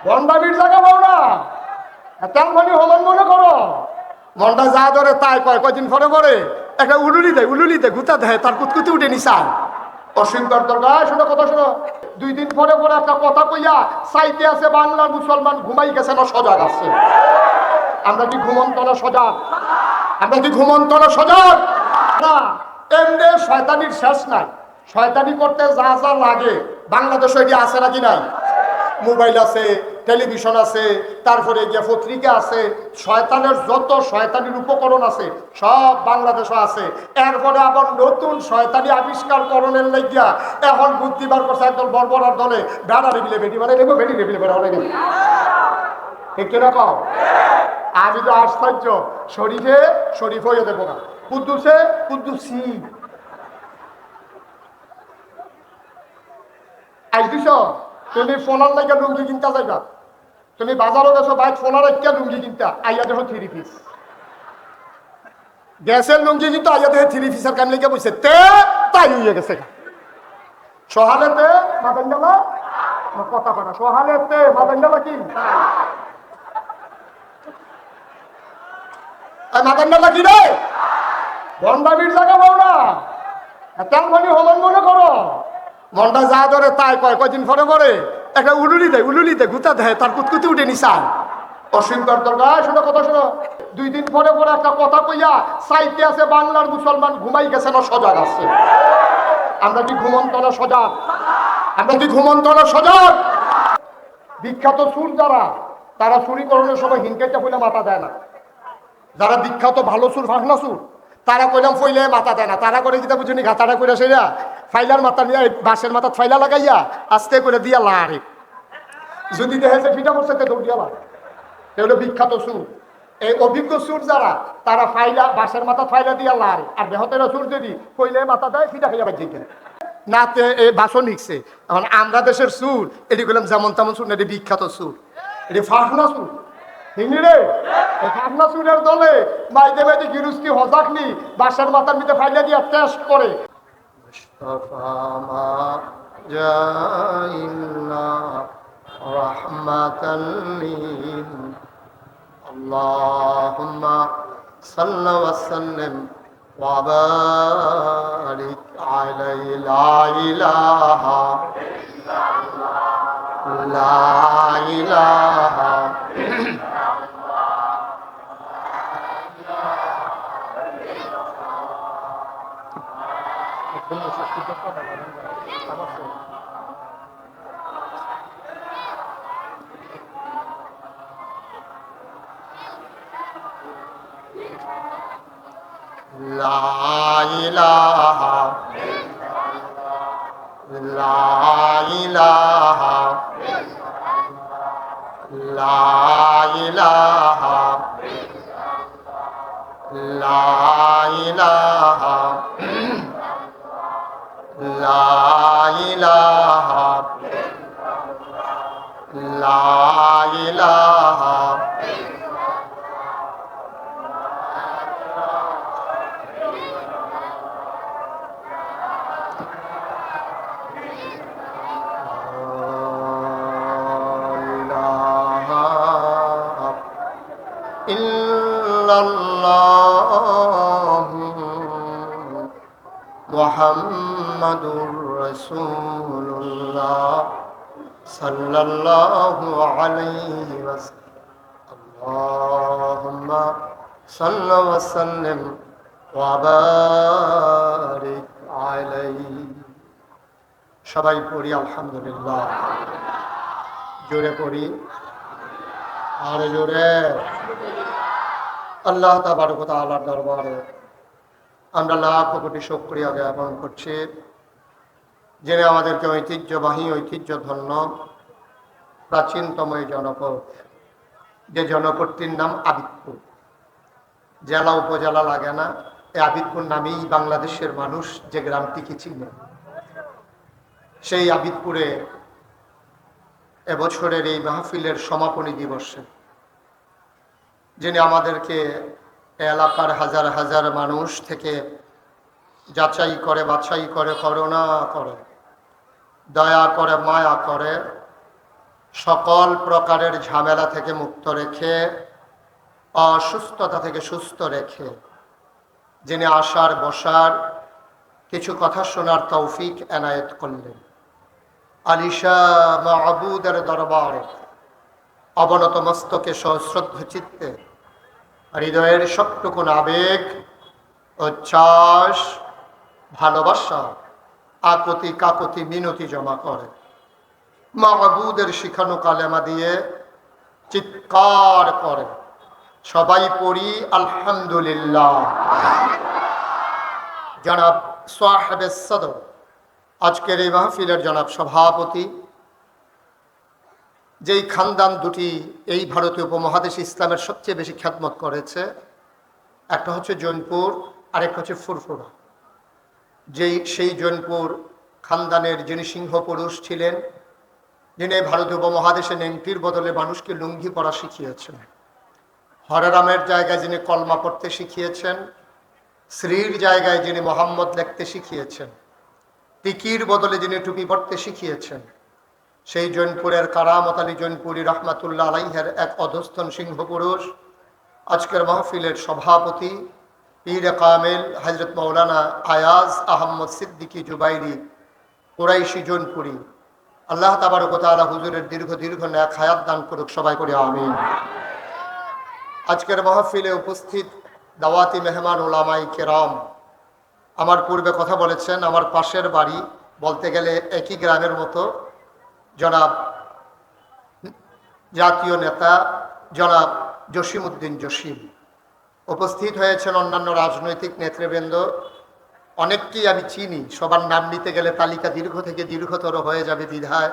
ভণ্ডামির জায়গা পাও না, তেল মানে হলন মনে করো। মনটা যা ধরে তাই কয়, কয়দিন পরে পরে একটা উলুলি দেয় গুতা দেয়, তার কুতকুতি উঠে নিশান। অসীমকার দরকার শোনো, কথা শোনো। 2 দিন পরে পরে একটা কথা কইয়া চাইতে আছে বাংলার মুসলমান ঘুমাই গেছে না সজাগ আছে? আমরা কি ঘুমন্ত না সজাগ? আমরা কি ঘুমন্ত না সজাগ? না, এমনি শয়তানির শেষ নাই। শয়তানি করতে যা যা লাগে বাংলাদেশে এটি আছে নাকি নাই? মোবাইল আছে, টেলিভিশন আছে, তারপরে গিয়ে পত্রিকা আছে, শয়তানের যত শয়তানির উপকরণ আছে সব বাংলাদেশে আছে। এরপরে আবার নতুন শয়তানি আবিষ্কার করণের লাগিয়া এখন বুদ্ধিবার করছে একদল বর্বরার দলে বেড়া রেবিলে বেটি মানে নেবো, বেটি রেবিলে বেড়া অনেক ঠিক কিরকম। আমি তো আশ্চর্য, শরীফ হয়ে দেবো না, কুদ্দুসি আইসিস। তুমি ফোনার লাগে লুঙ্গি কিনতে যাইবা, তুমি বাজারও গেছো বাইক ফোনার একটা লুঙ্গি কিনতে, আইয়া দেখো 3 পিস। গ্যাসের লুঙ্গি কিন্তু আইয়া দেখে 3 পিসের কাম লেগে বসে তে তাই হয়ে গেছে। সহালেতে মাদান্ডালা কথা পারা, সহালেতে মাদান্ডালা কি মাদান্ডালা কি রে? ভণ্ডামির জায়গা পাও না, তেল মানে হলন মনে করো। মনটা যা ধরে তাই কয়, কয়দিন পরে পরে একটা উলুলি দেয় গুতা দেয়, তার কুতকুতি উঠে নিশান। অসীমকার দরকার শোনো, কথা শোনো। 2 দিন পরে পরে একটা কথা কইয়া চাইতে আছে বাংলার মুসলমান ঘুমাই গেছে না সজাগ আছে? আমরা কি ঘুমন্ত না সজাগ? আমরা কি ঘুমন্ত না সজাগ? বিখ্যাত সুর যারা, তারা চুরি করানোর সময় হিংকেটা বলে মাথা দেয় না। যারা বিখ্যাত ভালো সুর, ফাঁকনা সুর, তারা কইলাম ফইলে মাথা দেয় না। তারা করে কিতা বুঝুনি, ঘাতাটা করে সেরা ফাইলার মাথা নিয়ে বাঁশের মাথা ফাইলা লাগাইয়া আস্তে করে দিয়া লারে, যদি দেখে ফিটা করছে দৌড়িয়া লা। এগুলো বিখ্যাত সুর। এই অভিজ্ঞ সুর যারা, তারা ফাইলা বাঁশের মাথা ফাইলা দিয়া লারে, আর বেহতেরা সুর যদি কইলে মাথা দেয় ফিটা খাইয়া বাজি গেলে নাতে এই বাসন নিচ্ছে। এখন আমরা দেশের সুর এটি কইলাম যেমন তেমন সুর না, এটি বিখ্যাত সুর, এটি ফাঁকনা সুর। হিংড়ে ফাঁকনা সুরের দলে মাইদে মাইদে গিরুস্তি হজাকনি বাঁশের মাথার মধ্যে ফাইলা দিয়া টেস্ট করে। আল্লাহুম্মা সাল্লি ওয়া সাল্লিম ওয়া বারিক আলাইহি। লা ইলাহা ইল্লাল্লাহ, লা ইলাহা লা ইলাহা লা ইলাহা লা ইলাহা লা ইলাহা লা ইলাহা লা ইলাহা মুহাম্মাদুর রাসূলুল্লাহ সাল্লাল্লাহু আলাইহি ওয়াসাল্লাম। আল্লাহুম্মা সাল্লি ওয়া সাল্লিম ওয়া বারিক আলাইহি। সবাই পড়ি আলহামদুলিল্লাহ। জোরে পড়ি, আর জোরে। আল্লাহ তাবারক ওয়া তাআলার দরবারে আমরা লাখ কোটি শুকরিয়া জ্ঞাপন করছি, যিনি আমাদেরকে ঐতিহ্যবাহী ঐতিহ্যধন্য প্রাচীনতম এই জনপদ, যে জনপদটির নাম আবিদপুর। জেলা উপজেলা লাগে না, এই আবিদপুর নামেই বাংলাদেশের মানুষ যে গ্রামটিকে চিনে। সেই আবিদপুরে এবছরের এই মাহফিলের সমাপনী দিবসে যিনি আমাদেরকে এলাকার হাজার হাজার মানুষ থেকে যাচাই করে, বাছাই করে, করুণা করে, দয়া করে, মায়া করে, সকল প্রকারের ঝামেলা থেকে মুক্ত রেখে, অসুস্থতা থেকে সুস্থ রেখে, যিনি আসার বসার কিছু কথা শোনার তৌফিক এনায়েত করলেন, আলিশা মাহবুদের দরবারে অবনত মস্তকে সশ্রদ্ধ চিত্তে হৃদয়ের সবটুকুন আবেগ, উচ্ছ্বাস, ভালোবাসা, আকুতি কাকুতি মিনতি জমা করে মাহবুদের শিখানো কালেমা দিয়ে চিৎকার করে সবাই পড়ি আলহামদুলিল্লাহ। জনাব সাহেবে সদর, আজকের এই মাহফিলের জনাব সভাপতি, যেই খানদান দুটি এই ভারতীয় উপমহাদেশ ইসলামের সবচেয়ে বেশি খ্যাতমত করেছে, একটা হচ্ছে জৈনপুর, আরেকটা হচ্ছে ফুরফুরা। সেই জৈনপুর খানদানের যিনি সিংহ পুরুষ ছিলেন, যিনি ভারতীয় উপমহাদেশে নেংটির বদলে মানুষকে লুঙ্গি পরা শিখিয়েছেন, হরেরামের জায়গায় যিনি কলমা পড়তে শিখিয়েছেন, শ্রীর জায়গায় যিনি মোহাম্মদ লিখতে শিখিয়েছেন, টিকির বদলে যিনি টুপি পড়তে শিখিয়েছেন, সেই জৈনপুরের কারামত আলী জৈনপুরী রহমাতুল্লাহ আলাইহের এক অধস্থন সিংহ পুরুষ, আজকের মাহফিলের সভাপতি পীর কামেল হযরত মৌলানা আয়াজ আহমদ সিদ্দিকী জুবাইরি কুরাইশি জৈনপুরী, আল্লাহ তাবারক ওয়া তাআলা হুজুরের দীর্ঘ নেক হায়াত দান করুক, সবাই করি আমিন। আজকের মাহফিলে উপস্থিত দাওয়াতি মেহমান উলামায়ে কেরাম, আমার পূর্বে কথা বলেছেন, আমার পাশের বাড়ি, বলতে গেলে একই গ্রামের মতো, জনাব জাতীয় নেতা জনাব জসিমউদ্দিন জসিম উপস্থিত হয়েছেন, অন্যান্য রাজনৈতিক নেতৃবৃন্দ, অনেককেই আমি চিনি, সবার নাম নিতে গেলে তালিকা দীর্ঘ থেকে দীর্ঘতর হয়ে যাবে দ্বিধায়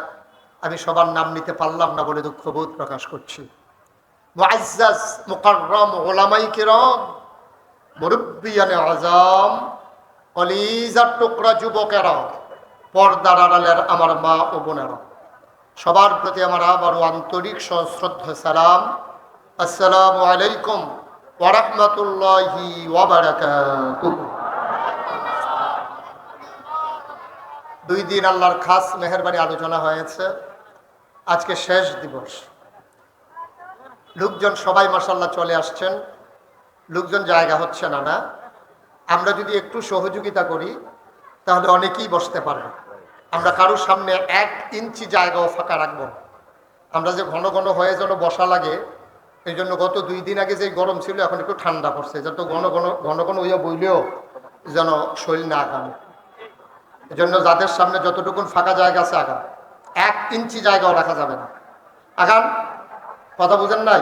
আমি সবার নাম নিতে পারলাম না বলে দুঃখবোধ প্রকাশ করছি। মুআজ্জাজ মুকাররম উলামায়ে কিরাম, মুরব্বিয়ানে আযম, কলিজার টুকরা যুবকেরা, পর্দার আড়ালের আমার মা ও বোনেরা, সবার প্রতি আমার আবারও আন্তরিক সশ্রদ্ধ সালাম। আসসালামু আলাইকুম ওয়া রাহমাতুল্লাহি ওয়া বারাকাতুহু। 2 দিন আল্লাহর খাস মেহেরবানি আলোচনা হয়েছে, আজকে শেষ দিবস। লোকজন সবাই মাশাআল্লাহ চলে আসছেন, লোকজন জায়গা হচ্ছে না। না, আমরা যদি একটু সহযোগিতা করি তাহলে অনেকেই বসতে পারে। আমরা কারোর সামনে 1 ইঞ্চি জায়গাও ফাঁকা রাখবো না। আমরা যে ঘন ঘন হয়ে যেন বসা লাগে, এই জন্য গত 2 দিন আগে যে গরম ছিল এখন একটু ঠান্ডা পড়ছে, যত ঘন ঘন হইয়া বইলেও যেন শরীর না আগামে। এই জন্য যাদের সামনে যতটুকুন ফাঁকা জায়গা আছে আগান, 1 ইঞ্চি জায়গাও রাখা যাবে না। আগান, কথা বুঝেন নাই?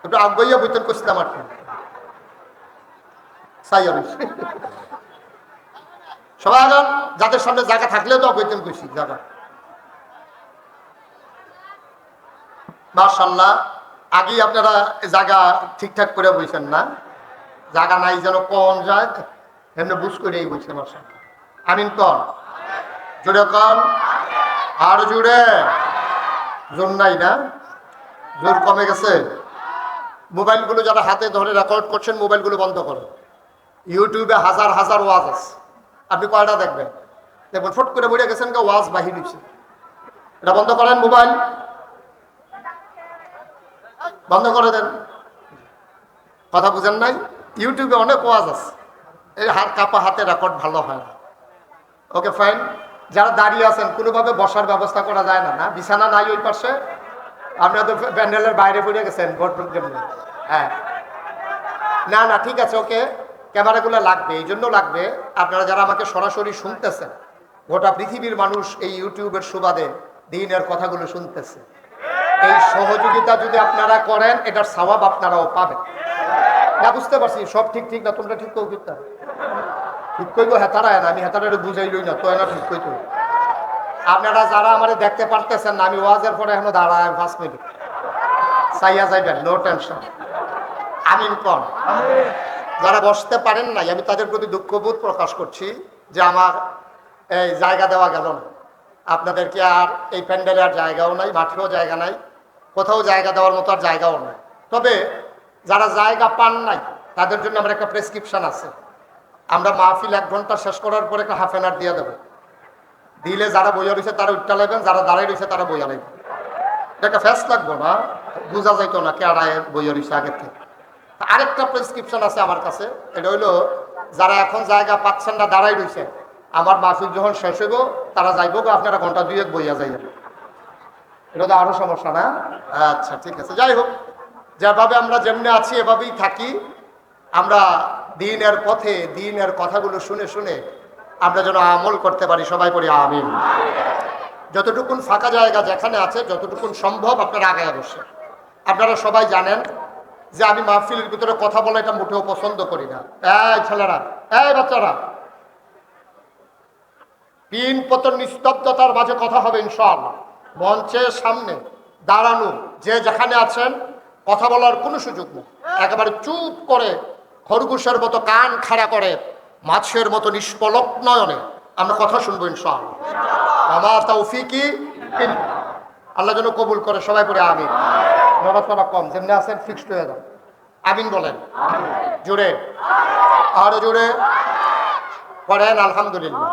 একটু আগাইয়া বইতেন করছিলাম আর কি সবাই আগান, যাদের সামনে জায়গা থাকলেও তো বইতেন কইছি জায়গা। মাশাআল্লাহ, আগেই আপনারা জায়গা ঠিকঠাক করে বইছেন না, জায়গা নাই যেন কম যায় এমনি বুঝ করেই বইছে। মাশাআল্লাহ, আমিন কন, জোরে কন, আর জোরে। জোর নাই না? জোর কমে গেছে? মোবাইলগুলো যারা হাতে ধরে রেকর্ড করছেন, মোবাইলগুলো বন্ধ করেন। ইউটিউবে হাজার হাজার ওয়াজ আছে, আপনি কয়টা দেখবেন? দেখবেন ফট করে বইয়া গেছেন ওয়াজ বাহির হচ্ছে, এটা বন্ধ করেন। মোবাইল বন্ধ করে দেন। কথা বুঝেন নাই? ইউটিউবে অনেক ওয়াজ আছে, এই কাপা হাতে রেকর্ড ভালো হয় না। Okay fine. যারা দাঁড়িয়ে আছেন, কোনোভাবে বসার ব্যবস্থা করা যায় না? না, বিছানা নাই ওই পাশে? আপনারা তো প্যান্ডেলের বাইরে পড়ে গেছেন ভোট জন্য। হ্যাঁ, না না, ঠিক আছে, ওকে। ক্যামেরাগুলো লাগবে, এই জন্য লাগবে আপনারা যারা আমাকে সরাসরি শুনতেছেন, গোটা পৃথিবীর মানুষ এই ইউটিউবের সুবাদে দ্বীনের কথাগুলো শুনতেছে। এই সহযোগিতা যদি আপনারা করেন, এটার সওয়াব আপনারাও পাবেন। না, বুঝতে পারছি, সব ঠিক ঠিক না, তোমরা ঠিক কইতে ঠিক কইব হেতারা না, আমি হেতারা বুঝাইলই না তো, না ঠিক কইতো। আপনারা যারা আমারে দেখতে পারতেছেন না, আমি ওয়াজের পরে এখনো দাঁড়ায় 5 মিনিট, চাইয়া যাইবেন, নো টেনশন। আমিন কন। যারা বসতে পারেন নাই, আমি তাদের প্রতি দুঃখবোধ প্রকাশ করছি যে আমার এই জায়গা দেওয়া গেল না। আপনাদেরকে আর এই প্যান্ডেলে আর জায়গাও নাই, মাঠেও জায়গা নাই, কোথাও জায়গা দেওয়ার মতো আর জায়গাও নাই। তবে যারা জায়গা পান নাই তাদের জন্য আমার একটা প্রেসক্রিপশন আছে। আমরা মাহফিল 1 ঘন্টা শেষ করার পরে একটা হাফ অ্যান আওয়ার দিয়ে দেবো। দিলে যারা বইয়া রয়েছে তারা উঠটা লাগবেন, যারা দাঁড়াই রয়েছে তারা বইয়া লাগবেন। এটা ফ্যাস লাগবো না, বোঝা যাইতো না কেড়ায় বইয়ের হিসেবে আগের থেকে। আরেকটা প্রেসক্রিপশন আছে আমার কাছে, এটা হইলো যারা এখন জায়গা পাচ্ছেন না দাঁড়াই রয়েছে, আমার মাহফিল যখন শেষ হইব তারা যাইবো, আপনারা ঘন্টা দুয়েক বইয়া যাইবেন। এটা তো আরো সমস্যা না? আচ্ছা ঠিক আছে, যাই হোক, যেভাবে আমরা যেমনি আছি এভাবেই থাকি। আমরা দিনের পথে দিনের কথাগুলো শুনে শুনে আমরা যেন আমল করতে পারি, সবাই পড়ি আমিন। যতটুকুন ফাঁকা জায়গা যেখানে আছে যতটুকুন সম্ভব আপনারা আগায় বসে। আপনারা সবাই জানেন যে আমি মাহফিলের ভিতরে কথা বলা এটা মোটেও পছন্দ করি না। এই ছেলেরা, এই বাচ্চারা, পিন পতন নিস্তব্ধতার মাঝে কথা হবে ইনশাআল্লাহ। মঞ্চের সামনে দাঁড়ানো যে যেখানে আছেন কথা বলার কোনো সুযোগ নেই। একেবারে চুপ করে খরগোশের মতো কান খাড়া করে মাছের মতো নিষ্পলক নয়নে আমরা কথা শুনবো ইনশাআল্লাহ। আমার তৌফিকি আল্লাহ যেন কবুল করে, সবাই পড়ে আমিন। নড়াচড়া কম, যেমনি আছেন ফিক্সড হয়ে যান। আমিন বলেন জোরে, আরো জোরে পড়েন আলহামদুলিল্লাহ,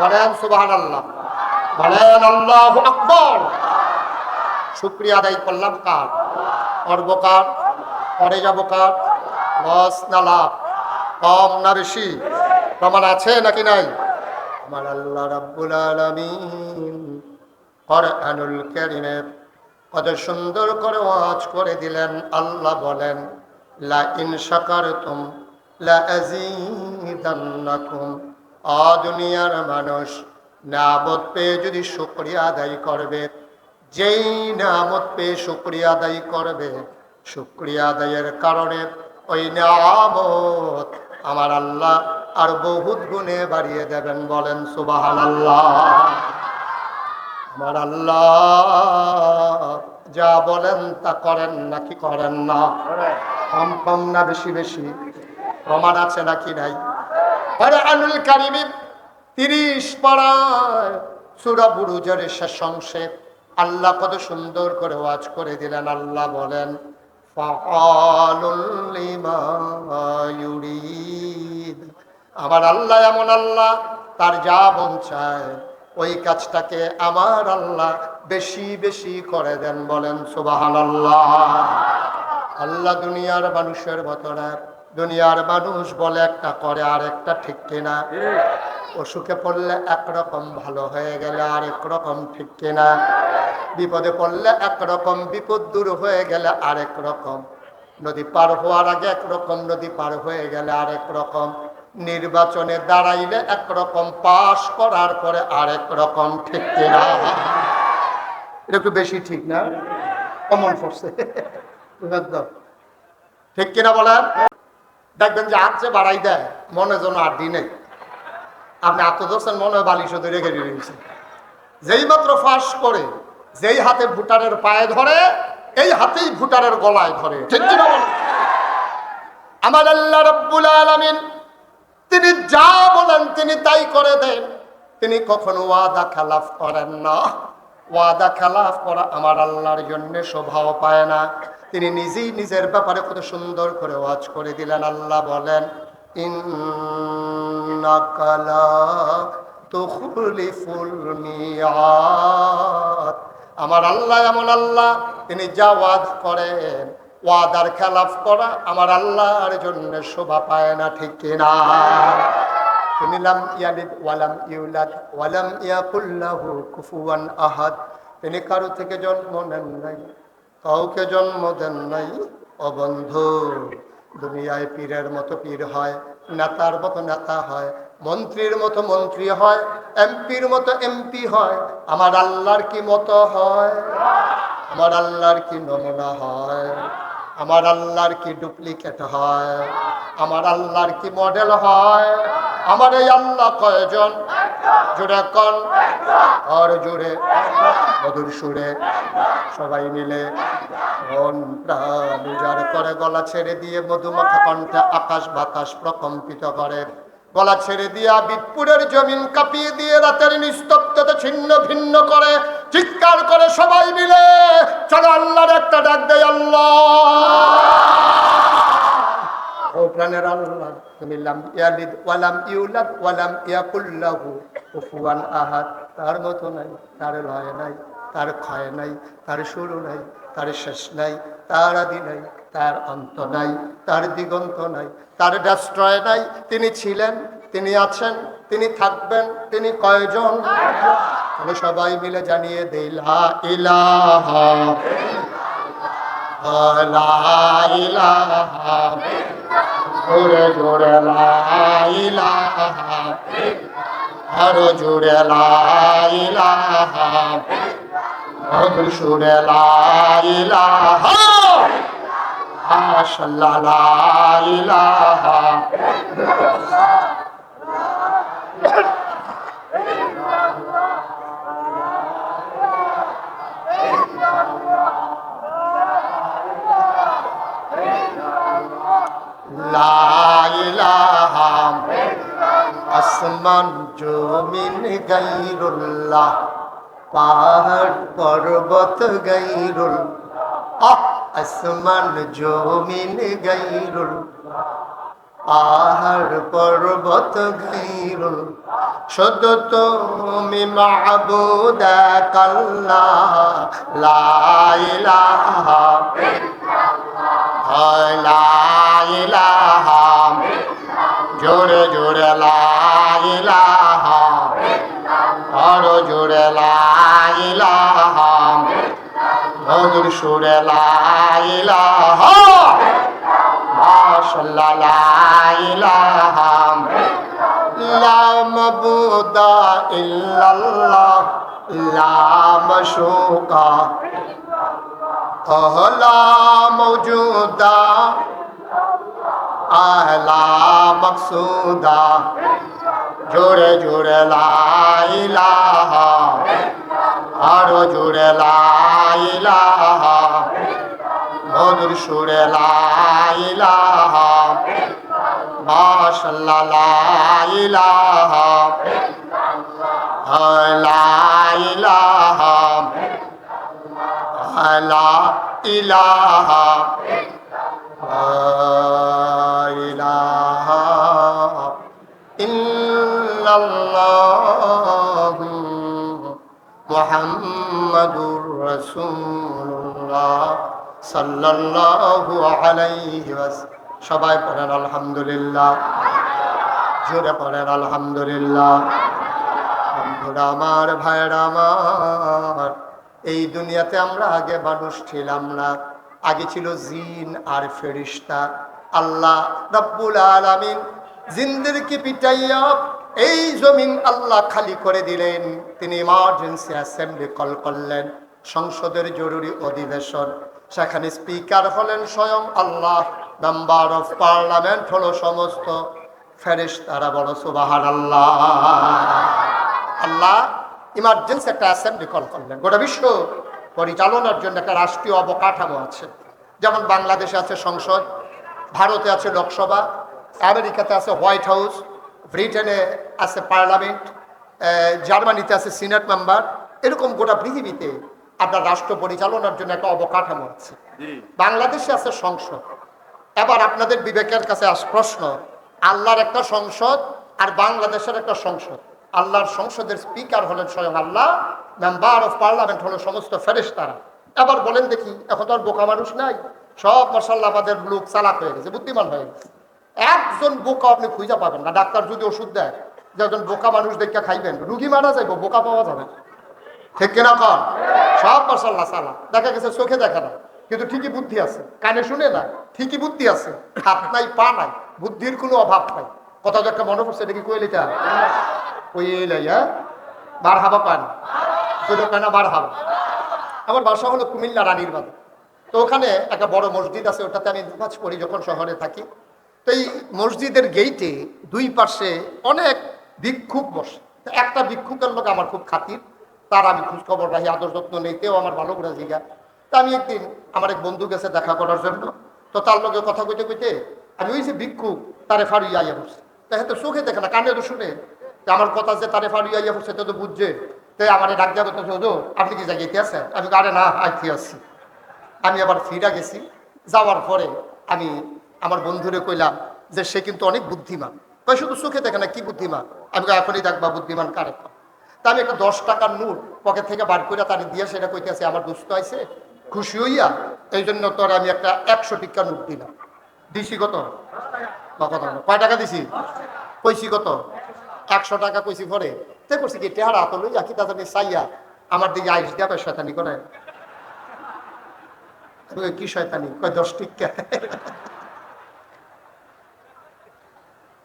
বলেন সুবহানাল্লাহ, বলেন আল্লাহু আকবার। শুকরিয়া আদায় করলাম কার? করব কার? পরে যাব কার? লস না লাভ? কম না বেশি? প্রমাণ আছে নাকি নাই? আমার আল্লাহ রাব্বুল আলামিন কোরআনুল কারীমে কত সুন্দর করে ওয়াজ করে দিলেন। আল্লাহ বলেন লা ইন শাকারতুম লা আযীদান্নাকুম। দুনিয়ার মানুষ নিয়ামত পেয়ে যদি শুকরিয়া আদায় করবে, যেই নিয়ামত পেয়ে শুকরিয়া আদায় করবে, শুকরিয়া আদায়ের কারণে ওই নিয়ামত আমার আল্লাহ আর বহুত গুণে বাড়িয়ে দেবেন। বলেন সুবহানাল্লাহ। আমার আল্লাহ যা বলেন তা করেন নাকি করেন না? কম কম না বেশি বেশি? প্রমাণ আছে নাকি নাই? কোরআনুল কারীম 30 পারায় সূরা বুরুজের শেষ অংশে আল্লাহ কত সুন্দর করে ওয়াজ করে দিলেন। আল্লাহ বলেন ফাআলুল লিমা ইউরিদ। আমার আল্লাহ এমন আল্লাহ, তার যা মন চায় ওই কাজটাকে আমার আল্লাহ বেশি বেশি করে দেন। বলেন সুবহানাল্লাহ। আল্লাহ দুনিয়ার মানুষের মতো না। দুনিয়ার মানুষ বলে একটা করে আর একটা, ঠিক কিনা? অসুখে পড়লে একরকম, ভালো হয়ে গেলে আরেক রকম, ঠিক কিনা? বিপদে পড়লে একরকম, বিপদ দূর হয়ে গেলে আরেক রকম। নদী পার হওয়ার আগে একরকম, নদী পার হয়ে গেলে আরেক রকম। নির্বাচনে দাঁড়াইলে একরকম, পাশ করার পরে আরেক রকম, ঠিক কিনা? এটা একটু বেশি ঠিক না? কমন পড়ছে, ঠিক কিনা বলেন? দেখবেন যে হাত যে বাড়াই দেয় মনে যেন আর দিন নেই। আপনি হাতে ধরছেন, মনে হয় বালিশ ধরে রেখে দিয়েছে। যেই মাত্র ফাঁস করে, যেই হাতে ভোটারের পায়ে ধরে, এই হাতেই ভোটারের গলায় ধরে, ঠিক কিনা বলেন? আমার আল্লাহ রাব্বুল আলামিন তিনি যা বলেন তিনি তাই করে দেন। তিনি কখনো ওয়াদা খেলাফ করেন না। ওয়াদা খেলাফ করা আমার আল্লাহর জন্য শোভাও পায় না। তিনি নিজেই নিজের ব্যাপারে কত সুন্দর করে ওয়াজ করে দিলেন। আল্লাহ বলেন ইন্নাকা লা তুখলিফুল মিয়াদ। আমার আল্লাহ এমন আল্লাহ, তিনি যা ওয়াদ করেন, ওয়াদার খেলাফ করা আমার আল্লাহর জন্য শোভা পায় না, ঠিক কিনা? তিনি লাম ইয়ালিদ ওয়ালাম ইউলাদ ওয়ালাম ইয়াকুল লাহু কুফুয়ান আহাদ। তিনি কারো থেকে জন্ম নেন নাই, কাউকে জন্ম দেন নাই। ও বন্ধু, দুনিয়ায় পীরের মতো পীর হয়, নেতার মতো নেতা হয়, মন্ত্রীর মতো মন্ত্রী হয়, এমপির মতো এমপি হয়। আমার আল্লাহর কি মতো হয়? আমার আল্লাহর কি নমুনা হয়? আমার আল্লাহর কি ডুপ্লিকেট হয়? আমার আল্লাহর কি মডেল হয়? আমার এই আল্লাহ কয়জন? জোরে কন, আর জোরে মধুর সুরে সবাই মিলে মন প্রাণ উজাড় করে গলা ছেড়ে দিয়ে মধুমাখা কণ্ঠে আকাশ বাতাস প্রকম্পিত করে। গলা ছেড়ে দিয়া বিদপুরের জমিন কাঁপিয়ে দিয়ে রাতের নিস্তব্ধতা ছিন্ন ভিন্ন করে চিৎকার করে সবাই মিলে চলো আল্লাহর একটা ডাক দেয়, আল্লাহ ও প্রাণের আল্লাহ, তুমি লাম ইয়ালিদ ওয়ালাম ইউলাদ ওয়ালাম ইয়াকুল লাহু কুফুয়ান আহাদ। তার মতো নাই, তার লয় নাই, তার ক্ষয় নাই, তার শুরু নাই, তার শেষ নাই, তার আদি নাই, তার অন্ত নাই, তার দিগন্ত নাই, তার ডেস্ট্রয় নাই। তিনি ছিলেন, তিনি আছেন, তিনি থাকবেন, তিনি কয়জন? তাহলে সবাই মিলে জানিয়ে দেই লা ইলাহা, লা ইলাহা, জোরে জোরে লা ইলাহা, আরো জোরে লা ইলাহা, মধুর সুরে লা ইলাহা, মাশাআল্লাহ লা ইলাহা। লা ইলাহা, আসমান জমিন গায়রুল্লাহ, পাহাড় পর্বত গায়রুল, আসমান জমিন গায়রুল, পাহাড় পর্বত গায়রুল, শুধু তুমি মাবুদ এক আল্লাহ। লা ইলাহা, লা ইলাহা, জোরে জোরে লা ইলাহা, আরো জোরে লা ইলাহা, মধুর সুরে লা ইলাহা, মাশাআল্লাহ লা ইলাহা, লা মাবুদা ইল্লাল্লাহ, লা মাশুকা, লা মওজুদা, আলা মকসুদা, জোরে জোরে লা ইলাহা, আরো জোরে লা ইলাহা, মধুর সুরে লা ইলাহা, মাশাআল্লাহ লা ইলাহা, লা ইলাহা, লা ইলাহা, ইলাহা ইল্লাল্লাহু মুহাম্মাদুর রাসূলুল্লাহ সাল্লাল্লাহু আলাইহি ওয়াসাল্লাম। সবাই পড়েন আলহামদুলিল্লাহ, জোরে পড়েন আলহামদুলিল্লাহ। বন্ধুরা আমার, ভাইরা আমার, এই দুনিয়াতে আমরা আগে মানুষ ছিলাম না, আগে ছিল জিন আর ফেরেশতা। আল্লাহ রাব্বুল আলামিন জিনদেরকে পিটাইয়া এই জমিন আল্লাহ খালি করে দিলেন। তিনি ইমার্জেন্সি অ্যাসেম্বলি কল করলেন, সংসদের জরুরি অধিবেশন। সেখানে স্পিকার হলেন স্বয়ং আল্লাহ, মেম্বার অফ পার্লামেন্ট হলো সমস্ত ফেরেশতারা। বড় সুবহানাল্লাহ। আল্লাহ ইমার্জেন্সি একটা অ্যাসেম্বলি কল করলেন। গোটা বিশ্ব পরিচালনার জন্য একটা রাষ্ট্রীয় অবকাঠামো আছে। যেমন বাংলাদেশে আছে সংসদ, ভারতে আছে লোকসভা, আমেরিকাতে আছে হোয়াইট হাউস, ব্রিটেনে আছে পার্লামেন্ট, জার্মানিতে আছে সিনেট মেম্বার। এরকম গোটা পৃথিবীতে আপনার রাষ্ট্র পরিচালনার জন্য একটা অবকাঠামো আছে। বাংলাদেশে আছে সংসদ। এবার আপনাদের বিবেকের কাছে প্রশ্ন, আল্লাহর একটা সংসদ আর বাংলাদেশের একটা সংসদ। আল্লাহর সংসদের স্পিকার হলেন স্বয়ং আল্লাহ, মেম্বার অফ পার্লামেন্ট হলো সমস্ত ফেরেশতারা। এবার বলেন দেখি, এখন তো আর বোকা মানুষ নাই, সব মাশাআল্লাহ আমাদের লোক চালাক হয়ে গেছে, বুদ্ধিমান হয়ে গেছে। একজন বোকা আপনি খুঁজে পাবেন না। ডাক্তার যদি ওষুধ দেয় যে একজন বোকা মানুষ দেখে খাইবেন, রুগী মারা যাইব, বোকা পাওয়া যাবে, ঠিক কিনা কন? সব মাশাআল্লাহ চালাক। দেখা গেছে চোখে দেখা না, কিন্তু ঠিকই বুদ্ধি আছে, কানে শুনে না, ঠিকই বুদ্ধি আছে, হাত নাই পা নাই, বুদ্ধির কোনো অভাব নাই। কথা তো একটা মনে পড়ছে, এটা কি কইলে তা কইলাই? হ্যাঁ, বার হাবা পান দুটো কেনা বার হাবা। আমার বাসা হলো কুমিল্লা রানীর বাজার। তো ওখানে একটা বড় মসজিদ আছে, ওটাতে আমি নামাজ পড়ি যখন শহরে থাকি। তো এই মসজিদের গেইটে দুই পাশে অনেক ভিক্ষুক বসে। একটা ভিক্ষুকের লোক আমার খুব খাতির, তার আমি খোঁজখবর রাখি, আদর যত্ন নেইতেও আমার ভালো করে জিগা। তা আমি একদিন আমার এক বন্ধু গেছে দেখা করার জন্য। তো তার লগে কথা কইতে কইতে আমি ওই যে ভিক্ষুক তারে ফাড়ুইয়া আইয়া পড়ছি। তাই তো চোখে দেখে না, কানে তো শুনে আমার কথা যে তারে ফাড়ুইয়া আইয়া পড়ছে, তো বুঝছে। তাই আমার ডাক দেওয়া করতেছে, হুজুর আপনি কি জায়গাতে আছেন? আমি আরে না, আইতে আসছি। আমি আবার ফিরা গেছি। যাওয়ার পরে আমি আমার বন্ধুরে কইলাম যে সে কিন্তু অনেক বুদ্ধিমান। কই শুধু চোখে দেখে না, কি বুদ্ধিমান? আমি এখনই দেখবা বুদ্ধিমান কারে। তা আমি একটা 10 টাকার নোট পকেট থেকে বার করে তারে দিয়ে সেটা কইতেছে আমার দুস্থ আইছে, খুশি হইয়া এই জন্য তোর আমি একটা 100 টাকা নোট দিলাম। দিছি কত? কয় টাকা দিছি? কইছি কত? 100 টাকা কইছি। পরে তে করছি কি টেহারা হাত লইয়া কি তা জানি চাইয়া আমার দিকে আইস দিয়া শয়তানি করে। কি শয়তানি? কয় 10 টাকা।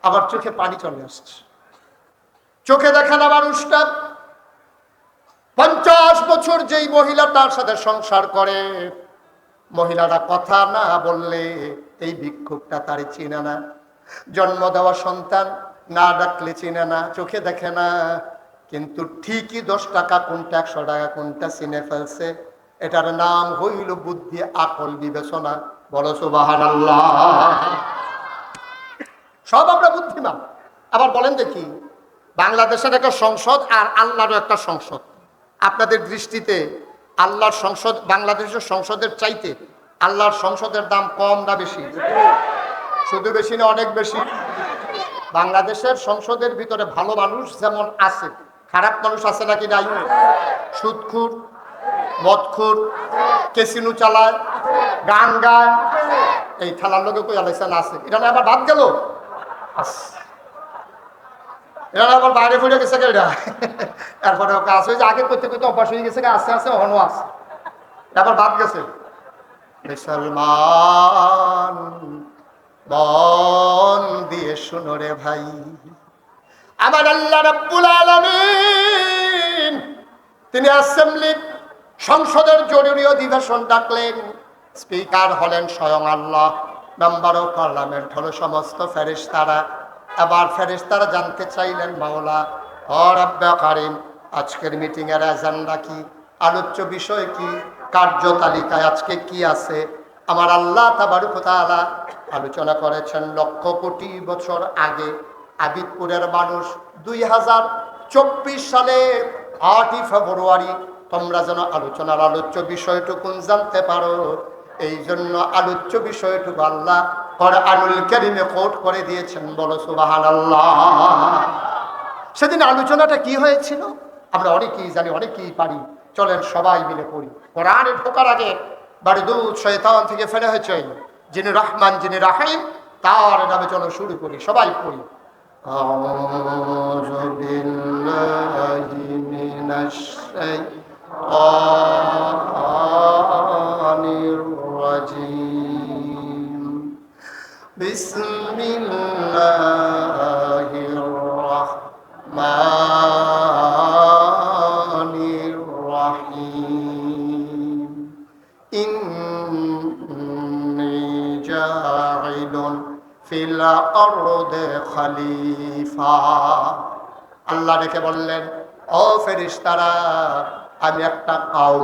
আবার চোখে পানি চলে আসছে। চোখে দেখা না মানুষটা 50 বছর যেই মহিলা তার সাথে সংসার করে, মহিলারা কথা না বললে এই ভিক্ষুকটা তারে চিনে না। জন্ম দেওয়া সন্তান না ডাকলে চিনে না, চোখে দেখে না, কিন্তু ঠিকই 10 টাকা কোনটা 100 টাকা কোনটা চিনে ফেলছে। এটার নাম হইল বুদ্ধি, আকল, বিবেচনা। বলো সুবহানাল্লাহ। সব আমরা বুদ্ধিমান। আবার বলেন দেখি, বাংলাদেশের একটা সংসদ আর আল্লাহরও একটা সংসদ। আপনাদের দৃষ্টিতে আল্লাহর সংসদ বাংলাদেশের সংসদের চাইতে আল্লাহর সংসদের দাম কম না বেশি? শুধু বেশি না, অনেক বেশি। বাংলাদেশের সংসদের ভিতরে ভালো মানুষ যেমন আছে, খারাপ মানুষ আছে নাকি নাই? সুদখোর, মদখোর, ক্যাসিনো চালায়, গান গায়, এই খেলার লোকে কই আলাইসান আছে। এটা না আবার বাদ গেল, এটা আবার বাইরে ফুটে গেছে এটা। এরপরে ওকে আছে যে আগে করতে করতে অভ্যাস হয়ে গেছে, আস্তে আস্তে অহনো আছে, আবার বাদ গেছে। মুসলমান মন দিয়ে শুনো রে ভাই, আমার আল্লাহ রাব্বুল আলামিন তিনি অ্যাসেম্বলি সংসদের জরুরি অধিবেশন ডাকলেন। স্পিকার হলেন স্বয়ং আল্লাহ, মেম্বার অফ পার্লামেন্ট হলো সমস্ত ফেরেশতারা। আবার ফেরেশতারা জানতে চাইলেন, মাওলা ও রব্বে কারীম, আজকের মিটিং এর এজেন্ডা কি, আলোচ্য বিষয় কি, কার্যতালিকায় আজকে কি আছে? আমার আল্লাহ তাবারক ওয়া তাআলা আলোচনা করেছেন লক্ষ কোটি বছর আগে আবিদপুরের মানুষ 2024 সালে 8ই ফেব্রুয়ারি তোমরা যেন আলোচনার আলোচ্য বিষয়টুকুন জানতে পারো, এই জন্য আলোচ্য বিষয়টুকু আল্লাহ কোরআনুল কারীমে কোট করে দিয়েছেন। বলো সুবহানাল্লাহ। সেদিন আলোচনাটা কি হয়েছিল আমরা অনেকেই জানি, অনেকেই পারি। চলেন সবাই মিলে পড়ি। কোরআনে ঢোকার আগে বারদুদ শয়তান থেকে ফেলে হয়েছে যিনি রহমান, যিনি রাহিম, তার নামে চলো শুরু করি, সবাই পড়ি। আউযু বিল্লাহি মিনাশ শাইতানির রাজীম। বিসমিল্লাহির রাহমানির রাহিম। ইন্নী জাইলুন ফিল আরদি খলিফা। আল্লাহ ডেকে বললেন, ও ফেরেশতারা, আমি একটা কওম,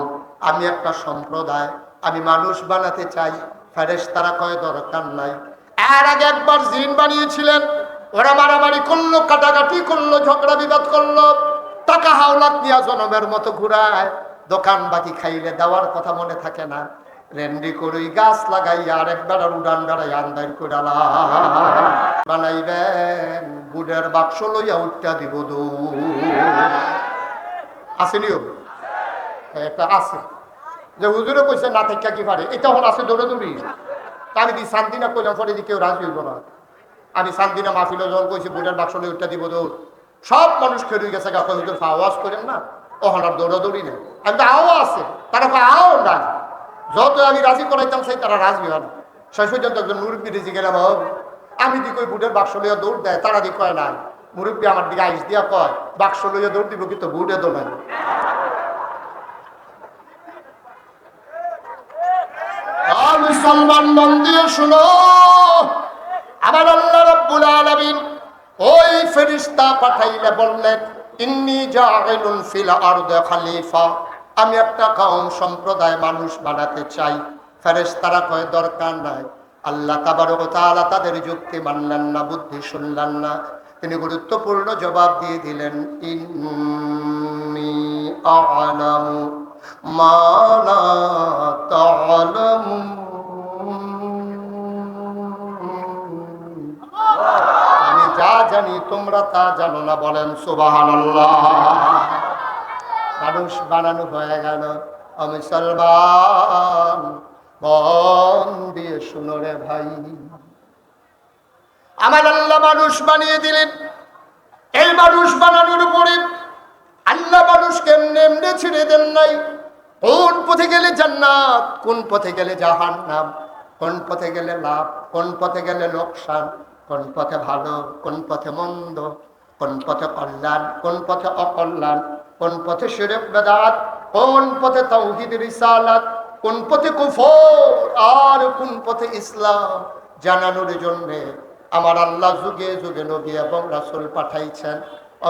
আমি একটা সম্প্রদায়, আমি মানুষ বানাতে চাই। ফেরেশতারা কয় দরকার নাই। এর আগে একবার জিন বানিয়েছিলেন, ওরা মারামারি করলো, কাটাকাটি করলো, ঝগড়া বিবাদ করলো, টাকা হাওলাত নিয়ে জনমের মতো ঘুরায়, দোকান বাকি খাইলে দেওয়ার কথা মনে থাকে না, রেন্ডি করুই গাছ লাগাইয়া আর একবার উড়ান বেড়াই আন্দার করালা বানাইবেন, গুড়ের বাক্স লইয়া উঠটা দিব আসেনিও একটা আছে যে হুজুরে কইছে না থেকে কি পারে, এটা হল আছে দৌড়াদৌড়ি। আমি দি শান্তিনা কইলাম, পরে দি কেউ রাজি হইব না। আমি শান্তিনা মাহফিল যখন কইছি গুড়ের বাক্স লই উঠটা দিব দৌড়, সব মানুষ খেয়ে গেছে, গাছ হুজুর আওয়াজ করেন না, ওখান আর দৌড়াদৌড়ি নেই। আমি তো আও আছে, তারা আও না, যত আমি রাজি করাইতাম সেই তারা রাজি হন। শেষ পর্যন্ত একজন মুরব্বী রেজি গেলাম, আমি দি কই বুটের বাক্স লইয়া দৌড় দেয়, তারা দি কয় না। মুরব্বী আমার দিকে আইস দিয়া কয়, বাক্স লইয়া দৌড় দিব কিন্তু বুটে দৌড়ায়। মুসলমান মন দিয়ে শুনো, আমার আল্লাহ রাব্বুল আলামিন ওই ফেরেশতা পাঠাইলে বললেন, ইন্নী জাইলুন ফিল আরদি খলিফা, আমি একটা কওম সম্প্রদায় মানুষ বানাতে চাই। ফেরেশতারা কয় দরকার নাই। আল্লাহ তাবারক ওয়া তাআলা তাদের যুক্তি মানলেন না, বুদ্ধি শুনলেন না। তিনি গুরুত্বপূর্ণ জবাব দিয়ে দিলেন, ইন্নী আ'লামু মা লা তা'লামুন, আমি যা জানি তোমরা তা জানো না। বলেন সুবহানাল্লাহ। মানুষ বানানো হয়ে গেল। মুসলমান মন দিয়ে শুনো রে ভাই, আমার আল্লাহ মানুষ বানিয়ে দিলেন। এই মানুষ বানানোর উপরে আল্লাহ মানুষকে এমনি এমনি ছেড়ে দেন নাই। কোন পথে গেলে জান্নাত, কোন পথে গেলে জাহান্নাম, কোন পথে গেলে লাভ, কোন পথে গেলে লোকসান, কোন পথে ভালো, কোন পথে মন্দ, কোন পথে কল্যাণ, কোন পথে অকল্যাণ, কোন পথে শিরক বেদাত, কোন পথে তাওহীদ রিসালাত, কোন পথে কুফর আর কোন পথে ইসলাম জানানোর জন্য আমার আল্লাহ যুগে যুগে নবী এবং রাসূল পাঠাইছেন।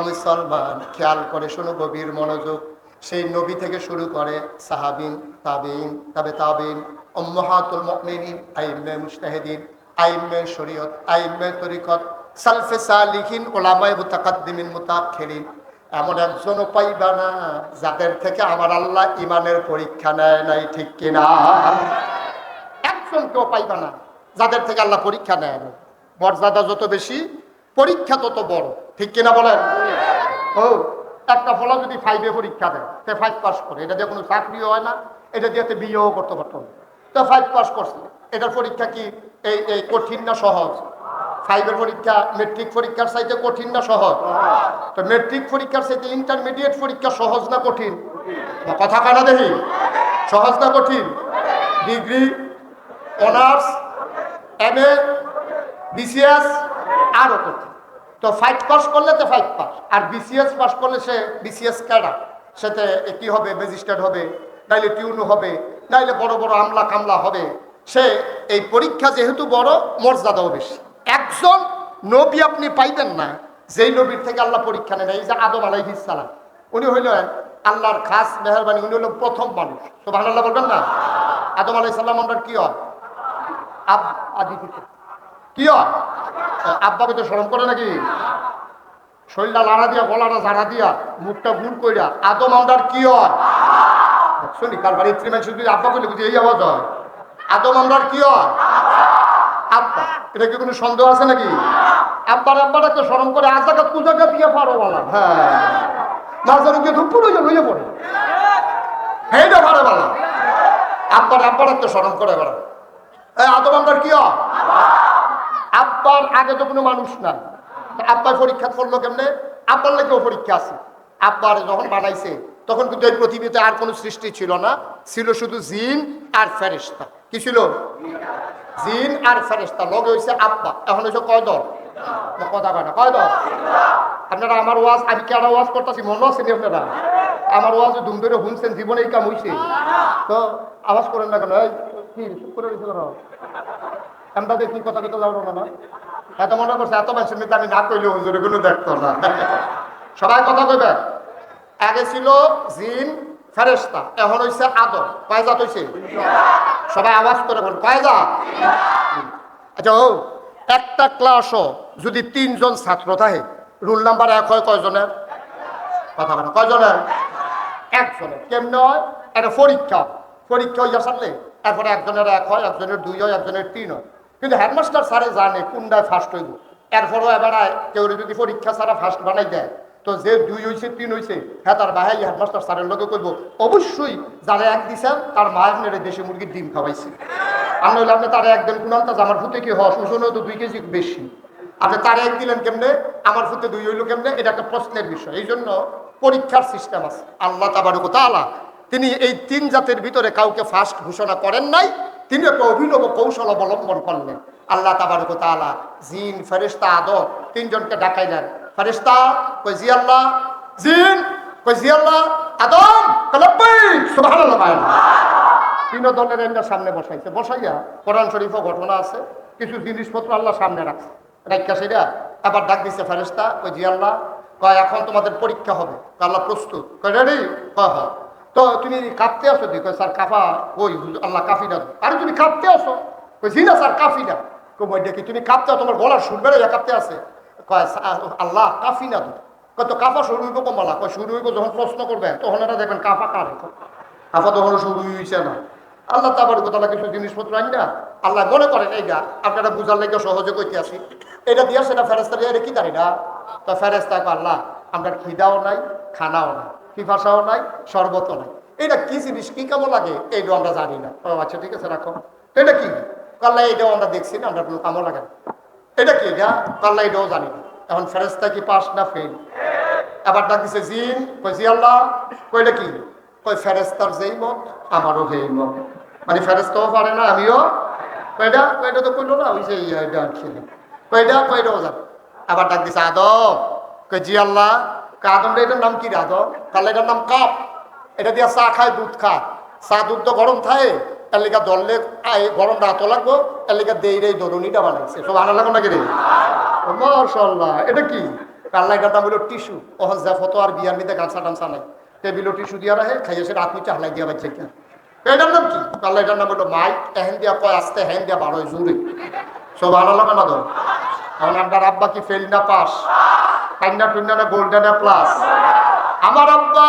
মুসলমান খেয়াল করে শোনো, গভীর মনোযোগ। সেই নবী থেকে শুরু করে সাহাবিন, তাবিন, তাবে তাবিন, উম্মাহাতুল মুমিনিন, আইম্মে মুজতাহিদিন, আইম্মে শরীয়ত, আইম্মে তরিকত, সালফে সালিহিন, উলামায়ে মুতাকাদ্দিমিন, মুতাআখিরিন, এমন একজনও পাইবা না যাদের থেকে আমার আল্লাহ ইমানের পরীক্ষা নেয় নাই। ঠিক কিনা? একজন কেউ পাইবা না যাদের থেকে আল্লাহ পরীক্ষা নেয় না। মর্যাদা যত বেশি, পরীক্ষা তত বড়। ঠিক কিনা বলেন? ও একটা ফলা যদি 5-এ পরীক্ষা দেয়, সে 5 পাস করে, এটা দিয়ে কোনো চাকরিও হয় না, এটা দিয়ে বিয়েও করতে পারতো না। তো 5 পাস করছে, এটার পরীক্ষা কি এই কঠিন না সহজ? 5-এর পরীক্ষা মেট্রিক পরীক্ষার চাইতে কঠিন না সহজ? তো মেট্রিক পরীক্ষার চাইতে ইন্টারমিডিয়েট পরীক্ষা সহজ না কঠিন? কথা কানা দেখি, সহজ না কঠিন? ডিগ্রি, অনার্স, MA, BCS আরও কঠিন। তো 5 পাস করলে তো 5 পাস, আর BCS পাস করলে সে BCS ক্যাডার, সেতে কি হবে? ম্যাজিস্ট্রেট হবে, নাইলে টিউনো হবে, নাইলে বড় বড় আমলা কামলা হবে। সে এই পরীক্ষা যেহেতু বড়, মর্যাদাও বেশি। একজন নবী আপনি পাইবেন না যেই নবীর থেকে আল্লাহ পরীক্ষা নেন। এই যে আদম আলাইহিস সালাম, উনি হইলেন আল্লাহর খাস মেহরবানি, উনি হলেন প্রথম মানুষ। সুবহানাল্লাহ বলবেন না? আদম আলাইহিস সালাম আমরা কি হয়? আদি পিতা কি হয়? আব্বাকে তো শরম করে নাকি? শরীরটা লাড়া দিয়া, গলাটা ঝাড়া দিয়া, মুখটা গুল কইরা আদম আমরার কি হয়? শুনি কার বাড়ি ইত্রিমান শুধু আব্বা কইলে বুঝি এই আওয়াজ হয়। আদম আমরার কি হয়? আব্বা। এটা কি কোনো সন্দেহ আছে নাকি? আব্বার আব্বাটা তো শরম করে আজাকাত কুজাকাত দিয়ে পারো বলা। হ্যাঁ, মাঝারে গিয়ে ধুপুর হইয়া পড়ে, সেইটা পারে বলা। আব্বাটা তো শরম করে বলা। আদম আমরার কি হয়? আব্বার আগে তো কোনো মানুষ না, আব্বার পরীক্ষা করলো কেমনে? আব্বার লাগেও পরীক্ষা আছে। আব্বার যখন বানাইছে তখন কিন্তু এই পৃথিবীতে আর কোনো সৃষ্টি ছিল না, ছিল শুধু জিন আর ফেরেশতা। কি ছিল? জিন আর ফেরেশতা। লগে হয়েছে আব্বা। এখন হয়েছে কয় দল? কথা কয় না, কয় দল? আপনারা আমার ওয়াজ, আমি কেন ওয়াজ করতেছি মনে আছেন আপনারা? আমার ওয়াজ ধুম ধরে শুনছেন, জীবনে এই কাম হয়েছে। তো আওয়াজ করেন না কেন? কি চুপ করে রয়েছে কেন? আমরা দেখি কথা কথা যাবো না। এত মনে করছে এত মানুষের মধ্যে আমি না কইলে হুজুরে কোনো দেখতো না। সবাই কথা কইবে। আগে ছিল জিন ফেরেশতা, এখন হইছে আদম। কয় জাত হইছে? সবাই আওয়াজ করে বল, কয় জাত? আচ্ছা, ও একটা ক্লাসও যদি 3 জন ছাত্র থাকে, রুল নাম্বার 1 হয় কয়জনের? কথা বলে কয়জনের? 1 জনের। কেমনে হয়? একটা পরীক্ষা হইয়া সারলে এরপরে একজনের 1 হয়, একজনের 2 হয়, একজনের 3 হয়। কিন্তু হেডমাস্টার স্যারে জানে কোনটায় ফার্স্ট হইব। এরপরও এবার কেউ যদি পরীক্ষা ছাড়া ফার্স্ট বানাই দেয়, তো যে 2 হয়েছে 3 হয়েছে, হ্যাঁ তার ভাই হেডমাস্টার স্যারের লোকে করবো অবশ্যই যারা 1 দিচ্ছেন তার মায়ের মেরে দেশে মুরগির ডিম খাওয়াইছে। আর নইলে আপনি তারা 1 দেন কোন আমার ফুটে কি হস ওজনেও তো 2 কেজি বেশি, আপনি তারা 1 দিলেন কেমনে? আমার ফুটে 2 হইলো কেমনে? এটা একটা প্রশ্নের বিষয়। এই জন্য পরীক্ষার সিস্টেম আছে। আল্লাহ তাবারক ওয়া তাআলা তিনি এই 3 জাতের ভিতরে কাউকে ফার্স্ট ঘোষণা করেন নাই, তিনি একটা অভিনব কৌশল অবলম্বন করলেন। আল্লাহ তাবারক ওয়া তাআলা জিন, ফেরেশতা, আদম 3 জনকে ডাকাইলেন। ফেরেশতা কই জি আল্লাহ, জিন কই জি আল্লাহ, আদম কলব্বাইক সুবহানাল্লাহ। 3 দলের এন্ডার সামনে বসাইয়া কোরআন শরীফও ঘটনা আছে, কিছু জিনিসপত্র আল্লাহ সামনে রাখছে। রাখা সেটা আবার ডাক দিচ্ছে ফেরেশতা কই জি আল্লাহ, কয় এখন তোমাদের পরীক্ষা হবে। আল্লাহ প্রস্তুত? কয় রেডি? কয় হ্যাঁ। তো তুমি কাঁপতে আসো? দি কয় স্যার কাফা ওই আল্লাহ কাফি না। আরে তুমি কাঁপতে আসো? কই জি না স্যার কাফি না। কই দেখি তুমি কাঁপতে, তোমার গলার সুর বেড়ে কাঁপতে আছে। কয় আল্লাহ কাফি না। কত কাফা শুরু হইব কমালা? কয় শুরু হইব যখন প্রশ্ন করবে তখন এটা দেখবেন কাফা কার। কাফা তখন শুরু হয়েছে না। আল্লাহ তাবারক ওয়া তাআলা কিছু জিনিসপত্র আনি না, আল্লাহ মনে করেন এইটা আপনারা বুঝার লেগে সহজে কইতে আসি, এটা দিয়া সেটা ফেরেশতা দিয়ে কি দাঁড়ি না। তো ফেরেশতা কয় আল্লাহ আমরা খিদাও নাই, খানাও নাই, পিপাসাও নাই, শরবতও নাই। এটা কি জিনিস, কি কেমন লাগে এইটা আমরা জানি না। ও আচ্ছা ঠিক আছে রাখো। এটা কি কাল্লা, এটাও আমরা দেখছি না, আমরা কোনো কামও লাগে না। এটা কি এটা কাল্লা, এটাও জানি না। এখন ফেরেশতা কি পাস না ফেল? আবার ডাক দিছে জিন, কই জি আল্লাহ, কইটা কি? কই ফেরেশতার যেই মত আমারও সেই মত, মানে ফেরেশতাও পারে না আমিও। কয়টা কয়টা তো কইলো না, ওই যে এটা খেলে কয়টা কয়টাও জানি। আবার ডাক দিছে আদম, কই জি আল্লাহ। আদম এটার নাম কি রে আদম? কাল এটার নাম কাপ। এটা দিয়া চা খায়, দুধ খা। চা দুধ তো গরম থাকে, এর লিগা ধরলে গরম রাত লাগবো, এর লিগা দেই রে দরুনিটা বানাইছে। সব আনা লাগো নাকি রে? মাশাআল্লাহ। এটা কি? কাল্লা এটার নাম হলো টিস্যু। ওহন জাফতো আর বিয়ার মধ্যে গামছা টামছা নাই, টেবিলও টিস্যু দিয়া রাখে, খাইয়ে সে রাত নিচে হালাই দিয়া বাচ্চা। এটার নাম কি? কাল্লা এটার নাম হলো মাইক। এহেন দিয়া কয় আসতে, হেন দিয়া বারোয় জোরে। সব আনা লাগো না তো? এখন আপনার আব্বা কি ফেল না পাস? কান্না টুন্না না গোল্ডেন প্লাস? আমার আব্বা,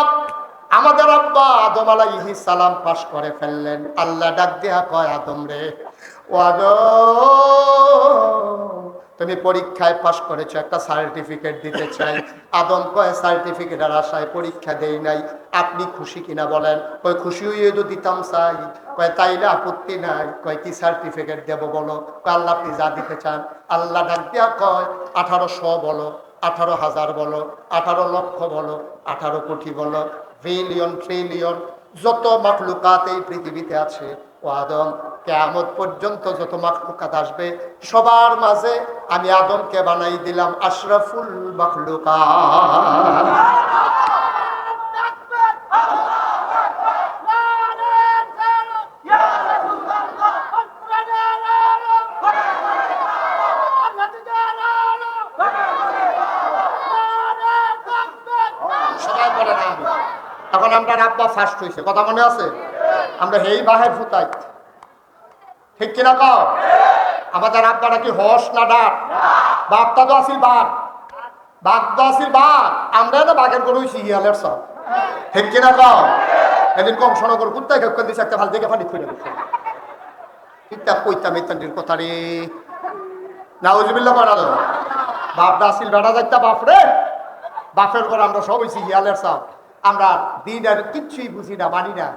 আমাদের আব্বা আদম আলাইহিস সালাম পাস করে ফেললেন। আল্লাহ ডাক দিয়া কয় আদম রে, ও আদম তুমি পরীক্ষায় পাস করেছো, একটা সার্টিফিকেট দিতে চাই। আদম কয় সার্টিফিকেটের আশায় পরীক্ষা দেই নাই, আপনি খুশি কিনা বলেন? কয় খুশি হইয়ে তো দিতাম চাই। কয় তাইলে আপত্তি নাই। কয় কি সার্টিফিকেট দেব বলো? কয় আল্লাহ আপনি যা দিতে চান। আল্লাহ ডাক দিয়া কয় 1800 বলো, 18,000 বলো, 18 লক্ষ বলো, 18 কোটি বলো, বিলিয়ন ট্রিলিয়ন যত মাখলুকাত এই পৃথিবীতে আছে, ও আদম কিয়ামত পর্যন্ত যত মাখলুকাত আসবে সবার মাঝে আমি আদমকে বানাই দিলাম আশরাফুল মাখলুকাত। সবাই বলে না আমি। এখন আমরা আব্বা ফার্স্ট হয়েছে, কথা মনে আছে? আমরা হেই বাহের ফুতাই, ঠিক কিনা কও? আমাদের আব্বাটা কি হস না ডাক? বাপটা তো আসিল বাঘ, বাঘ তো আসিল বাঘ, আমরা না বাঘের গরু শিয়ালের সব, ঠিক কিনা কও? এদিন কম শোনগর কুত্তায় কেউ দিচ্ছে একটা ভাল দেখে ফানি খুলে দিচ্ছে। ঠিকটা কইতাম ইত্যাদির কথা রে, নাউজুবিল্লাহ করা তো। বাপটা আসিল বেড়া যাইতা বাপ রে, বাপের ঘর আমরা সব হয়েছি হিয়ালের সব। আমরা দিন আর কিচ্ছুই বুঝি না, মানি না।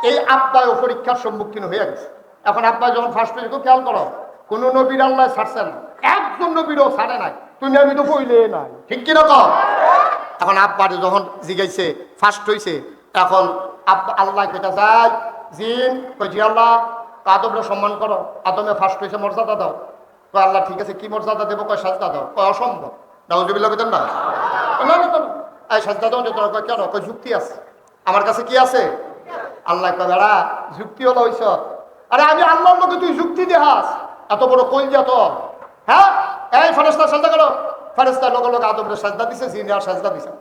এই আব্বায়ও পরীক্ষার সম্মুখীন হয়ে গেছে। এখন আব্বা যখন ফার্স্ট হয়েছে, খেয়াল করো, কোন নবীর আল্লাহ ছাড়ছে না, একজন নবীরও ছাড়ে নাই। তুমি আমি তো কইলে নাই, ঠিক কিনা কও? এখন আব্বারে যখন জিগাইছে ফার্স্ট হয়েছে, এখন আব্বা আল্লাহ কইটা যায় জিন, কই জি আল্লাহ আদমরে সম্মান করো, আদমে ফার্স্ট হয়েছে মর্যাদা দাও। কয় আল্লাহ ঠিক আছে, কি মর্যাদা দেবো? কয় সাজদা দাও। কয় অসম্ভব। নাউজুবিল্লাহ কইতেন না, না না এই সাজদা দাও যেত। কয় কেন? কয় যুক্তি আছে আমার কাছে। কি আছে? আল্লাহ কয় বেড়া যুক্তি হলো হইছ? আরে আমি আল্লাহর লোকে তুই যুক্তি দেহাস? এত বড় কই যা তো? হ্যাঁ, এই ফেরেশতা সাজদা করো। ফেরেশতা লোক লোক আদমরে সাজদা দিছে, জিন আর সাজদা দিছে।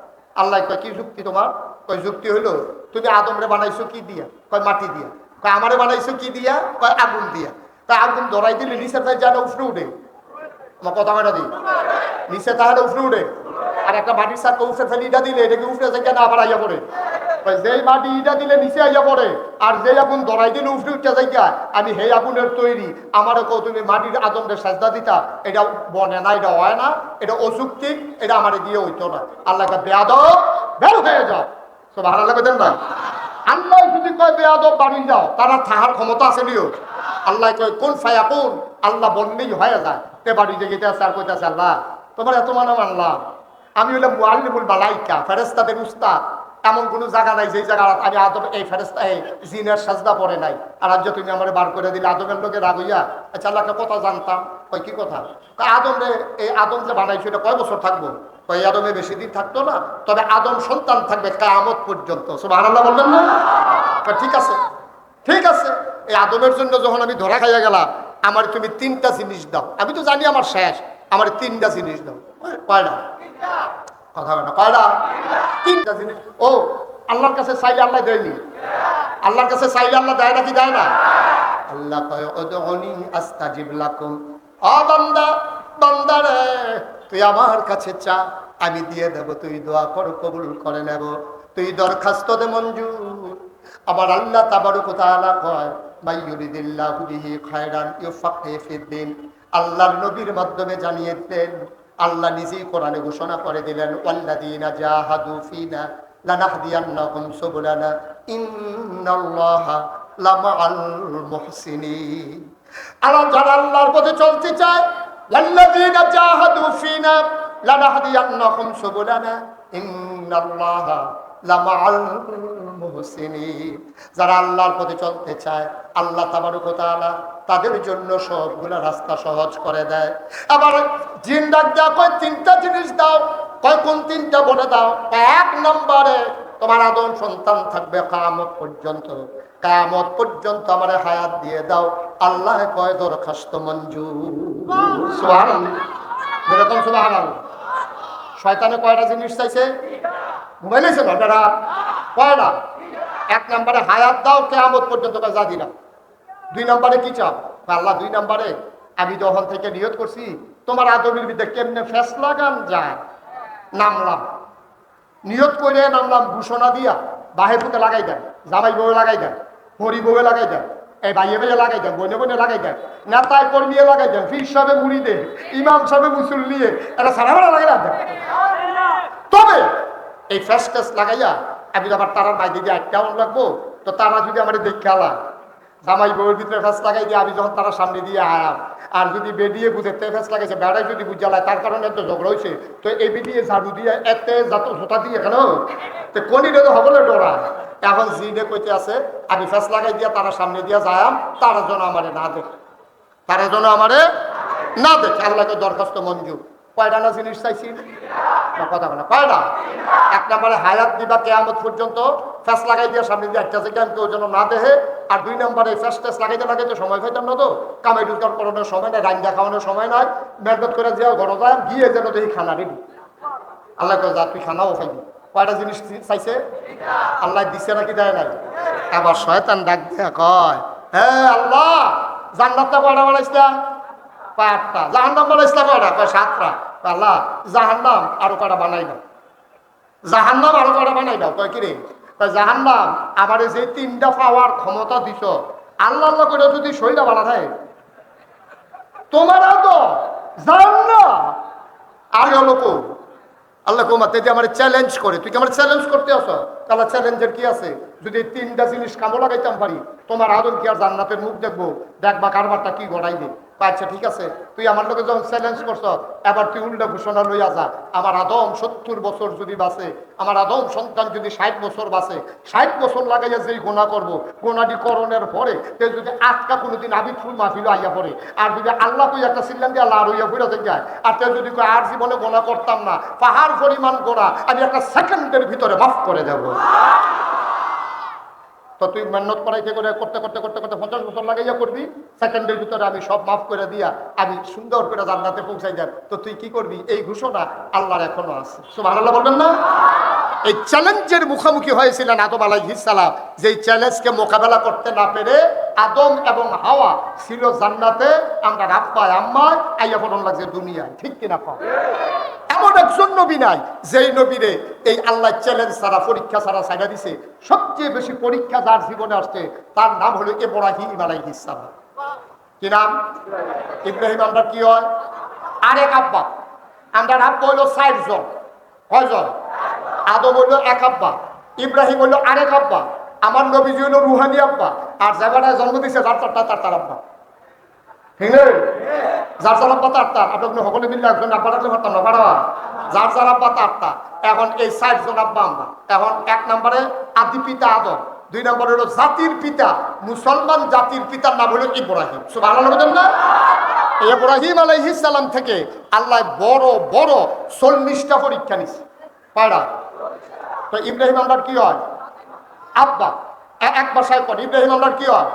আল্লাহ কয় কি যুক্তি তোমার? কয় যুক্তি হইলো তুমি আদমরে বানাইছো কি দিয়া? কয় মাটি দিয়া। কয় আমারে বানাইছো কি দিয়া? কয় আগুন দিয়া। কয় আগুন ধরাই দিলে নিচের তাই জানা উফরে উঠে। আমার কথা মেটা দিই, নিচে তাহলে উফরে উঠে। আর একটা মাটির সাথে উফরে ফেলে ইটা দিলে এটা কি উফরে যায় কেন? আবার আইয়া পড়ে। যেই মাটি ইটা দিলে নিচে আইয়া পড়ে, আর যেই আগুন ধরাই দিলে উফরে উঠতে যাইয়া। আমি হে আগুনের তৈরি, আমারও কও তুমি মাটির আদমরে সাজদা দিতা। এটা বনে না, এটা হয় না, এটা অযৌক্তিক, এটা আমারে দিয়ে হইতো না। আল্লাহকে বেয়াদব বের হয়ে যাও। সব ভালো লাগবে দেন না। আল্লাহ যদি কয় বেয়াদব বাড়ি যাও, তারা থাকার ক্ষমতা আছে নিও। আল্লাহ কয় কোন ফায়া কোন, আল্লাহ বললেই হয়ে যায়। তে বাড়িতে যেতে আছে আর কইতেছে আল্লাহ তোমার এত মানে মানলাম, আমি হইলাম মুআল্লিমুল মালাইকা, ফেরেশতাদের উস্তাদ। এমন কোনো জায়গা নাই যেই জায়গা আমি আদম এই ফেরেশতা এই জিনের সাজদা পড়ে নাই। আর আজ তুমি আমার বার করে দিলে আদমের লোকে রাগ হইয়া। আচ্ছা আল্লাহকে কথা জানতাম। কয় কি কথা? আদম রে, এই আদম যে বানাইছো এটা কয় বছর থাকবো? কয় আদমে বেশি দিন থাকতো না, তবে আদম সন্তান থাকবে কিয়ামত পর্যন্ত। সুবহানাল্লাহ বলবেন না? ঠিক আছে ঠিক আছে। এই আদমের জন্য যখন আমি ধরা খাইয়া গেলাম, আমার তুমি 3টা জিনিস দাও। আমি তো জানি আমার শেষ, আমার 3টা জিনিস দাও। কয়টা? কথা বলে না, কয়টা? 3টা জিনিস। ও আল্লাহর কাছে চাইলে আল্লাহ দেয়নি? আল্লাহর কাছে চাইলে আল্লাহ দেয় নাকি দেয় না? আল্লাহ কয় উদউনি আস্তাজিব লাকুম। ও বান্দা, বান্দা রে তুই আমার কাছে চা, আমি দিয়ে দেব। তুই দোয়া কর, কবুল করে নেব। তুই দরখাস্ত দে, মঞ্জুর। আমার আল্লাহ তাবারক ওয়া তাআলা কয় মাই ইউরিদিল্লাহু বিহি খায়রান ইউফাক্কিহু ফিদ্দিন। আল্লাহর নবীর মাধ্যমে জানিয়ে দেন, আল্লাহ নিজেই কোরআনে ঘোষণা করে দিলেন ওয়াল্লাযীনা জাহাদু ফিনা লানাহদিয়ান্নাকুম সুবুলানা ইন্নাল্লাহা লামাআল মুহসিনিন। আল্লাহ যারা আল্লাহর পথে চলতে চায়, লাল্লাযীনা জাহাদু ফিনা লানাহদিয়ান্নাকুম সুবুলানা ইন্নাল্লাহা লামাআল মুহসিনিন। যারা আল্লাহর পথে চলতে চায়, আল্লাহ তাবারক ওয়া তাআলা তাদের জন্য সবগুলা রাস্তা সহজ করে দেয়। আবার জিন ডাক দেয়া কয় তিনটা জিনিস দাও, কয় কোন তিনটা বলে দাও। এক নম্বরে তোমার আদম সন্তান থাকবে কিয়ামত পর্যন্ত, কিয়ামত পর্যন্ত আমারে হায়াত দিয়ে দাও। আল্লাহ কয় দরখাস্ত মঞ্জুর। সুবহানাল্লাহ, যেরকম সুবহানাল্লাহ। শয়তানে কয়টা জিনিস চাইছে? মোবাইল আছে না আপনারা? কয়টা? এক নম্বরে হায়াত দাও, কিয়ামত পর্যন্ত যা দিলাম। দুই নম্বরে কি চাও? আল্লাহ দুই নম্বরে আমি যখন থেকে নিয়ত করছি তোমার আদমের বিরুদ্ধে কেমনে ফেসলা গান যায়, নামলাম, নিয়ত করে নামলাম, ঘোষণা দিয়া বাহে পুতে লাগাই দেন, জামাই বউয়ে লাগাই দেন, হরি বউয়ে লাগাই দেন, এই ভাইয়ে ভাইয়ে লাগাই দেন, বনে বনে লাগাই দেন, নেতায় কর্মীয়ে লাগাই দেন, ফির সাহেবে মুড়ি দে, ইমাম সাহেবে মুসুল নিয়ে এটা সারা বেলা লাগাই দেন। তবে এই ফেস টেস লাগাইয়া আমি আবার তারার বাইরে দিয়ে কেমন লাগবো, তো তারা যদি আমার দেখে আলা জামাই বউয়ের ভিতরে ফেস লাগাই দিয়ে আমি যখন তারা সামনে দিয়ে আয়াম, আর যদি বেরিয়ে বুঝে তে ফেস লাগাইছে বেড়ায় যদি বুঝালায় তার কারণে এত ঝগড়া হয়েছে, তো এই বেরিয়ে ঝাড়ু দিয়ে এতে যত জোতা দিয়ে কেন তো কনিরে তো হবলে ডোরা। এখন জিনে কইতে আছে আমি ফেস লাগাই দিয়া তারা সামনে দিয়া যায়াম, তারা যেন আমারে না দেখে, তারা যেন আমারে না দেখে। আল্লাহকে দরখাস্ত মঞ্জুর। কয়টা না জিনিস চাইছি? কথা বলা কয়টা? এক নম্বরে হায়াত দিবা কিয়ামত পর্যন্ত, ফেস লাগাই দিয়ে সামনে দিয়ে একটা থেকে কেউ যেন না দেখে। আর দুই নম্বরে ফেস টেস লাগাইতে লাগাইতে সময় পাইতাম না, তো কামাই রোজগার করানোর সময় নাই, রান্না খাওয়ানোর সময় নাই, মেহনত করে যাও ঘর যায় গিয়ে যেন দেখি খানা রেডি। আল্লাহ কয় যা তুই খানাও খাইবি। কয়টা জিনিস চাইছে? আল্লাহ দিচ্ছে নাকি দেয় নাই? আবার শয়তান ডাক দিয়া কয় হ্যাঁ আল্লাহ জান্নাতটা কয়টা বানাইছিলা? কয় 8টা। জাহান্নাম বানাইছিলা কয়টা? কয় 7টা। আল্লাহ জাহান্নাম আরো কয়টা বানাই দাও, জাহান্নাম আরো কয়টা বানাই দাও। কয় কিরে? জাহান্নাম আমারে যে 3টা পাওয়ার ক্ষমতা দিছ, আল্লাহ আল্লাহ করে যদি শরীরটা বানা থাকে তোমার তো জাহান্নাম আর লোক আল্লাহ কোমাতে যে আমার চ্যালেঞ্জ করে, তুই কি আমার চ্যালেঞ্জ করতে আসো? তাহলে চ্যালেঞ্জের কি আছে? যদি 3টা জিনিস কামো লাগাইতাম পারি, তোমার আদম কি আর জান্নাতের মুখ দেখবো? দেখবা কারবারটা কি গড়াইবে। আচ্ছা ঠিক আছে, তুই আমার লোকে যখন চ্যালেঞ্জ করছ, এবার তুই উল্টা ঘোষণা লইয়া যা। আমার আদম 70 বছর যদি বাঁচে, আমার আদম সন্তান যদি 60 বছর বাঁচে, 60 বছর লাগাইয়া যেই গোনা করবো, গোনাটি করণের পরে তে যদি আজকা কোনোদিন আবিদ ফুল মাহফিল আইয়া পড়ে, আর যদি আল্লাহ তুই একটা সিল্লাম দিয়ে লাড় হইয়া ঘুরে যায়, আর তে যদি আর জীবনে গোনা করতাম না, পাহাড় পরিমাণ গোনা আমি একটা সেকেন্ডের ভিতরে মাফ করে দেব। তো তুই মেহনত করাইতে করে করতে করতে করতে করতে 50 বছর লাগাইয়া করবি, সেকেন্ডের ভিতরে আমি সব মাফ করে দিয়া আমি সুন্দর করে জান্নাতে পৌঁছাই যান। তো তুই কি করবি? এই ঘোষণা আল্লাহর এখনো আছে। সুবহানাল্লাহ বলবেন না? এই চ্যালেঞ্জের মুখোমুখি হয়েছিলেন আদম আলাইহিস সালাম। যেই চ্যালেঞ্জকে মোকাবেলা করতে না পেরে আদম এবং হাওয়া ছিল জান্নাতে, আমরা আব্বায় আম্মায় আইয়া পড়ন লাগছে দুনিয়ায়। ঠিক কিনা কম? এমন একজন নবী নাই যেই নবীরে এই আল্লাহ চ্যালেঞ্জ ছাড়া, পরীক্ষা ছাড়া ছাইড়া দিছে। সবচেয়ে বেশি পরীক্ষা যার জীবনে আসছে তার নাম হলো ইব্রাহিম আলাইহিস সালাম। কি নাম? ইব্রাহিম। আমরা কি হয়? আরেক আব্বা। আমরা আব্বা হইলো 4 জন। কয়জন? আদম হইলো এক আব্বা, ইব্রাহিম হইলো আরেক আব্বা, আমার নবীজি হইলো রুহানি আব্বা, আর যার জন্ম দিছে যার তার আব্বা। ঠিক না? যার যার আব্বা তার আপনি সকলে মিললে একজন আব্বা রাখলে পারতাম না, পারা যার যার আব্বা তার। এখন এই 4 জন আব্বা আমরা। এখন 1 নম্বরে আদি পিতা আদম, 2 নম্বরে হলো জাতির পিতা, মুসলমান জাতির পিতার নাম হলো ইব্রাহিম। সুবহানাল্লাহ বলেন না? ইব্রাহিম আলাইহিস সালাম থেকে আল্লাহ বড় বড় 40টা পরীক্ষা নিছে। পাড়া তো ইব্রাহিম আমরা কি হয়? আব্বা। এক ভাষায় পর ইব্রাহিম আমরা কি হয়?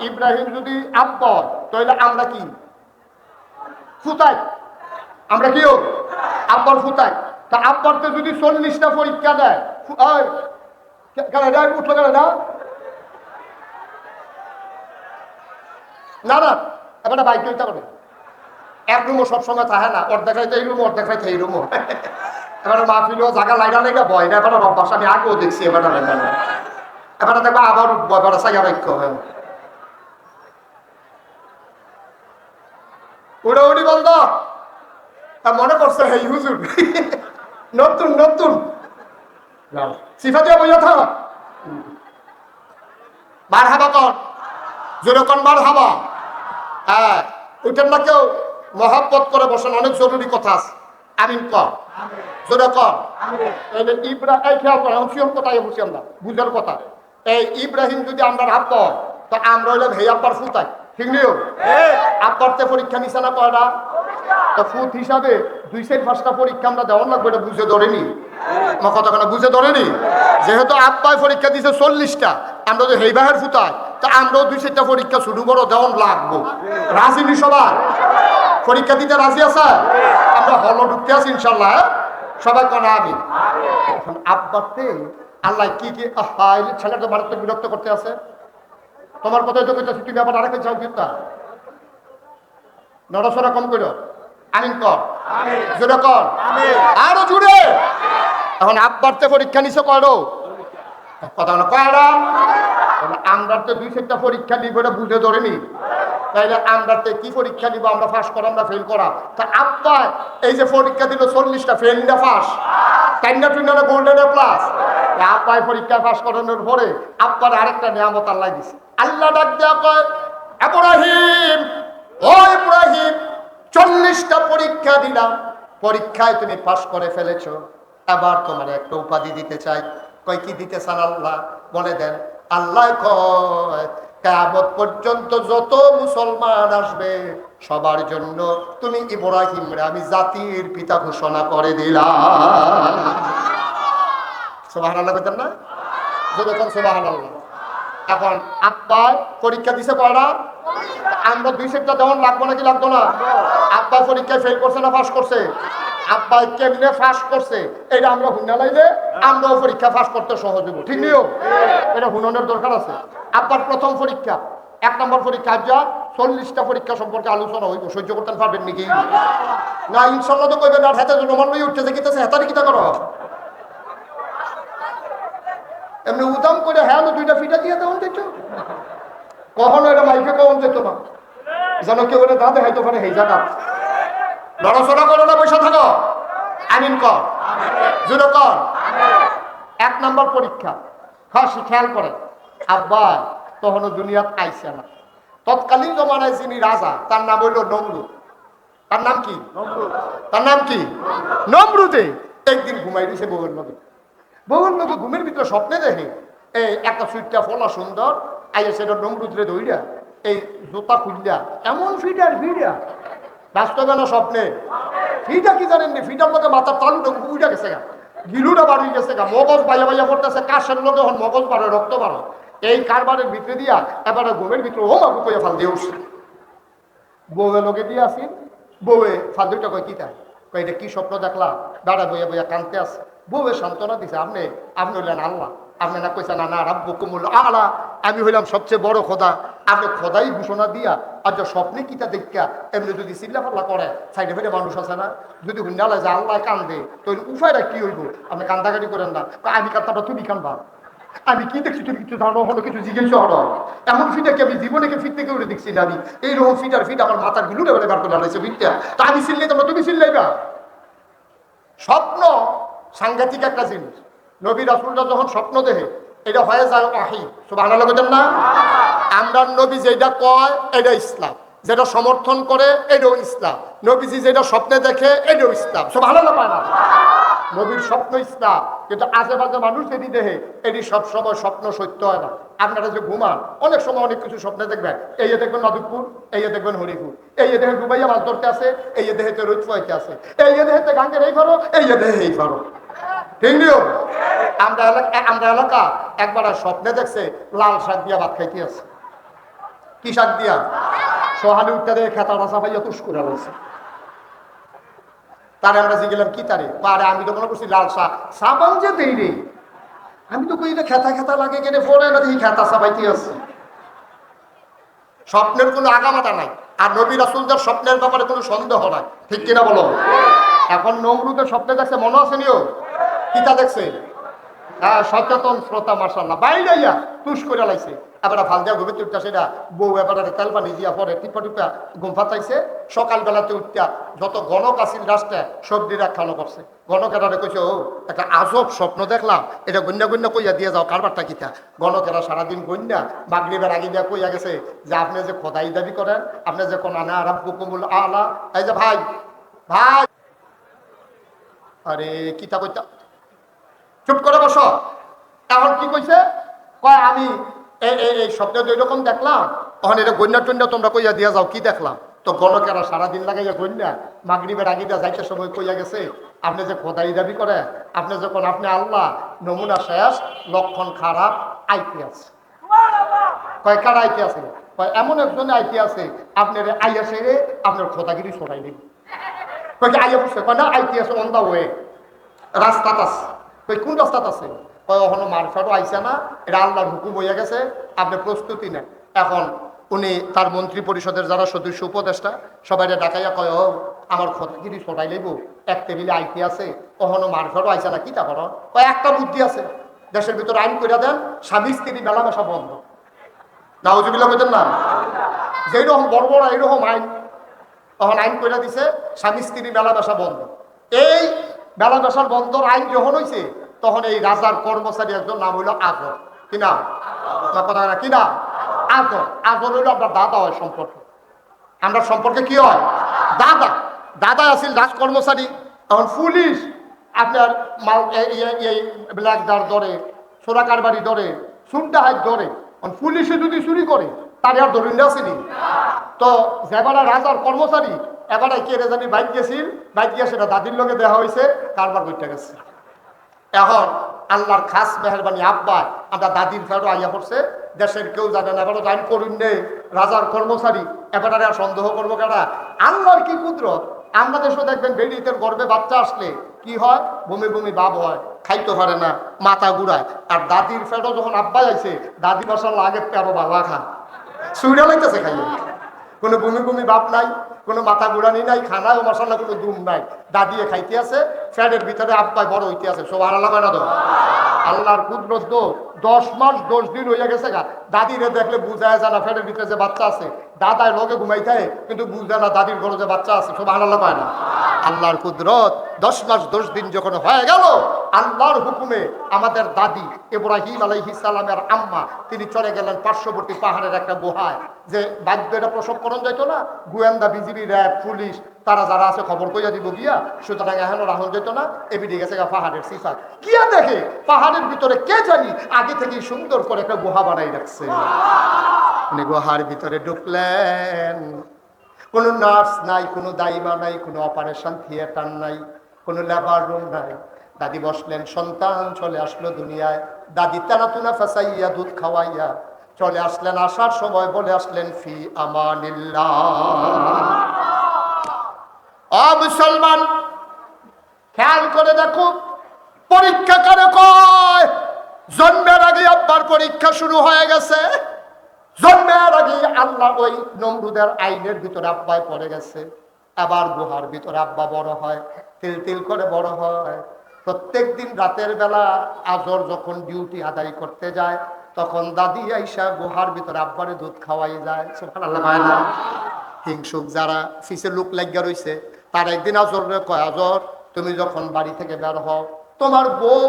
ইব্রাহিম যদি আব্বা হয় তাহলে আমরা কি? ফুতাই। আমরা কি হোক? আব্বার ফুতাই। তা আব্বারতে যদি 40টা পরীক্ষা দেয়, উঠলো কেন না? না না এবার বাইক চিন্তা করে এক রুমও সবসময় থাকে না, অর্ধেক রাইতে এই রুমও, অর্ধেক রাইতে এই রুমও। এবার মাহফিলও জায়গা লাইনা লেগে বয় না। এবার অভ্যাস আমি আগেও দেখছি। এবার এবার দেখবো আবার উঠবো, এবার সাইয়া বাক্য উড়ি বন্ধ। মনে করছে হেই হুজুর নতুন নতুন সিফাতে বইয়া থাক বার হাবা কর যেরকম বার হাবা। হ্যাঁ ওইটার না কেউ মহাব্বত করে বসেন, অনেক জরুরি কথা আছে। আমিন কর জোরে কর। এই খেয়াল করে হুঁশিয়ার কথাই বসি আমরা বুঝার কথা। এই ইব্রাহিম যদি আমরা ভাবব তো আমরা হইলাম হে আব্বার ফুতাই, ঠিক নিও আব্বারতে পরীক্ষা নিছে না কয়টা? তো ফুত হিসাবে 2-5টা পরীক্ষা আমরা দেওয়ার লাগবে, এটা বুঝে ধরেনি আমার কথাখানা বুঝে ধরেনি। যেহেতু আব্বাই পরীক্ষা দিছে 40টা, আমরা তো হেই বাহের ফুতাই, তা আমরাও 2-4টা পরীক্ষা শুরু বড় দেওয়ান লাগবো। রাজি নি সবাই? পরীক্ষা দিতে রাজি আছে? আমরা হল ঢুকতে আছি ইনশাল্লাহ, সবাই কনা আমি। এখন আব্বাতে আল্লাহ কি কি ছেলেটা ভারতকে বিরক্ত করতে আছে। তোমার কথাই তো কইতেছি, তুমি আবার আরেকটা চাও কিন্তু নড়াচড়া কম করো। আমিন কর জোরে কর আরো জুড়ে। এখন আব্বারতে পরীক্ষা নিছে করো কথা না কয়রা? আমরা তো 2-4টা পরীক্ষা দিব, এটা বুঝে ধরেনি। তাইলে আমরা কি পরীক্ষা দিব? আমরা পাস করা আমরা ফেল করা। তা আব্বা এই যে পরীক্ষা দিল 40টা, ফেল না পাস? তাইনা টুইনা গোল্ডেন প্লাস। আব্বাই পরীক্ষা পাস করানোর পরে আব্বার আরেকটা নিয়ামত আল্লাহ দিছে। আল্লাহ ডাক দেয়া কয়, ইব্রাহিম ও ইব্রাহিম 40টা পরীক্ষা দিলাম, পরীক্ষায় তুমি পাস করে ফেলেছো, এবার তোমার একটা উপাধি দিতে চাই। কয় কি দিতে চান আল্লাহ? বলে দেন। আল্লাহ কয় কিয়ামত পর্যন্ত যত মুসলমান আসবে সবার জন্য তুমি ইব্রাহিমরে আমি জাতির পিতা ঘোষণা করে দিলাম। সুবহানাল্লাহ বলেন না? যখন সুবহানাল্লাহ। এখন আব্বা পরীক্ষা দিছে কয়টা? আমরা 2-4টা দেওয়ান লাগবো নাকি লাগবো না? আব্বা পরীক্ষায় ফেল করছে না পাস করছে? আব্বা কেমনে পাস করছে এটা আমরা হুন্না লাইলে আমরাও পরীক্ষা পাস করতে সহজ হবো, ঠিক নিও? এটা হুননের দরকার আছে। আব্বার প্রথম পরীক্ষা 1 নম্বর পরীক্ষা, যা 40টা পরীক্ষা সম্পর্কে আলোচনা হইব, সহ্য করতে পারবেন নাকি? না ইনশাল্লাহ তো কইবেন আর হাতে রোমান লই উঠতে দেখিতেছে হেতারি কিতা করো এমনি উদাম করে হ্যাঁ 2টা ফিটা দিয়ে দেওয়া যেত, কখনো এটা মাইকে কখন যেত না, যেন কেউ এটা না দেখাইতে পারে। হেই জায়গা লড়াচড়া করো না, বসে থাকো। আমিন কর জুড়ে কর। 1 নম্বর পরীক্ষা খাসি খেয়াল করে। আব্বা তখনও দুনিয়াত আইসে না। তৎকালীন জমানায় যিনি রাজা তার নাম হইল নমরুদ। তার নাম কি? তার নাম কি? নমরুদে একদিন ঘুমাই দিছে বউয়ের নবী। বউয়ের নবী ঘুমের ভিতরে স্বপ্নে দেখে এই একটা সুইটটা ফলা সুন্দর আইয়া সেটা নমরুদরে ধইরা এই জুতা খুললা এমন ফিটার ফিডা বাস্তবে না স্বপ্নে। ফিটা কি জানেন? ফিটার মধ্যে মাথার তালুটা উইটা গেছে গা, গিলুটা বাড়ি গেছে গা, মগজ বাইয়া বাইয়া পড়তেছে, কাশের লোক এখন মগজ বাড়ে রক্ত বাড়ে। এই কারবারের ভিতরে দিয়া এবারে ঘুমের ভিতরে ও মাগু কইয়া ফাল দিয়ে উঠছে। বউয়ে লোকে দিয়ে আসি, বউয়ে ফাল দুইটা কয় কি তাই? কয় এটা কি স্বপ্ন দেখলাম? দাঁড়া বইয়া বইয়া কানতে আছে। বউয়ে সান্ত্বনা দিছে, আপনি হইলেন আল্লাহ, আপনি না কইছেন না রাব্বুকুমুল আলা, আমি হইলাম সবচেয়ে বড় খোদা। আপনি খোদাই ঘোষণা দিয়া আর যে স্বপ্নে কিতা দেখা এমনি যদি চিল্লা পাল্লা করে সাইডে ফেডে মানুষ আছে না, যদি হুন্ডালা যে আল্লাহ কান্দে তো উপায়টা কি হইব? আপনি কান্দাকাটি করেন না, আমি কান্দাটা তুমি কানবা। আমি কি দেখছি তুমি কিছু ধারণা হলো, কিছু জিজ্ঞেস হলো। এমন ফিটাকে আমি জীবনেকে ফিট থেকে উঠে দেখছি না। আমি এইরকম ফিট আমার মাথার গুলো বার করে আনাইছে ফিটটা, তা আমি চিল্লাই তোমরা তুমি চিল্লাইবা। স্বপ্ন সাংঘাতিক একটা জিনিস। নবী রাসূলরা যখন স্বপ্ন দেখে এটা হয়ে যায় ওয়াহি। সুবহানাল্লাহ বলেন না? আমরা নবী যেটা কয় এটা ইসলাম, যেটা সমর্থন করে এটাও ইসলাম, নবীজি যেটা স্বপ্নে দেখে এটাও ইসলাম। সুবহানাল্লাহ পায় না? নবীর স্বপ্ন ইসলাম, কিন্তু আশেপাশে মানুষ যেটি দেখে এটি সবসময় স্বপ্ন সত্য হয় না। আপনারা যে ঘুমান অনেক সময় অনেক কিছু স্বপ্নে দেখবেন, এই দেখবেন মাধবপুর, এই দেখবেন হরিপুর, এই দেখে ডুবাইয়া মাছ ধরতে আছে, এই দেহেতে রোজ পাইতে আছে, এই দেহেতে গাঙ্গের এই করো, এই দেহে এই করো, ঠিক নিও? আমরা এলাকা একবার স্বপ্নে দেখছে লাল শাক দিয়া ভাত খাইতে আছে। কি শাক দিয়া? সোহানি উঠতে দেখে খেতা রাসা পাইয়া তুষ করে রয়েছে। তারে আমরা জিগেলাম কি তারে? পারে আমি তো মনে করছি লাল শাক সাবান যে দেই রে, আমি তো কই খেতা খেতা লাগে কেটে ফোরে না দেখি খেতা সাবাইতে আছে। স্বপ্নের কোনো আগামাতা নাই। আর নবী রাসূলদের স্বপ্নের ব্যাপারে কোনো সন্দেহ নাই, ঠিক কিনা বলো? এখন নমরুদের স্বপ্নে দেখছে, মনে আছে নিও? কিতা দেখছে? হ্যাঁ, সচেতন শ্রোতা মাশাআল্লাহ বাইরাইয়া তুষ করে লাইছে। এবার ফাল দিয়া ঘুমে উঠতে সেটা বউ এবার তেল পানি দিয়া পরে টিপা টিপা ঘুম ফাটাইছে। সকালবেলাতে উঠতা যত গণক আসিল রাস্তা সব দিয়ে খানো করছে। গণকেরা কইছে ও একটা আজব স্বপ্ন দেখলাম, এটা গন্যা গন্যা কইয়া দিয়ে যাও কারবারটা কিতা। গণকেরা সারাদিন গন্যা মাগরিবের আগে দিয়া কইয়া গেছে যে আপনি যে খোদাই দাবি করেন, আপনি যে কোন আনা রাব্বুকুমুল আলা, এই যে ভাই ভাই আরে কিতা কইতা, চুপ করে বসো। এখন কি কইছে, কয় আমি এই স্বপ্ন এরকম দেখলাম, তখন এটা গন্যা টন্যা তোমরা কইয়া দিয়া যাও কি দেখলাম। তো গণকেরা সারাদিন লাগাইয়া গন্যা মাগরিবের আগে দিয়া যাইতে সময় কইয়া গেছে আপনি যে খোদাই দাবি করে, আপনি যখন আপনি আল্লাহ, নমুনা শেষ, লক্ষণ খারাপ, আইতে আছে। কয় কার আইতে আছে? কয় এমন একজন আইতে আছে আপনার আইয়া সেরে আপনার খোদাগিরি সরাই দিন। কয় কি আইয়া বসে? কয় না আইতে আছে অন দা ওয়ে, রাস্তাত আছে। কই কোন রাস্তাত আছে? কয় এখনো মারফাটও আইসে না, এটা আল্লাহর হুকুম হইয়া গেছে, আপনি প্রস্তুতি নেন। এখন উনি তার মন্ত্রী পরিষদের যারা সদস্য উপদেষ্টা সবাই ডাকাইয়া কয় ও আমার খোদাগিরি সরাই লইব, এক টেবিলে আইতে আছে, কখনো মারফাটও আইসে না, কি তা করো? কয় একটা বুদ্ধি আছে, দেশের ভিতরে আইন করে দেন স্বামী স্ত্রী মেলামেশা বন্ধ। নাউজুবিল্লাহ বলতেন না, যেরকম বড় বড় এইরকম আইন তখন আইন করে দিছে স্বামী স্ত্রী মেলামেশা বন্ধ। এই মেলামেশার বন্ধর আইন যখন হয়েছে তখন এই রাজার কর্মচারী একজন নাম হইল আজর। কি নাম? কথা না কি নাম? আজর। আজর হইল আপনার দাদা হয় সম্পর্কে, আমরা সম্পর্কে কি হয় দাদা। দাদা আছিল রাজ কর্মচারী। এখন পুলিশ আপনার মাল ব্ল্যাকদার ধরে, সোনা কারবারি ধরে, সুনটা হাত ধরে, পুলিশে যদি চুরি করে তার আর ধরে আসেনি। তো যেবারা রাজার কর্মচারী এবারে কে রেজানি বাইক গেছিল, বাইক গিয়ে সেটা দাদির লোকে দেওয়া হয়েছে, কারবার করতে গেছে। এখন আল্লাহর খাস মেহরবানি আব্বা আমরা দাদির ফেরো আইয়া পড়ছে, দেশের কেউ জানে না, এবারও জানি করুন নেই রাজার কর্মচারী, এবারে আর সন্দেহ করবো কেনা? আল্লাহর কি কুদরত। আমরা দেশও দেখবেন বেডিতের গর্বে বাচ্চা আসলে কি হয়, বমি বমি ভাব হয়, খাইতে পারে না, মাথা ঘুরায়। আর দাদির ফেরো যখন আব্বা যাইছে, দাদি মাসাল্লাহ আগে তেরো বাবা খান সুইরা লাইতেছে খাইয়ে, কোনো বমি বমি ভাব নাই, কোনো মাথা ঘুরানি নাই, খানায় ও মশাল্লা কোনো দুম নাই, দাদিয়ে খাইতে আছে, ফ্যাটের ভিতরে আব্বাই বড় হইতে আছে। সুবহানাল্লাহ কয় না তো? আল্লাহর কুদরত তো 10 মাস 10 দিন হইয়া গেছে গা, দাদিরে দেখলে বুঝায় জানা ফ্যাটের ভিতরে যে বাচ্চা আছে, দাদায় লগে ঘুমাইতে কিন্তু বুঝে না দাদির ঘরে যে বাচ্চা আছে। সুবহানাল্লাহ কয় না? আল্লাহর কুদরত 10 মাস 10 দিন যখন হয়ে গেল, আল্লাহর হুকুমে আমাদের দাদি ইব্রাহিম আলাইহিস সালামের আম্মা তিনি চলে গেলেন পার্শ্ববর্তী পাহাড়ের একটা গুহায়। যে বাদ্য এটা প্রসব করণ যাইত না, গোয়েন্দা, বিজিবি, র্যাব, পুলিশ তারা যারা আছে খবর কইয়া দিব গিয়া, সুতরাং এখনো রাহন যেত না। এবিডি গেছে পাহাড়ের সিফাত গিয়া দেখে পাহাড়ের ভিতরে কে জানি আগে থেকেই সুন্দর করে একটা গুহা বানাই রাখছে। উনি গুহার ভিতরে ঢুকলেন, কোনো নার্স নাই, কোনো দাইমা নাই, কোনো অপারেশন থিয়েটার নাই, কোনো লেবার রুম নাই। দাদি বসলেন, সন্তান চলে আসলো দুনিয়ায়। দাদি তানাতুনা ফাসাইয়া দুধ খাওয়াইয়া চলে আসলেন। আসার সময় বলে আসলেন ফি আমানিল্লাহ। মুসলমান খেয়াল করে দেখো, পরীক্ষা করে কয় জন্মের আগে আব্বার পরীক্ষা শুরু হয়ে গেছে। জন্মের আগে আল্লাহ ওই নমরুদের আইনের ভিতরে আব্বায় পড়ে গেছে। আবার গুহার ভিতরে আব্বা বড় হয়, তিল তিল করে বড় হয়। প্রত্যেক দিন রাতের বেলা আজর যখন ডিউটি আদায় করতে যায়, তখন দাদি আইসা গুহার ভিতরে আব্বারে দুধ খাওয়াই যায়। সুবহানাল্লাহ। হিংসুক যারা ফিসে লোক লাগিয়া রইছে, তার একদিন আজরে কয়, আজর তুমি যখন বাড়ি থেকে বের হও, তোমার বউ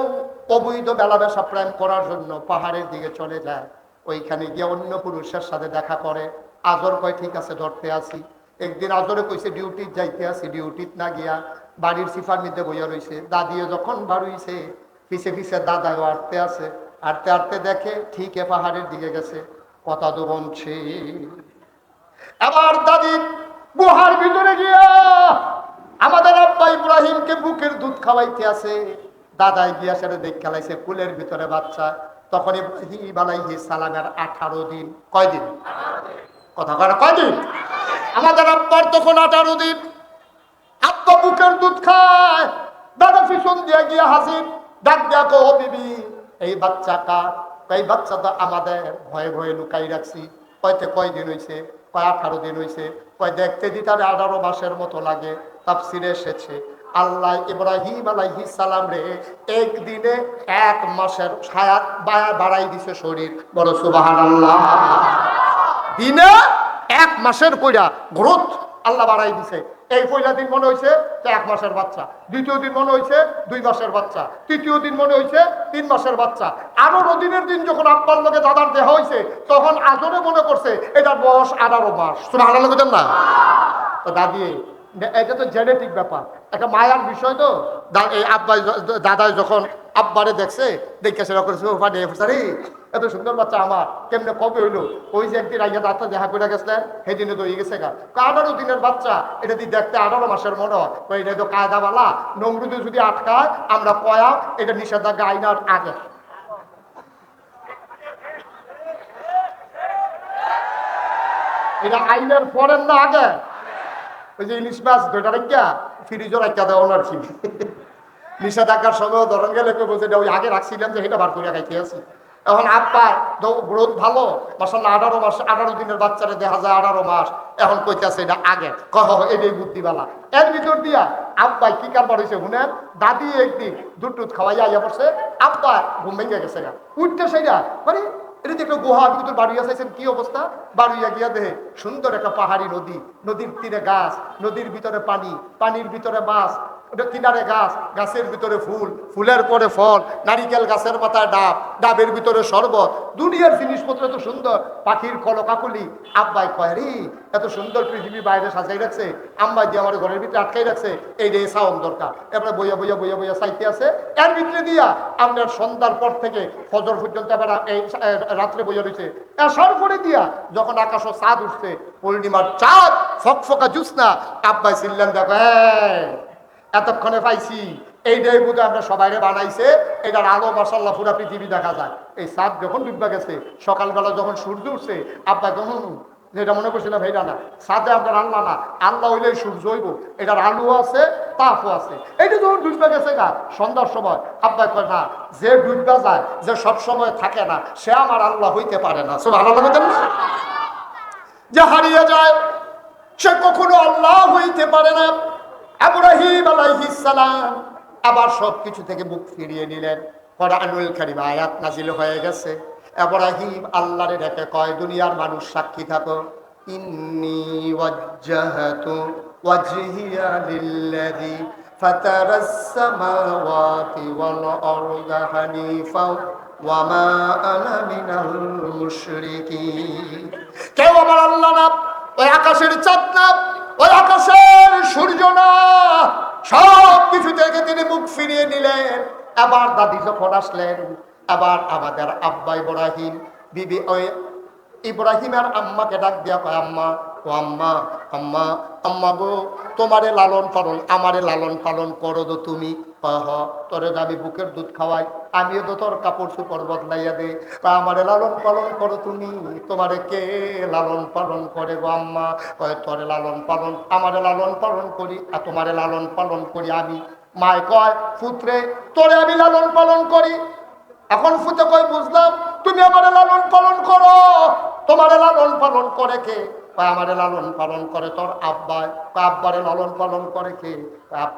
অবৈধ মেলামেশা প্রেম করার জন্য পাহাড়ের দিকে চলে যায়, ওইখানে গিয়ে অন্য পুরুষের সাথে দেখা করে। আজর কয় ঠিক আছে, ধরতে আসি। একদিন আজরে কইছে ডিউটি যাইতে আসি, ডিউটিত না গিয়া বাড়ির সিফার মধ্যে বইয়া রইছে। দাদিও যখন বাড়ুইছে, পিছে পিছে দাদাও আটতে আছে। আটতে আটতে দেখে ঠিক পাহাড়ের দিকে গেছে, কথা তো বলছে। আবার দাদি গুহার ভিতরে গিয়া আমাদের আব্বা ইব্রাহিমকে বুকের দুধ খাওয়াইতে আছে। দাদাই গিয়া সেটা দেখ খেলাইছে, কুলের ভিতরে বাচ্চা। তখন ইব্রাহিম আলাইহিস সালামের 18 দিন। কয়দিন? কথা কয় কয়দিন? আমাদের আব্বার তখন 18 দিন। আব্বা বুকের দুধ খায়, দাদা পিছন দিয়ে গিয়া হাসির ডাক দেখো, ও বিবি এই বাচ্চা কার? এই বাচ্চা তো আমাদের, ভয়ে ভয়ে লুকাই রাখছি। কয়তে কয়দিন হয়েছে? কয় 18 দিন হয়েছে। কয় দেখতে দিতে 18 মাসের মতো লাগে। তাফসিরে এসেছে আল্লাহ ইব্রাহিম আলাইহিস সালাম রে একদিনে 1 মাসের হায়াত বাড়াই দিছে শরীর। বড় সুবহানাল্লাহ। দিনে 1 মাসের কইরা গ্রোথ আল্লাহ বাড়াই দিছে। এই পয়লা দিন মনে হয়েছে 1 মাসের বাচ্চা, দ্বিতীয় দিন মনে হয়েছে 2 মাসের বাচ্চা, তৃতীয় দিন মনে হয়েছে 3 মাসের বাচ্চা। 18 দিনের দিন যখন আব্বার লগে দাদার দেহ হয়েছে তখন আজরে মনে করছে এটার বয়স 18 মাস। সুবহানাল্লাহ বলেন না? তো দাদি এটা তো জেনেটিক ব্যাপার, একটা মায়ার বিষয়। তো এই আব্বাই দাদাই যখন আব্বারে দেখছে দেখে সেটা করেছে এত সুন্দর বাচ্চা আমার কেমনে কবে হইলো? ওই যে একদিন আইয়া দাঁতটা দেখা করে গেছিলেন সেদিনে তো হয়ে গেছে গা। 18 দিনের বাচ্চা এটা দিয়ে দেখতে 18 মাসের মনে হয়। এটা তো কায়দাওয়ালা, নমরুদে যদি আটকায় আমরা কয়া এটা নিষেধাজ্ঞা আইনার আগে। এটা আইনের পরের না আগে? ওই যে ইলিশ মাছ দুইটা রাখিয়া ফ্রিজও রাখিয়া দেওয়া আর কি নিষেধাজ্ঞার সময় ধরেন গেলে কেউ বলছে ওই আগে রাখছিলাম যে সেটা বার করে খাইতে আছি। এখন আব্বা গ্রোথ ভালো মাশাআল্লাহ, 18 মাস 18 দিনের বাচ্চারা দেখা যায় 18 মাস। এখন কইতাছে এটা আগে, কহ এটাই বুদ্ধিবালা। এর ভিতর দিয়া আব্বাই কি কারবার হয়েছে শুনেন। দাদি একদিন দুধ খাওয়াইয়া আইয়া পড়ছে, আব্বা ঘুম ভেঙে গেছে গা। উঠতে সেইটা মানে এটা একটা গুহার ভিতর বাড়িয়া চাইছেন, কি অবস্থা? বাড়িয়া গিয়া দেখে সুন্দর একটা পাহাড়ি নদী, নদীর তীরে গাছ, নদীর ভিতরে পানি, পানির ভিতরে মাছ, কিনারে গাছ, গাছের ভিতরে ফুল, ফুলের পরে ফল, নারিকেল গাছের পাতায় ডাব, ডাবের ভিতরে শরবত, দুনিয়ার জিনিসপত্র এত সুন্দর, পাখির কলকাকলি। আব্বাই কয় রে এত সুন্দর পৃথিবী বাইরে সাজাই রাখছে, আম্বাই দিয়ে আমার ঘরের ভিতরে আটকাই রাখছে, এই রে সাউন্ড দরকার। এরপরে বইয়া বইয়া বইয়া বইয়া চাইতে আছে। এর ভিতরে দিয়া আপনার সন্ধ্যার পর থেকে ফজর পর্যন্ত আবার এই রাত্রে বইয়া রয়েছে। এসর করে দিয়া যখন আকাশ চাঁদ উঠছে, পূর্ণিমার চাঁদ ফকফকা জুসনা, আব্বাই ছিলেন দেখো এতক্ষণে পাইছি এইটাই বোধ আমরা সবাই বানাইছে। এটার আলো মাশাআল্লাহ পুরা পৃথিবী দেখা যায়। এই চাঁদ যখন ডুববা গেছে, সকালবেলা যখন সূর্য উঠছে, আব্বা যখন যেটা মনে করছিলাম এইটা না, সাথে আপনার আল্লাহ না, আল্লাহ হইলে সূর্য হইব, এটার আলো আছে তাপও আছে। এইটা যখন ডুববা গেছে গা সন্ধ্যার সময়, আব্বা কয় না, যে ডুববা যায়, যে সব সময় থাকে না, সে আমার আল্লাহ হইতে পারে না। সুবহানাল্লাহ বলেন না? যে হারিয়ে যায় সে কখনো আল্লাহ হইতে পারে না। ইব্রাহিম আলাইহিস সালাম আবার সবকিছু থেকে মুখ ফিরিয়ে নিলেন। কোরআনুল কারীম আয়াত নাজিল হয়ে গেছে। ইব্রাহিম আল্লাহরে ডেকে কয়, দুনিয়ার মানুষ সাক্ষী থাকো, ইন্নী ওয়াজ্জাহতু ওয়াজহিয়া লিল্লাযী ফাতারাস সামাওয়াতি ওয়াল আরদা হানিফা ওয়া মা আনা মিনাল মুশরিকিন। কেউ আমার আল্লাহ না, ওই আকাশের চাঁদ না, ওই আকাশের সূর্য না, সব কিছু থেকে তিনি মুখ ফিরিয়ে নিলেন। আবার দাদি যখন আসলেন, আবার আমাদের আব্বা ইব্রাহিম বিবি ওই ইব্রাহিমের আম্মাকে ডাক দিয়া কয়, আম্মা ও আম্মা, আম্মা আম্মা গো, তোমারে লালন পালন, আমারে লালন পালন করো তো তুমি? হ, তোরে আমি বুকের দুধ খাওয়াই, আমিও তো তোর কাপড় চোপড় বদলাইয়া দে। আমারে লালন পালন করো তুমি? তোমারে কে লালন পালন করে গো আম্মা? কয় তোরে লালন পালন, আমারে লালন পালন করি, আর তোমারে লালন পালন করি আমি। মায় কয়, পুত্রে তোরে আমি লালন পালন করি। এখন ফুতে কয়, বুঝলাম, তুমি আমারে লালন পালন করো, তোমারে লালন পালন করে কে? আমারে লালন পালন করে তোর আব্বাই। আব্বারে লালন পালন করে কে?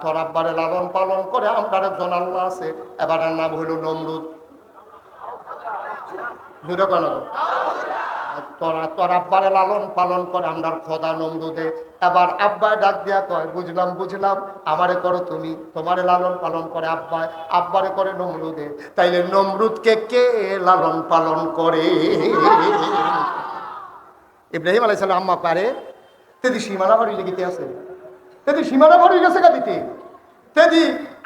তোর আব্বারে লালন পালন করে আমার একজন আল্লাহ আছে, এবার নাম হইল নমরুদ। তোর আব্বারে লালন পালন করে আমার খোদা নমরুদে। এবার আব্বাই ডাক দিয়া কয়, বুঝলাম বুঝলাম, আমারে করো তুমি, তোমারে লালন পালন করে আব্বাই, আব্বারে করে নমরুদে। তাইলে নমরুদকে কে লালন পালন করে? ইব্রাহিম আলাইহিস সালাম আম্মা পারে তেদি সীমানা ভার হয়ে গেতে আছে, তেদি সীমানা ভার হয়ে গেছে গাদিতে, তেদি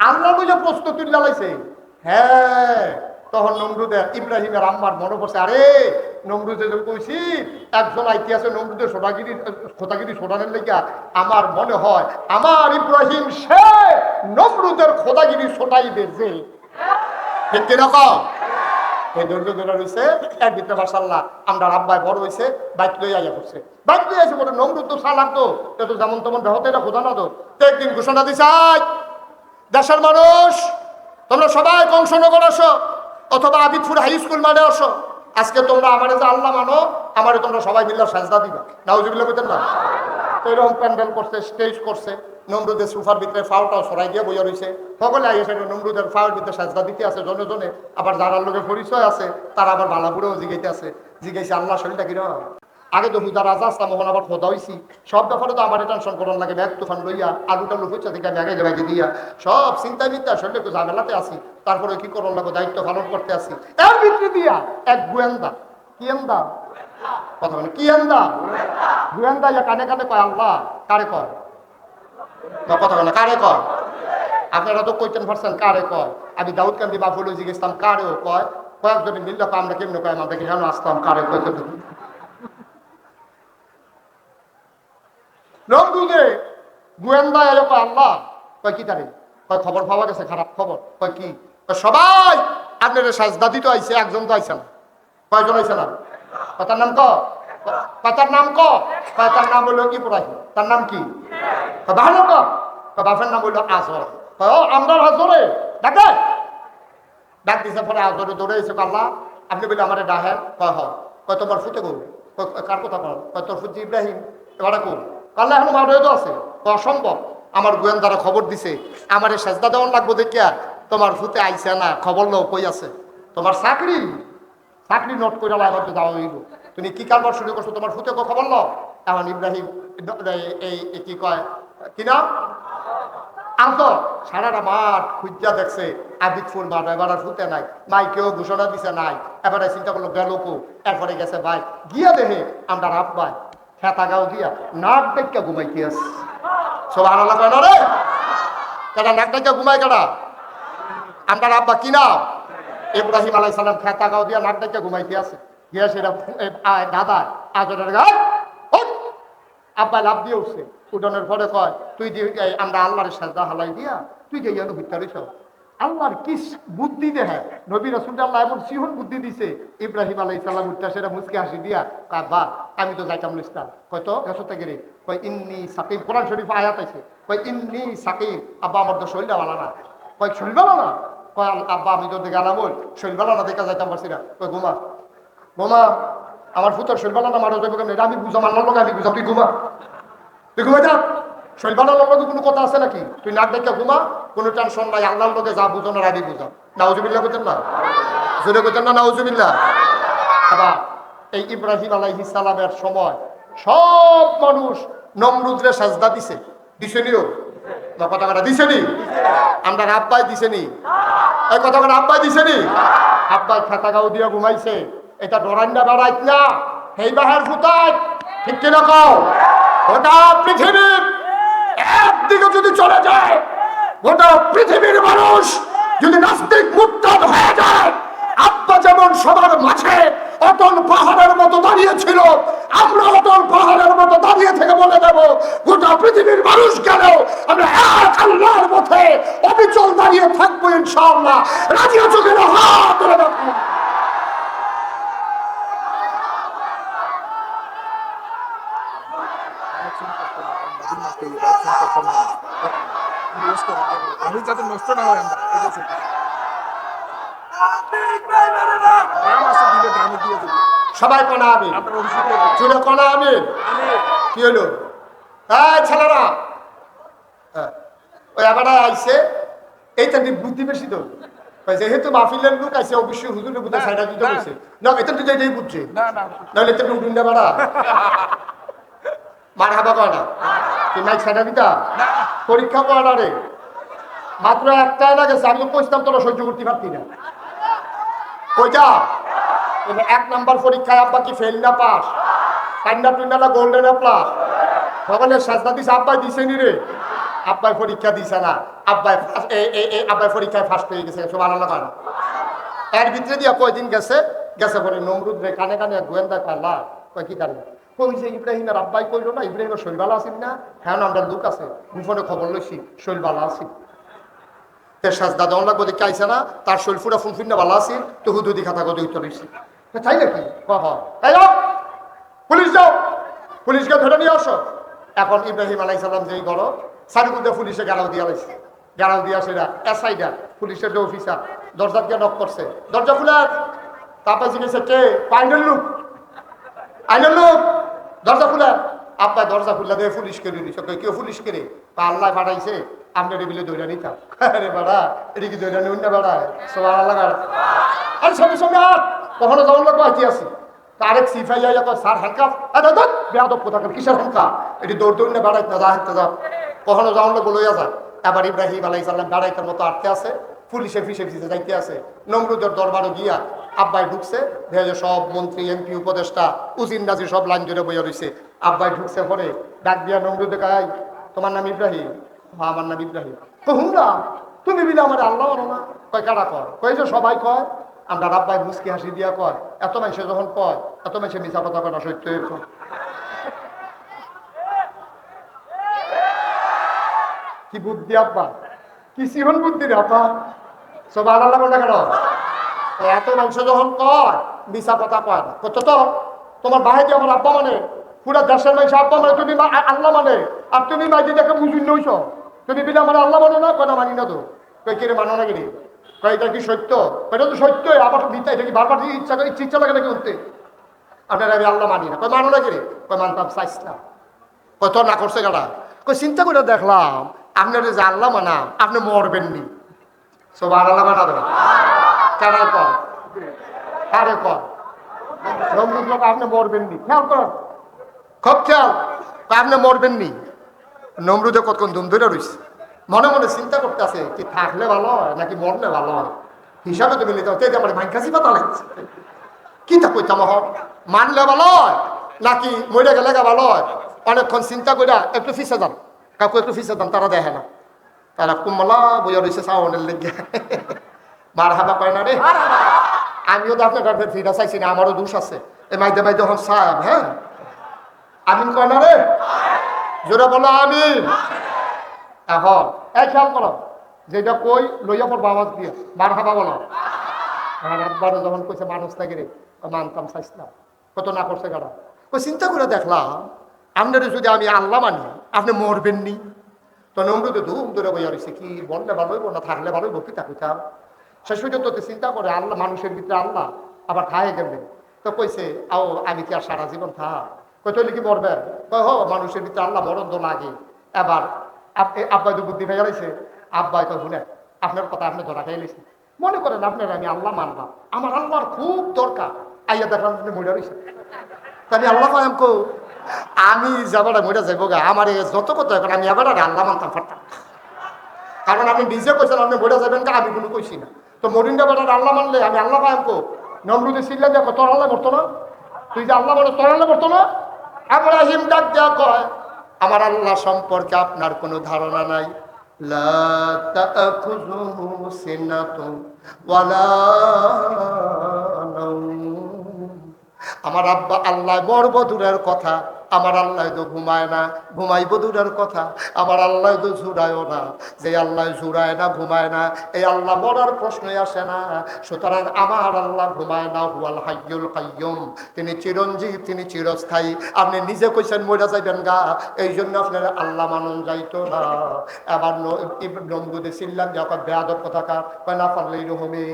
আল্লাহ বুঝে প্রস্তুতি লাগাইছে। হ্যাঁ, তখন নমরুদের ইব্রাহিমের আম্মার মনে পড়ছে, আরে নমরুদে কইছি একজন আইতে আছে নমরুদের খোদাগিরি সোটানের লেগা, আমার মনে হয় আমার ইব্রাহিম সে নমরুদের খোদাগিরি সোটাইবে যে। ঠিক কিরকম? এই ধৈর্য ধরে রয়েছে। এর ভিতরে মাশাআল্লাহ আমরা আব্বাই বড় হয়েছে, বাইক লই আইয়া করছে, বাইক লই আসে বলে নমরুদ তো সালাম তো যেমন তেমন বেহতে এটা খোদা না তো। একদিন ঘোষণা দিছে, দেশের মানুষ তোমরা সবাই কংসনগর আসো অথবা আবিদপুর হাই স্কুল মানে আসো, আজকে তোমরা আমারে যে আল্লাহ মানো, আমারে তোমরা সবাই মিলে সাজদা দিবা। নাউজুবিল্লাহ বলতেন না? তো এরকম প্যান্ডেল করছে, স্টেজ করছে, নমরুদের সুফার ভিতরে ফাউটাও সরাই দিয়ে বইয়া রয়েছে সকলে আইসে নমরুদের ফাউর ভিতরে সাজদা দিতে আছে জনে জনে। আবার যারা লোকের পরিচয় আছে তারা আবার বালাপুরেও জিগাইতে আছে, জিগাইছে আল্লাহ শরীরটা কিরম। আগে তো হুদা রাজা আসলাম, ওখানে আবার খোদা হয়েছি, সব ব্যাপারে তো আমার টেনশন করার লাগে, ব্যাগ তুফান লইয়া আলু টালু হচ্ছে থেকে আমি আগে ব্যাগে দিয়া সব চিন্তা মিন্তা শরীরে একটু ঝামেলাতে আসি, তারপরে কি করার লাগবে দায়িত্ব পালন করতে আসি। এর ভিতরে দিয়া এক গোয়েন্দা, কি এন্দা কথা বলে, কি এন্দা গোয়েন্দা ইয়া কানে কানে কয় আল্লাহ কারে কয় কথা বলে, কারে কয়? আপনারা তো কইতেন পারছেন কারে কয়। আমি দাউদ কান্দি বাফুল জিজ্ঞেসলাম কারেও কয়, কয়েকজনে মিললে আমরা কেমনে কয়, আমাদের কেন আসতাম কারে কয়। নমরুদে গোয়েন্দা এলো কয় আল্লাহ, কয় কি তারে কয় খবর পাওয়া গেছে খারাপ খবর, কয় কি? সবাই আপনার সাজদা দিতে আইছে, একজন তো আইছে না। কয়জন আইছে না? তার নাম ক, তার নাম ক, তার নাম হলো ইব্রাহিম। তার নাম কি? ভালো ক, বাপের নাম হইলো আজর। আমরা আজরে ডাকে ডাক দিছে, পরে আজরে দৌড়ে এসে আল্লাহ আপনি বলে আমার ডাহেন, কয় হয়, কয় তোমার ফুটে গো, কার কথা কর, কয় তোর ফুট ইব্রাহিম, এবার কোন কাল্লা এখন মারো আছে, অসম্ভব। আমার গোয়েন্দারা খবর দিছে আমার সেজদা দেওয়ান লাগবো দেখিয়া তোমার ফুতে আইসে না, খবর লো কই আছে তোমার চাকরি, চাকরি নোট করে লাগবে যাওয়া হইল, তুমি কি কারবার শুরু করছো, তোমার ফুতে খবর লো। এখন ইব্রাহিম এই কি কয় কি নাম আন্তর সারাটা মাঠ খুঁজা দেখছে, আবিদ ফুল মাঠ, এবার আর ফুতে নাই, মাইকেও ঘোষণা দিছে নাই, এবারে চিন্তা করলো গেল কো, এরপরে গেছে ভাই গিয়া দেখে আমরা রাত ভাই খেতা গাও দিয়া নাক ডাক্কা ঘুমাইতে আছে। সব আনালা কয় না রে, কেটা নাক ডাক্কা ঘুমাই কেটা? আমরা আব্বা কি নাম ইব্রাহিম আলাইহিস সালাম, খেতা গাও দিয়া নাক ডাক্কা ঘুমাইতে আছে। গিয়া সেটা দাদা আজরের গায়ে আব্বা লাভ দিয়ে উঠছে, উঠানোর পরে কয় তুই আমরা আল্লাহর সাজদা হালাই দিয়া তুই যে ইয়ানো ভিতরিস। আল্লাহর কি বুদ্ধি দেহে নবী রাসূল আল্লাহ এমন সিহন বুদ্ধি দিছে, ইব্রাহিম আলাইহিস সালাম উঠতে সেটা মুচকে হাসি দিয়া বা আমি তো যাইতাম লিস্তা, কয় তো গেছতে গেলে, কয় ইন্নি সাকিব, কোরআন শরীফ আয়াত আছে, কয় ইন্নি সাকিব, আব্বা আমার তো শরীরটা ভালো না, কয় শরীর ভালো না, কয় আব্বা আমি তো গেলাম ওই শরীর ভালো না দেখা যাইতাম পারছি না, কয় ঘুমা ঘুমা আমার ফুতর শরীর ভালো না মারা যাবে কেন, এটা আমি বুঝাম আল্লাহর লোক, আমি বুঝাম তুই ঘুমা, তুই ঘুমাই যা, শরীর ভালো লোক কোনো কথা আছে নাকি, তুই নাক দেখে ঘুমা, কোনো টেনশন নাই, আল্লাহর লোকে যা বুঝো না আগে বুঝাম। নাউজুবিল্লাহ করতেন না, জোরে করতেন না নাউজুবিল্লাহ। আবার এই ইব্রাহিম আলাইহিস সালামের সময় সব মানুষ নমরুদরে সাজদা দিছে, দিছেনিও না কথা কথা দিছেনি, আমরা আব্বাই দিছেনি, এই কথা কথা আব্বাই দিছেনি, আব্বাই খাতা গাও দিয়া ঘুমাইছে, এটা ডরান্ডা বেড়াইত না সেই বাহার ফুটাই, ঠিক কিনা কও? গোটা পৃথিবীর একদিকে যদি চলে যায়, গোটা পৃথিবীর মানুষ যদি নাস্তিক মুরতাদ হয়ে যায়, আব্বা যেমন সবার মাঝে অটল পাহাড়ের মতো দাঁড়িয়ে ছিল, আমরা অটল পাহাড়ের মতো দাঁড়িয়ে থেকে বলে দেব গোটা পৃথিবীর মানুষ গেলেও আমরা এক আল্লাহর পথে অবিচল দাঁড়িয়ে থাকবো ইনশাআল্লাহ। রাজি আছো কিনা হাত তুলে দেখো। আমি যাতে নষ্ট না হয় আমরা সবাই কোনা আমি চুলে কোনা আমি কি হলো ছেলেরা ওই আবার আইসে এইটা বুদ্ধি বেশি তো যেহেতু মাহফিলের লোক আছে অবশ্যই হুজুরের বুদ্ধি সাইডা দিতে বলছে না, এটা তো যেটাই বুঝছে নাহলে এটা উঠুন না বাড়া মার হাবা কয় না, তুই মাইক সাইডা দিতা পরীক্ষা কয় না রে, মাত্র একটাই না গেছে, আমি তো কইতাম তোরা সহ্য করতে পারতি না, কইটা এক নাম্বার পরীক্ষায় আব্বা কি ফেল না পাস, কান্না টুন্না না গোল্ডেন প্লাস, সকলে সাজদা দিছে, আব্বাই দিছে নি রে, আব্বাই পরীক্ষা দিছে না, আব্বাই আব্বাই পরীক্ষায় ফার্স্ট হয়ে গেছে, সব আলাদা কারণ এর ভিতরে দিয়া কয়দিন গেছে গেছে পরে নমরুদ রে কানে কানে গোয়েন্দা পারলা কয় কি কারণ কই যে ইব্রাহিমের আব্বাই কইল না ইব্রাহিমের শরীর ভালো আছেন না, হ্যাঁ আমরা লোক আছে মুফনে খবর লইছি শরীর ভালো আছে, সাজদা দেওয়ান লাগবো দেখে আইসে না, তার শরীর ফুটা ফুনফিন্না ভালো আছে, তো হুদুদি খাতা কত উত্তর দিচ্ছি তাই নাকি, পুলিশ যাও, পুলিশকে ধরে নিয়ে আসো। এখন ইব্রাহিম আলাইহিস সালাম যেই গড় সারিকুদ্দা পুলিশে গাড়াও দিয়া লাইছে, গাড়াও দিয়া সেটা এসআইডা পুলিশের যে অফিসার দরজা দিয়ে নক করছে, দরজা খুলার, তারপর জিজ্ঞেসে কে, আইনের লোক, আইনের লোক, দরজা খুলার, আব্বা দরজা খুললা দিয়ে পুলিশ করে দিছ, কেউ পুলিশ করে আল্লাহ পাঠাইছে আপনার বিলে দৈরা নিতাম। আরে বেড়া এটা কি দৈরা নিন না বেড়া, সবার আল্লাহ আর সঙ্গে সঙ্গে আর কখনো যেমন লোক বাঁচিয়ে আছি তারেক সিফাই স্যার হ্যান্ডকাপ বেয়াদব কোথাকার কিসের হ্যান্ডকাপ এটি দৌড় দৌড় না বেড়াইতে না যা হাঁটতে যাও। কখনো যেমন লোক লইয়া যায়। এবার ইব্রাহিম আলাইহিস সালাম বেড়াইতের মতো আটকে আছে, পুলিশের ফিসে ফিসে যাইতে আছে। নমরুদের দরবারও গিয়া আব্বাই ঢুকছে, ভেজে সব মন্ত্রী এমপি উপদেষ্টা উজির নাজির সব লাইন জুড়ে বইয়া রয়েছে। আব্বাই ঢুকছে পরে ডাক দিয়া নমরুদে কাই, তোমার নাম ইব্রাহিম? হ্যাঁ আমার নাম ইব্রাহিম। হুমরা তুমি বিলে আমার আল্লাহ মানো না? কয় কারা কয়? কয় যে সবাই কয়। আমরা আব্বাই মুসকি হাসি দিয়া কয়, এত মানুষে যখন কয় এত মানুষে মিছা কথা কয় না, সত্য কয়। কি বুদ্ধি আব্বা, কি সিহন বুদ্ধি রে আব্বা, সব আল্লাহ বলে কেন? এত মানুষ যখন কয় মিছা কথা কয় না, কত তো তোমার ভাই যে আমার আব্বা মানে, পুরা দেশের মানুষ আব্বা মানে, তুমি আল্লাহ মানে, আর তুমি মাইজি দেখে বুঝুন নইছ, তুমি বিলে আমার আল্লাহ মানে না? কেন মানি না তো? কই কিরে মানো না কিরে? কয় এটা কি সত্য? এটা তো সত্যই, আবার দিতে এটা কি বারবার ইচ্ছা লাগে নাকি উঠতে? আপনার আমি আল্লাহ মানি না। কয় মানো না কিরে? কয় মানতাম চাইছিলাম। কয় তোর না করছে গাড়া? কই চিন্তা করে দেখলাম আপনার যে আল্লাহ মানাম আপনি মরবেননি, সব আল্লাহ মানা দেবেন কারা কর কারে কর লোক আপনি মরবেননি, খেয়াল কর খুব খেয়াল, আপনি মরবেননি। নমরুদে কতক্ষণ ধুম ধরে রয়েছে, মনে মনে চিন্তা করতে আছে কি থাকলে ভালো হয় নাকি মরলে ভালো হয়। হিসাবে তুমি নিতে হবে আমার মাইকাশি পাতা লাগছে, কি তা কইতাম হব মানলে ভালো হয় নাকি মরে গেলে ভালো হয়। অনেকক্ষণ চিন্তা করে একটু ফিসে যান, কাকু একটু ফিসে যান, তারা দেখে না, তারা কুমলা বইয়া রয়েছে চাওয়ানের লেগে মার হাবা কয় না রে। আমিও তো আপনার ঘরে ফিরা চাইছি না, আমারও দোষ আছে। এই মাইদে মাইদে হন সাহেব, হ্যাঁ আমিন কয় না রে, জোরে বলো আমিন। এখন এই খেয়াল করো, যেটা কই লইয়া পর বাবা দিয়ে মার হাবা বলো। আর একবারও যখন কইছে মানুষ থাকে রে, মানতাম চাইছিলাম, কত না করছে গাড়া। ওই চিন্তা করে দেখলাম আপনার যদি আমি আল্লাহ মানি আপনি মরবেননি। তো নমরুদে ধুম ধরে বইয়া রয়েছে, কি বললে ভালো হইব না থাকলে ভালো হইব, কি তা কইতাম। শেষ পর্যন্ত চিন্তা করে আল্লাহ মানুষের ভিতরে আল্লাহ আবার খায় গেলেন। তো কইছে আও আমি কি আর সারা জীবন থাক? কই তৈলি কি মরবেন? কয় হো মানুষের ভিতরে আল্লাহ মরণ তো লাগে। এবার আব্বাই তো বুদ্ধি পেয়ে গেছে, আব্বাই তো শুনে আপনার কথা আপনি ধরা খেয়ে গেছেন, মনে করেন আপনার আমি আল্লাহ মানলাম, আমার আল্লাহর খুব দরকার, আইয়া দেখলাম আপনি মরে রয়েছে। তাহলে আল্লাহ কো আমি যাবার মরে যাবো গা, আমার যত কথা এখন আমি এবার আল্লাহ মানতাম ফারতাম, কারণ আপনি নিজে কইছেন আপনি মরে যাবেন কা, আমি কোনো কইছি না। তো মরিন্দা বেটার আল্লাহ মানলে আমি আল্লাহ পায়াম কো। নমরুদে চিল্লা দেখো তোর আল্লাহ করতো না, তুই যে আল্লাহ বলো তোর আল্লাহ করতো না। ইব্রাহিম ডাক দেয়া কয়, আমার আল্লাহ সম্পর্কে আপনার কোনো ধারণা নাই। লা তাখুযুহু সিনাতুন ওয়ালা নাওম। আমার আব্বা আল্লাহ বড় দূরের কথা, আমার আল্লাহ তো ঘুমায় না, ঘুমাইব দূরের কথা, আমার আল্লাহ তো ঝুরায়ও না। যে আল্লাহ ঝুরায় না ঘুমায় না এই আল্লাহ মরার প্রশ্নই আসে না। সুতরাং আমার আল্লাহ ঘুমায় না, হুয়াল হাইয়ুল কাইয়ুম, তিনি চিরঞ্জীব, তিনি চিরস্থায়ী। আপনি নিজে কইছেন মরে যাইবেন গা, এই জন্য আপনার আল্লাহ মানন যাইতো না। এবার নমরুদে চিল্লাম যখন বেয়াদব কথাকার, কয় না পারলে এরকমই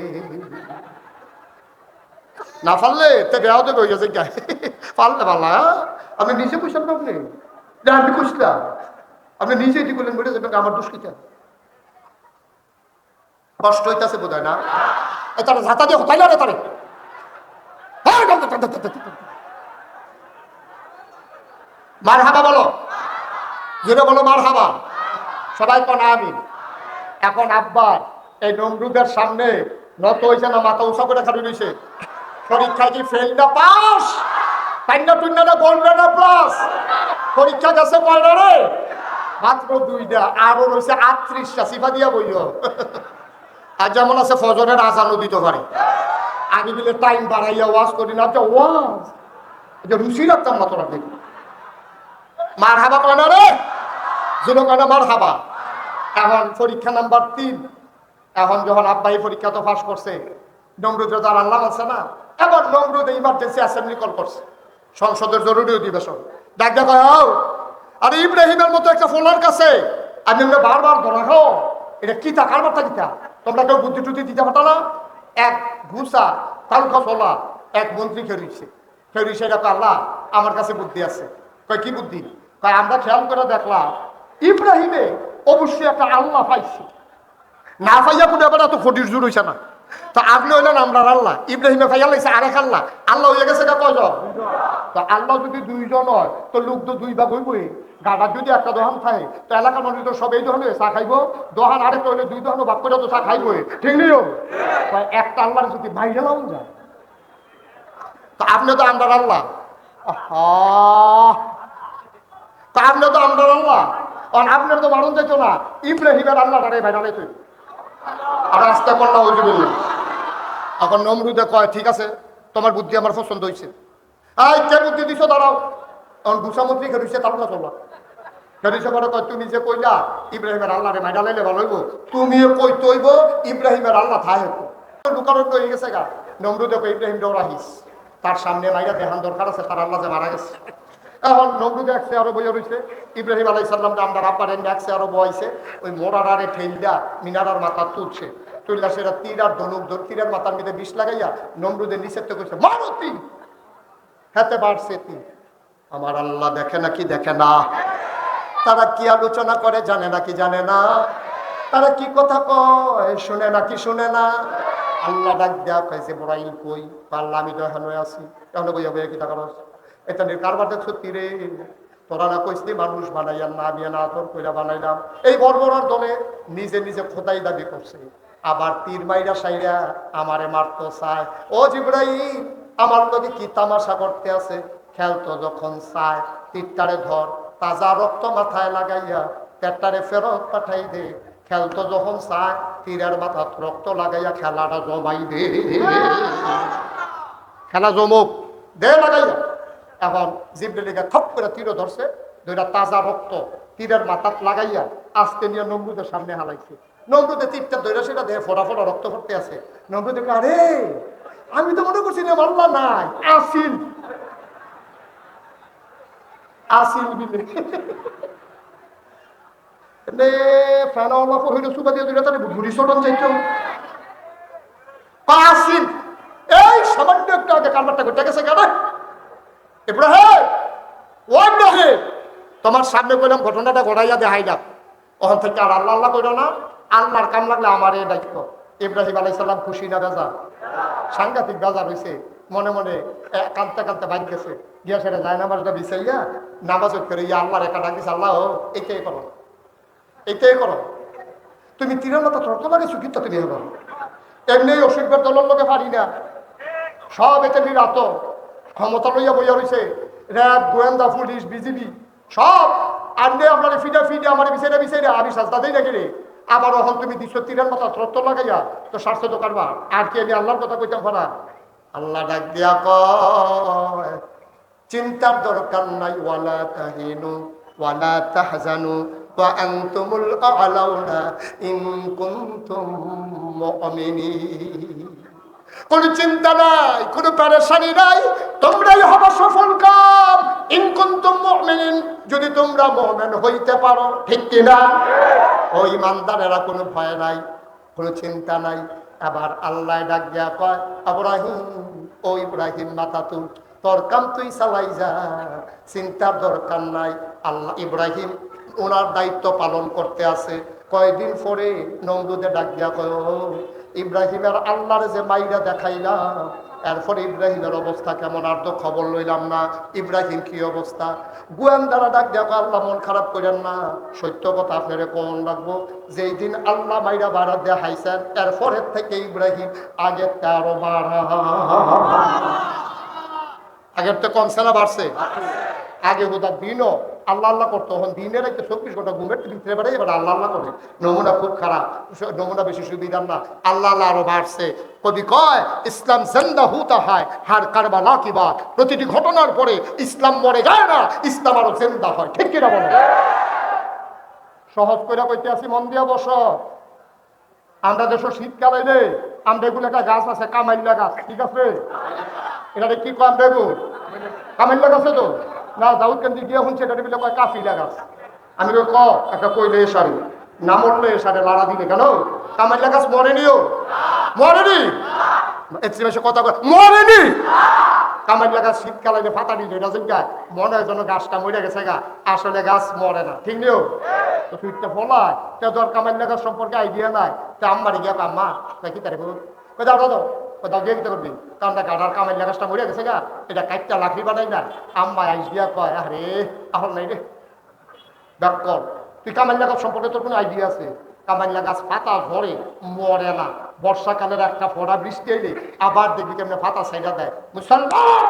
না পারলে তে বেয়াও দেবে হয়ে গেছে গায়ে পারলে পাল্লা। আপনি নিজে কইছেন না, আপনি আমি কইছিলাম, আপনি নিজে এটি করলেন মরে যাবেন, আমার দোষ কিটা? কষ্ট হইতেছে বোধ হয় না, তারা ঝাঁতা দিয়ে হতাইল রে তারে। মার হাবা বলো, জোরে বলো মার হাবা, সবাই কোন আমিন। এখন আব্বার এই নমরুদের সামনে নত হয়েছে না, মাথা উঁচা করে খাড়ি রয়েছে। পরীক্ষা কি ফেল না পাস, পাইনা টুইনা না বলবে না প্লাস। পরীক্ষা গেছে কয়টা রে? মাত্র 2টা, আরো রয়েছে 38টা, সিফা দিয়া বইও। আর যেমন আছে ফজরের আজানও দিতে পারে। আমি বলে টাইম বাড়াইয়া ওয়াজ করি না, যে ওয়াজ যে রুচি রাখতাম না তোরা দেখি। মার হাবা কয় না রে, জুলো কয় না মার হাবা। এখন পরীক্ষা নাম্বার 3, এখন যখন আব্বাই পরীক্ষা তো পাস করছে, নমরুদ তার আল্লাহ আছে না, এবার নমরুদ ইমার্জেন্সি অ্যাসেম্বলি কল করছে, সংসদের জরুরি অধিবেশন। ডাক দেখা আরে ইব্রাহিমের মতো একটা ফোলার কাছে আমি আমরা বারবার ধরা খাও, এটা কি তা কারবারটা কিতা, তোমরা কেউ বুদ্ধি টুদ্ধি দিতে পারতো না? এক ঘুষা তালুকা চলা এক মন্ত্রী খেরুইছে, খেরুইছে এটা আল্লাহ আমার কাছে বুদ্ধি আছে, কয় কি বুদ্ধি? কয় আমরা খেয়াল করে দেখলাম ইব্রাহিমে অবশ্যই একটা আল্লাহ পাইছে, না পাইয়া কোনো এবার এত ফটির জোর হইছে না। তো আপনি হইলেন আমরা আল্লাহ, ইব্রাহিমে পাইয়া লাগছে আরেক আল্লাহ, আল্লাহ হয়ে গেছে কয়জন? তো আল্লাহ যদি দুইজন হয় তো লোক তো দুই ভাগ হইবই। গাড়ার যদি একটা দোকান থাকে তো এলাকার মানুষ তো সব এই দোকানে চা খাইব, দোকান আরেকটা হইলে দুই দোকানও ভাগ করে তো চা খাইবই, ঠিক নেই? একটা আল্লাহর যদি বাইরে লাও যায়, তো আপনি তো আমরা আল্লাহ, তা আপনি তো আমরা আল্লাহ, আপনার তো বারণ যেত না ইব্রাহিমের আল্লাহটারে বাইরে তুই আর রাস্তা করলাম ওই বললেন। এখন নমরুদে কয় ঠিক আছে, তোমার বুদ্ধি আমার পছন্দ হয়েছে। এই কে বুদ্ধি দিছো দাঁড়াও। এখন গুসামন্ত্রী খেলছে তার না চলবা খেলিছে পরে কয় তুমি যে কইলা ইব্রাহিমের আল্লাহরে মাইডা লাইলে ভালো হইব, তুমিও কই তৈব ইব্রাহিমের আল্লাহ থাই হইব। লুকানো হয়ে গেছে গা। নমরুদে কয় ইব্রাহিম রাহিস, তার সামনে মাইরা দেখান দরকার আছে, তার আল্লাহ যে মারা গেছে। এখন নমরুদে একশে আরো বইয়া রয়েছে, ইব্রাহিম আলাইহিস সালামটা আমরা আব্বারেন একশে আরো বইছে, ওই মোড়ারে ঠেলদা মিনারার মাথা তুলছে, তুললা সেটা তীর আর ধনুক তীরের মাথার মধ্যে বিষ লাগাইয়া নমরুদের নিষেধ করছে, মারো তীর। হাতে বাড়ছে তীর। আমার আল্লাহ দেখে নাকি দেখে না? তারা কি আলোচনা করে জানে নাকি জানে না? তারা কি কথা কয় শুনে নাকি শুনে না? আল্লাহ ডাক দেয়া কয়েছে বড়াইল কই? আল্লাহ আমি তো এখানে আছি, এখানে বইয়া বইয়া কি টাকা আছে এটা নিয়ে কারবার দেখছো তীরে? তোরা না কইসলি মানুষ বানাইয়া না বিয়ে না তোর কইরা বানাইলাম। এই বর্বরার দলে নিজে নিজে খোদাই দাবি করছে, আবার তীর মাইরা সাইরা আমারে মারতো চায়। ও জিবরাইল, আমার লগে কি তামাশা করতে আছে? খেলতো যখন চায় তীরটারে ধর, তাজা রক্ত মাথায় লাগাইয়া পেটটারে ফেরত পাঠাই দে। খেলতো যখন চায় তীরের মাথাত রক্ত লাগাইয়া খেলাটা জমাই দে, খেলা জমুক দে লাগাইয়া। এখন জিবরাইলকে খপ করে তীর ধরছে, দুইটা তাজা রক্ত তীরের মাথাত লাগাইয়া আজকে নিয়ে নমরুদের সামনে হালাইছে। নমরুদে তীরটা ধরে সেটা দেহে ফোটা ফোটা রক্ত পড়তে আছে। নমরুদে আরে আমি তো মনে করছি আল্লাহ নাই, আসিল আসিল বিলে ফেনা আল্লাহ হইল সুবা দিয়ে দিলে তাহলে ঘুরি চটন যাইতো আসিল। এই সামান্য একটু আগে কারবারটা ঘটে গেছে কেন? ইব্রাহিম, ও ইব্রাহিম, তোমার সামনে কইলাম ঘটনাটা ঘটাইয়া দেখাইলাম, ওখান থেকে আর আল্লাহ আল্লাহ কইল না, আল্লাহর কাম লাগলে আমার এই দায়িত্ব। ইব্রাহিম আলাইহিস সালাম খুশি না বেজা? সাংঘাতিক বেজা হয়েছে, মনে মনে কাঁদতে কাঁদতে বাইর গেছে, গিয়া সেটা যায় নামাজটা বিছাইয়া নামাজ করে ইয়া আল্লাহর একা ডাক দিছে, আল্লাহ এইটাই করো, এইটাই করো। তুমি তীরের মতো তর্ক লাগাইছো কিন্তু তুমি হবো এমনি অসুখের দলের লোকে পারি না, সব এতে নিরাত ক্ষমতা লইয়া বইয়া রয়েছে, র্যাব, গোয়েন্দা, পুলিশ, বিজিবি সব। আর নে আপনার ফিডা ফিডে আমার বিষয়টা বিষয়টা আমি সাজদা দিই নাকি রে? আবার এখন তুমি ২০০ তীরের মতো তর্ক লাগাইয়া তো স্বাস্থ্য তো কারবা। আর কি আমি আল্লাহর কথা কইতাম না? আল্লাহ ডাক দিয়া কয় চিন্তার দরকার নাই, ওয়ালা তাহিনু ওয়ালা তাহজানু ওয়া আনতুমুল আ'লাউনা ইন কুনতুম মুমিনিন। কোন চিন্তা নাই, কোন পেরেশানি নাই, তোমরাই হবে সফল কাম ইন কুনতুম মুমিনিন, যদি তোমরা মুমিন হইতে পারো, ঠিক কি না? ও ইমানদারেরা কোনো ভয় নাই, কোনো চিন্তা নাই। আবার আল্লাহ ডাক দিয়া কয় ইব্রাহিম, ও ইব্রাহিম মাথা তুল, তোর কাম তুই চালাই যা, চিন্তার দরকার নাই। আল্লাহ ইব্রাহিম ওনার দায়িত্ব পালন করতে আছে। কয়দিন পরে নমরুদে ডাক দিয়া কয় ইব্রাহিমের আল্লাহর যে মাইরা দেখাইলাম, এরপরে ইব্রাহিমের অবস্থা কেমন আর তো খবর লইলাম না, ইব্রাহিম কি অবস্থা? গোয়েন্দারা ডাক দেখো আল্লাহ মন খারাপ করেন না, সত্য কথা আপনারে কোন রাখবো, যেই দিন আল্লাহ মাইরা বাড়া দেখাইছেন এরপরের থেকে ইব্রাহিম আগের 13 বাড়া, আগের তো কমছে না বাড়ছে? আগে বোধা দিনও আল্লাহ আল্লাহ করতো, তখন দিনের একটা 24 ঘন্টা ঘুমের ভিতরে বেড়ে এবার আল্লাহ আল্লাহ করে। নমুনা খুব খারাপ, নমুনা বেশি সুবিধার না, আল্লাহ আল্লাহ আরো বাড়ছে। কবি কয় ইসলাম জিন্দা হুতা হয় হার কারবালা কি বাত, প্রতিটি ঘটনার পরে ইসলাম মরে যায় না, ইসলাম আরো জিন্দা হয়, ঠিক কিনা বলো? সহজ করে কইতে আসি, মন দিয়া বস। আমরা দেশ শীতকালে রে আমরা এগুলো একটা গাছ আছে কামাইল্লা গাছ, ঠিক আছে? এটা কি কম দেবো? কামাইল্লা গাছ তো না, দাউদ কেন্দ্রে গিয়ে শুনছে এটা বলে কয় কাফিলা গাছ। আমি ক একটা কইলে এসারে না মরলে এসারে লাড়া দিলে কেন? কামাইল্লা গাছ মরেনিও, মরেনি, কথা মরেনি। কামাইলা গাছ শীতকালে ফাতা দিয়ে এটা জিজ্ঞা মনে হয় যেন গাছটা মরে গেছে গা, আসলে গাছ মরে না, ঠিক নিও তো সুইটটা ফলায় কেউ ধর কামাইলা গাছ সম্পর্কে আইডিয়া নাই, তা আম্মারি গিয়া আম্মা কি তারে কোথাও দাও কোথাও দিয়ে দিতে করবি, কারণ গাড়ার কামাইলা গাছটা মরে গেছে গা, এটা কাইটটা লাকড়ি বানাই না, আম্মা আইস দিয়া কয় আরে আহল নাই রে ডাক্তার তুই কামাইলা গাছ সম্পর্কে তোর কোনো আইডিয়া আছে? কামাইলা গাছ পাতা ঝরে মরে না, বর্ষাকালের একটা ফোড়া বৃষ্টি এলে আবার দেখবি কেমনে পাতা সাইডা দেয়। মুসলমান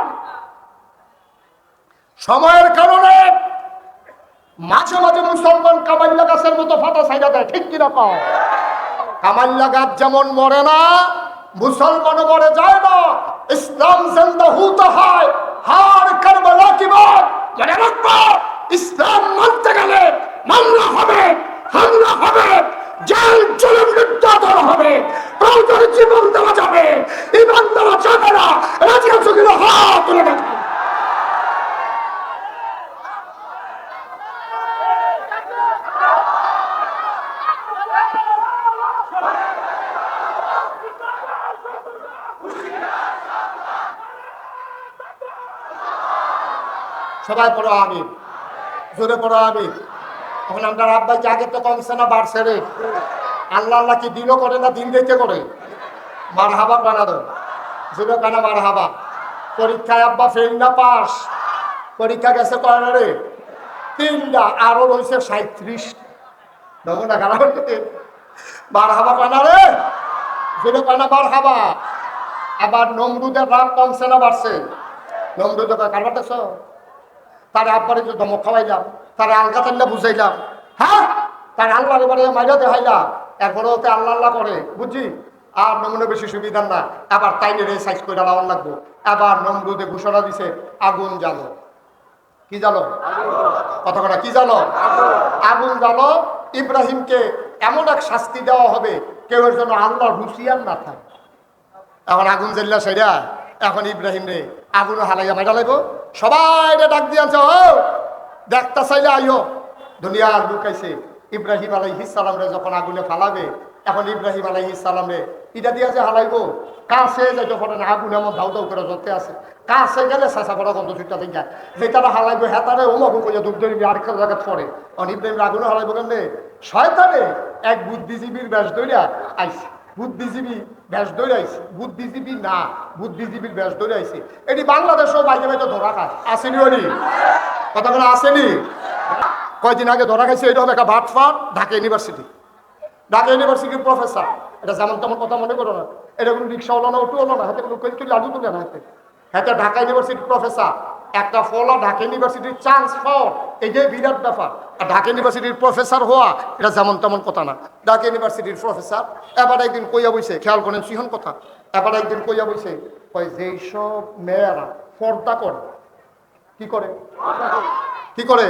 সময়ের কারণে মাঝে মাঝে মুসলমান কামাইলা গাছের মতো পাতা সাইডা দেয়, ঠিক কিনা কও? কামাইলা গাছ যেমন মরে না, মুসলমানও মরে যায় না। ইসলাম জিন্দা হতে হয়, হার কারবালা কি বাত মনে রাখবো। ইসলাম মানতে গেলে মামলা হবে, হামলা হবে, জেল জুলুম নির্যাতন হবে, প্রয়োজনে জীবন দেওয়া যাবে, ইমান দেওয়া যাবে না। রাজি আছো কিনা হাত তুলে দেখো। সবাই পড়ো আমিন, জোরে পড়ো আমিন। এখন আমরা আব্বাই কি আগে তো কমছে না বাড়ছে রে? আল্লাহ আল্লাহ কি দিনও করে না দিন দেখতে করে? মার হাবা বানাদো, জোরে কানা মার হাবা। পরীক্ষায় আব্বা ফেল না পাস? পরীক্ষা গেছে কয় না রে? 3টা, আরো রয়েছে 37। দেখো না খারাপ মার হাবা কানা রে, জোরে কানা মার হাবা। আবার নমরুদের রাগ কমছে না বাড়ছে? নমরুদের কারবার দেখছ? তার আব্বারে যে ধমক খাওয়াইলাম, তার আলগা তাল্লা বুঝাইলাম, হ্যাঁ তার আল্লাহ এবারে মাইরা দেখাইলাম, এরপরে ওকে আল্লাহ আল্লাহ করে বুঝছি। আর নমুনে বেশি সুবিধার না, আবার তাইলে রে সাইজ করে লাগান লাগবো। আবার নমরুদে ঘোষণা দিছে আগুন জ্বালো। কি জ্বালো? কথা কথা কি জ্বালো? আগুন জ্বালো। ইব্রাহিমকে এমন এক শাস্তি দেওয়া হবে কেউ এর জন্য আল্লাহর হুঁশিয়ার না থাকে। এখন আগুন জ্বললা সেরা, এখন ইব্রাহিম রে আগুন হালাইয়া মাইরা লাগবো। সবাই ডাক দিয়ে আনছে, ও দেখতে চাইলে আইও। দুনিয়ার লুকাইছে ইব্রাহিম আলাইহিস সালাম রে যখন আগুনে ফালাবে, এখন ইব্রাহিম আলাইহিস সালাম রে ইটা দিয়ে যে হালাইবো, কাছে যাইতে পারে না, আগুন এমন ধাউ ধাউ করে জ্বলতে আছে। কাছে গেলে চেঁচা পড়া গন্ধ ছুটটা থেকে যেটা হালাইবো হেতারে ওমাগু করে ডুব ধরবি আরেকটা জায়গায় পড়ে। অন ইব্রাহিম আগুনে হালাইবো কেন? শয়তানে এক বুদ্ধিজীবীর বেশ ধরিয়া আইছে, বুদ্ধিজীবী বেশ ধরে আইছে, বুদ্ধিজীবী না বুদ্ধিজীবীর বেশ ধরে আইছে। এটি বাংলাদেশেও বাইরে বাইরে ধরা খায়, আসেনি ওনি কথা বলে আসেনি? কয়দিন আগে ধরা খাইছে এইরকম একটা ভাটফাট ঢাকা ইউনিভার্সিটি। ঢাকা ইউনিভার্সিটির প্রফেসর, এটা যেমন তেমন কথা মনে করো না, এটা কোনো রিক্সা হলো না, অটো হলো না, হাতে কোনো তুলি আলু তুলে না হাতে। হ্যাঁ ঢাকা ইউনিভার্সিটির প্রফেসর, একটা ফলা ঢাকা ইউনিভার্সিটির চান্স পাওয়া এই যে বিরাট ব্যাপার। আর ঢাকা ইউনিভার্সিটির প্রফেসর হওয়া এটা যেমন তেমন কথা না। ঢাকা ইউনিভার্সিটির প্রফেসর এবার একদিন কইয়া বইছে, খেয়াল করেন সিহন কথা, এবার একদিন কইয়া বইছে, কয় যেই সব মেয়েরা পর্দা করে, কি করে কি করে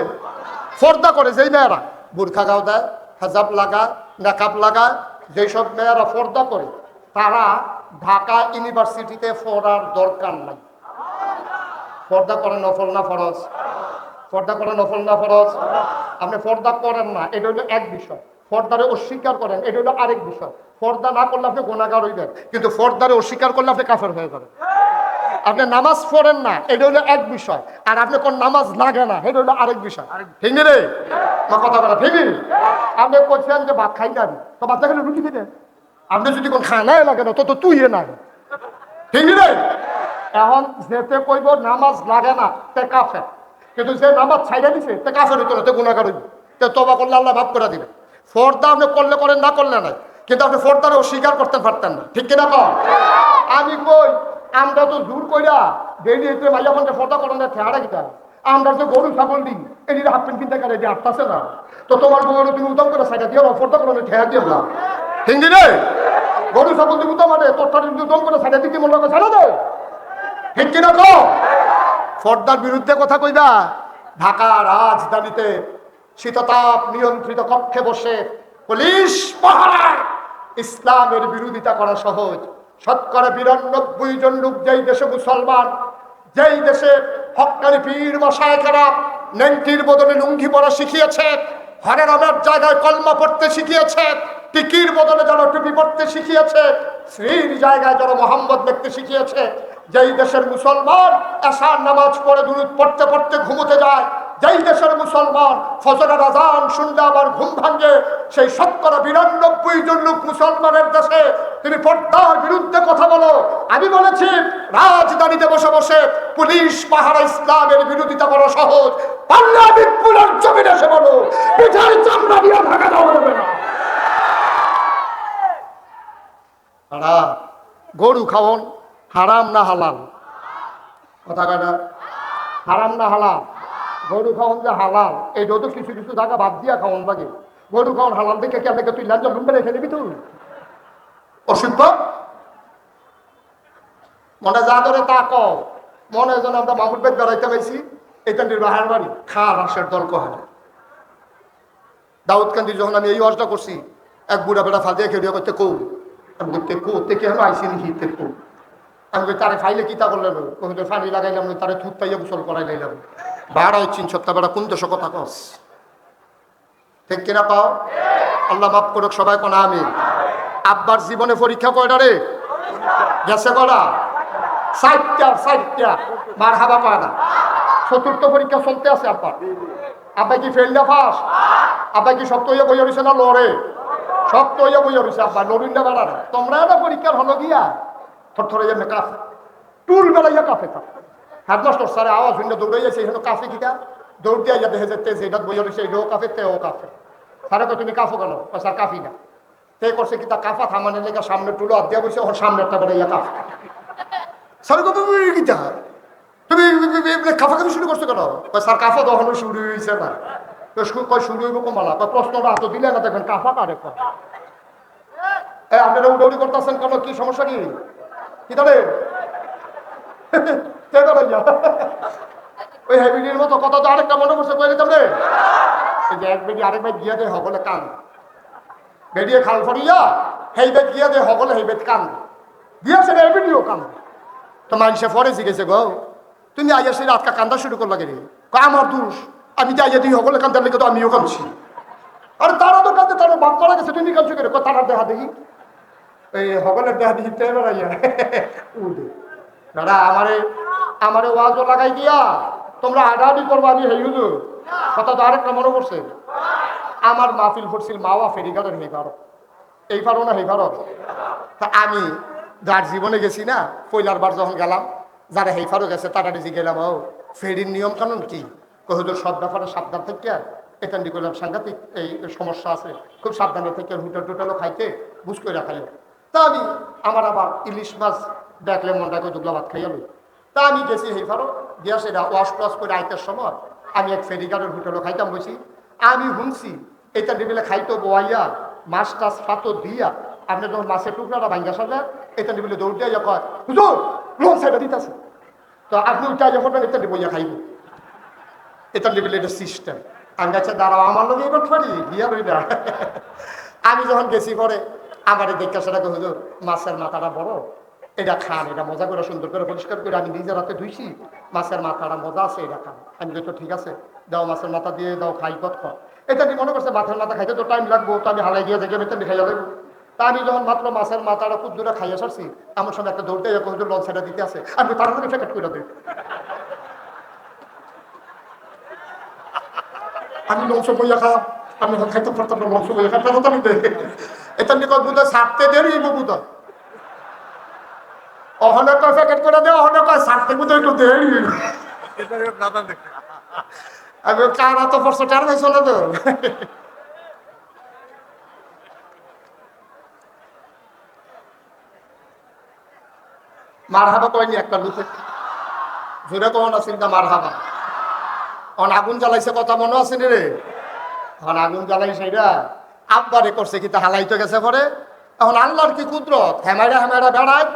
পর্দা করে, যেই মেয়েরা বুরখা গাও দেয়, হেজাব লাগায়, মেকআপ লাগায়, যেসব মেয়েরা পর্দা করে তারা ঢাকা ইউনিভার্সিটিতে পড়ার দরকার নাই। পর্দা করেন নফল না ফরজ? পর্দা করেন নফল না ফরজ? আপনি পর্দা করেন না, এটা হলো এক বিষয়। পর্দারে অস্বীকার করেন, এটা হলো আরেক বিষয়। পর্দা না করলে আপনি গুনাহগার হইবেন, কিন্তু পর্দারে অস্বীকার করলে আপনি কাফের হয়ে যাবেন। আপনি নামাজ পড়েন না, এটা হলো এক বিষয়, আর আপনি কোন নামাজ লাগে না, এটা হলো আরেক বিষয়। ঠিক রে কথা বলা ঠিক? আপনি বলছেন যে ভাত খাই না, তো বাচ্চা খেলে রুটি খেতে, আপনি যদি কোন খানায় লাগে না তো তুই না, ঠিক রে? এখন যেতে কইব নামাজ লাগে না তে কাফের, কিন্তু যে নামাজ ছাইড়া দিছে তে কাফের হইতো না, তে গুনাহগার হইব, তে তওবা করলে আল্লাহ মাফ করে দিবে। পর্দা আপনি করলে করেন, না করলে নাই, কিন্তু আপনি পর্দারে অস্বীকার করতে পারতেন না, ঠিক কিনা কম? আমি কই আমরা তো দূর কইরা ডেইলি এতে মাইয়া ফোনটা পর্দা করেন না, ঠেয়ারা গিতা আমরা যে গরু ছাগল দিই এটি হাফ প্যান্ট কিনতে গেলে এটি আটটাছে না, তো তোমার বউরে তুমি উদম করে সাইডা দিয়ে পর্দা করেন ঠেয়া দিয়ে না, ঠিক রে? গরু ছাগল দিব তো মানে তোরটা উদম করে সাইডা দিতে মনে করে ছাড়া দাও, ঠিক কিনা কো? পর্দার বিরুদ্ধে কথা কইবা? ঢাকা রাজধানীতে শীততাপ নিয়ন্ত্রিত কক্ষে বসে পুলিশ পাহারায় ইসলামের বিরোধিতা করা সহজ। শতকরা 92 জন লোক যেই দেশে মুসলমান, যেই দেশে হক্কানি পীর মশায়েখেরা নেংটির বদলে লুঙ্গি পরা শিখিয়েছে, হরের আমার জায়গায় কলমা পড়তে শিখিয়েছে, টিকির বদলে যারা টুপি পড়তে শিখিয়েছে, শ্রীর জায়গায় যারা মোহাম্মদ লিখতে শিখিয়েছে, যেই দেশের মুসলমান এশার নামাজ পড়ে দুরূদ পড়তে পড়তে ঘুমোতে যায়, যেই দেশের মুসলমান ফজরের আজান শুনলে আবার ঘুম ভাঙে, সেই ৯২% লোক মুসলমানের দেশে তুমি পর্দার বিরুদ্ধে কথা বলো। আমি বলেছি রাজধানীতে বসে বসে পুলিশ পাহারা ইসলামের বিরোধিতা করা সহজ, পাল্লা বিপুলের জমিনে এসে বলো, পিঠার চামড়া দিয়ে ঢাকা দেওয়া যাবে না। গরু খাওয়ান হারাম না হালাল? কথা কাটা হারাম না হালাল? গরু খাওয়ান যে হালাল, এইটাও তো কিছু কিছু জায়গা বাদ দিয়া খাওয়ান লাগে। গরু খাওয়ান হালাল দেখে কেন তুই লাঞ্জা লুম্বে রেখে নিবি তুই? অসুস্থ মনে যা ধরে তা কও। মনে যেন আমরা মামুর বেদ বেড়াইতে পাইছি, এটা নির্বাহের বাড়ি খা রাসের দল কহে। দাউদকান্দি যখন আমি এই ওয়াজটা করছি, এক বুড়া বেড়া ফাঁদিয়ে খেয়ে করতে কৌ, আমি বলতে কোতে কেন আইসি নি কৌ। আমি তারে ফাইলে কিতা করলেন, ফানি লাগাইলাম, তারে থুত পাইয়া গোসল করাই লাইলাম। বাড়া চিন সত্তা বেড়া কোন দেশ কথা কস, ঠিক কিনা পাও? আল্লাহ মাফ করুক সবাই কোনা আমি। আব্বার জীবনে পরীক্ষা কয়টা রে গেছে? কয়টা? 4টা। মার হাবা কয়টা? ৪র্থ পরীক্ষা চলতে আছে আব্বার। আব্বাই কি ফেল না পাস? আব্বাই কি শক্ত হইয়া বইয়া রয়েছে না লড়ে? শক্ত হইয়া বইয়া রয়েছে আব্বা, লড়ুন না বেড়া। তোমরা না পরীক্ষার হলো গিয়া থরথরে যাবে কাফে, টুল বেড়াইয়া কাফে থাক। হেডমাস্টার স্যারে আওয়াজ ভিন্ন দৌড়াইয়াছে, এখানে কাফে কিটা দৌড় দিয়া যা দেখে যেতে যেটা বইয়া রয়েছে, এটাও কাফে তেও কাফে। স্যারে কো তুমি কাফো কেন? স্যার কাফি না। তে করছে কি তা কাফা থামানের লেগে সামনে টুলো হাত দিয়া বসে, ওর সামনে একটা বেড়াইয়া কাফে। স্যার কত কিটা তুমি কাফা কাফি শুরু করছো কেন? স্যার কাফা তখনও শুরু হয়েছে না। কয় শুরু হইব কমালা, প্রশ্নটা হাত দিলে না, দেখেন কাফা কারে কয়। আপনারা উড়াউড়ি করতেছেন কেন? কি সমস্যা? কি ধরে ওই হেবিডির মতো কথা তো আরেকটা মনে করছে কয়ে দিতাম রে। এই যে এক বেডি আরেক বেড গিয়া দে হবলে কান, বেডিয়ে খাল ফরিয়া সেই বেড গিয়া দে হবলে সেই বেড কান দিয়েছে রে, হেবিডিও কান। তো মানুষে ফরে শিখেছে গো, তুমি আইয়া সেই রাতকা কান্দা শুরু করলা রে। আমার দোষ, আমি যে আইয়া দিই হবলে কান্দার লেগে তো আমিও কাঁদছি। আরে তারা তো কাঁদে, তারা বাপ করা গেছে, তুমি কাঁদছো করে? তারা দেখা দেখি এই হগলের দেখা দেখি বেড়াইয়া উঠে দাদা আমারে ওয়াজও লাগাই দিয়া তোমরা আডাআডি করবো। আমি হেই হুজুর কথা তো আরেকটা মনে করছে, আমার মাহফিল ফুটছিল মাওয়া ফেরিঘাটের হেফারত, এই পারো না হেফারত। তা আমি যার জীবনে গেছি না, পয়লার বার যখন গেলাম, যারা হেফারও গেছে তারা নিজে গেলাম, ও ফেরির নিয়ম কানুন কি? হুজুর সব ব্যাপারে সাবধান থেকে, এটা নি করলাম সাংঘাতিক এই সমস্যা আছে, খুব সাবধানে থেকে হোটেল টোটেলও খাইতে বুঝ করে রাখাই। তা আমি আমার আবার ইলিশ মাছ দেখলে মনটাকে দুগলা ভাত খাইয়ালো। তা আমি গেছি হেফারো গিয়া সেটা ওয়াশ টোয়াশ করে আইতের সময় আমি এক ফেরিঘাটের হোটেলও খাইতাম বসি। আমি শুনছি এটা নিবিলে খাইতো বোয়াইয়া মাছ টাছ ফাতো দিয়া, আপনি যখন মাছের টুকরাটা ভাঙ্গা সাজা এটা নিবিলে দৌড় দিয়া কয় হুজুর লোন সাইডে দিতেছে, তো আপনি উঠে আইয়া ফোটেন এটা বইয়া খাইব। এটা নিবিলে এটা সিস্টেম। আমি কাছে দাঁড়াও আমার লোক এবার ফারি গিয়া রই না। আমি যখন গেছি পরে আমার দেখা সেটা হুজুর মাছের মাথাটা বড়, এটা খান, এটা মজা করে সুন্দর করে পরিষ্কার করে আমি নিজের হাতে ধুইছি, মাছের মাথাটা মজা আছে, এটা খান। আমি তো ঠিক আছে দাও, মাছের মাথা দিয়ে দাও, খাই কত খাও। এটা কি মনে করছে মাছের মাথা খাইতে তো টাইম লাগবো, তো আমি হালাই দিয়ে দেখে বেতন খাইয়া দেবো। তা আমি যখন মাত্র মাছের মাথাটা খুব দূরে খাইয়া সারছি, আমার সঙ্গে একটা দৌড়তে হুজুর লঞ্চ সাইডে দিতে আছে, আমি তাড়াতাড়ি প্যাকেট করে দেব। আমি লঞ্চ বইয়া খা, আমি খাইতে পারতাম না, লঞ্চ বইয়া খা তাড়াতাড়ি দে। এটা নিয়ে বুধ ছাড়তে দেরি বুধ অনেক প্যাকেট করে দেয়, অনেক ছাড়তে বুধ একটু দেরি। আমি কারা তো পরশো টার ভাই চলে তো মার হাবা কয়নি একটা লুকে জোরে কখন আসেন না মার হাবা। অন আগুন জ্বালাইছে কথা মনে আছে রে, এখন আগুন জ্বালাইছে এটা আব্বারে করছে কি তা হালাইতে গেছে পরে। এখন আল্লাহর কি কুদরত, হেমাইরা হেমাইরা বেড়ায়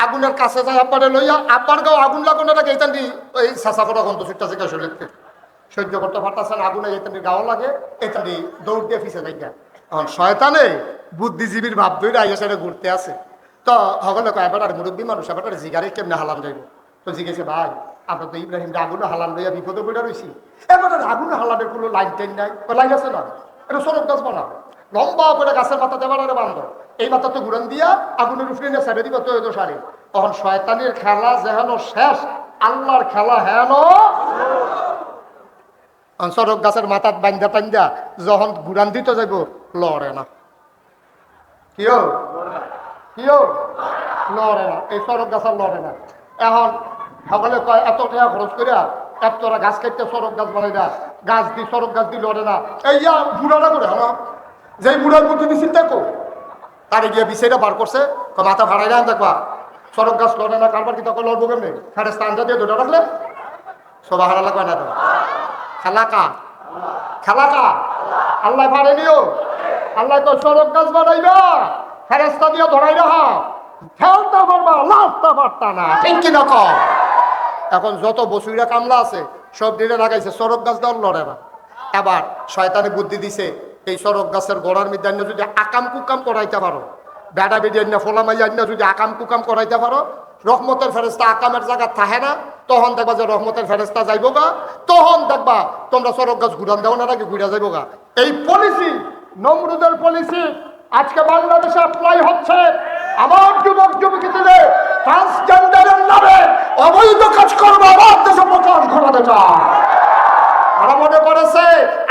আগুনের কাছে যায় আব্বারে লইয়া, আব্বার গাও আগুন লাগানোর আগে এইখান দি ওই চাষা করা গন্ত ছুটটা থেকে শরীরকে সহ্য করতে পারতেছে না, আগুনে এইখান গাও লাগে, এইখান দৌড় দিয়ে ফিসে যাই। এখন শয়তানে বুদ্ধিজীবীর ভাব ধরে আইয়া সেটা ঘুরতে আছে। তো সকলে কয় এবার মুরব্বী মানুষ এবার জিগারে কেমনে হালান যাইব। তো জিজ্ঞেসে ভাই আমরা তো ইব্রাহিম আগুনে হালান লইয়া বিপদে পড়ে রয়েছি, এবার আগুনে হালানের কোনো লাইন টাইন নাই। লাইন আছে না, এটা সড়ক গাছ বানা লম্বা করে গাছের মাথা দেবার বান্ধব, এই মাথা তো ঘুরান দিয়া আগুনের উপরে নিয়ে ছেড়ে দিবা তো সারে তখন শয়তানির খেলা যেন শেষ, আল্লাহর খেলা হেন। সরক গাছের মাথাত বান্ধা টান্ধা যখন ঘুরান দিতে যাইব, লড়ে না। কিও লড়ে না, এই সরক গাছ আর লড়ে না। এখন সকলে কয় এত টাকা খরচ করিয়া এতটা গাছ কাটতে সরক গাছ বানাই না, গাছ দি সরক গাছ দিয়ে লড়ে না। এই বুড়াটা করে হ্যাঁ, যেই বুড়ার বুদ্ধি দিছিল দেখো, তারে গিয়ে বিষয়টা বার করছে, মাথা ভাড়াই না দেখবা সরক গাছ লড়ে না, কারবার কি তখন লড়বো কেমনি? ফেরে স্থানটা দিয়ে দুটা রাখলে সবা হারালা কয় না তো। খেলা কা আল্লাহ ভাড়ে নিও, আল্লাহ তো সরক গাছ বানাইবা, ফেরেস্তা দিয়ে ধরাই রাখা, খেলতে পারবা, লাভতে পারতা না, ঠিক কিনা কও? এখন যত বসুইরা কামলা আছে সব দিনে লাগাইছে, সরক গাছ দেওয়ার লড়ে না। এবার শয়তানে বুদ্ধি দিছে, এই সরক গাছের গোড়ার মধ্যে যদি আকাম কুকাম করাইতে পারো, বেড়া বেড়ি আন্না ফোলা মাই আন্না যদি আকাম কুকাম করাইতে পারো, রহমতের ফেরেস্তা আকামের জায়গা থাকে না, তখন দেখবা যে রহমতের ফেরেস্তা যাইব গা, তখন দেখবা তোমরা সরক গাছ ঘুরান দেও না, নাকি ঘুরা যাইব গা। এই পলিসি, নমরুদের পলিসি আজকে বাংলাদেশে অ্যাপ্লাই হচ্ছে। আমার যুবক যুবতীদের ট্রান্সজেন্ডারের নামে অবৈধ কাজ করবো, আমার দেশে প্রচার ঘটাতে চায়। তারা মনে করেছে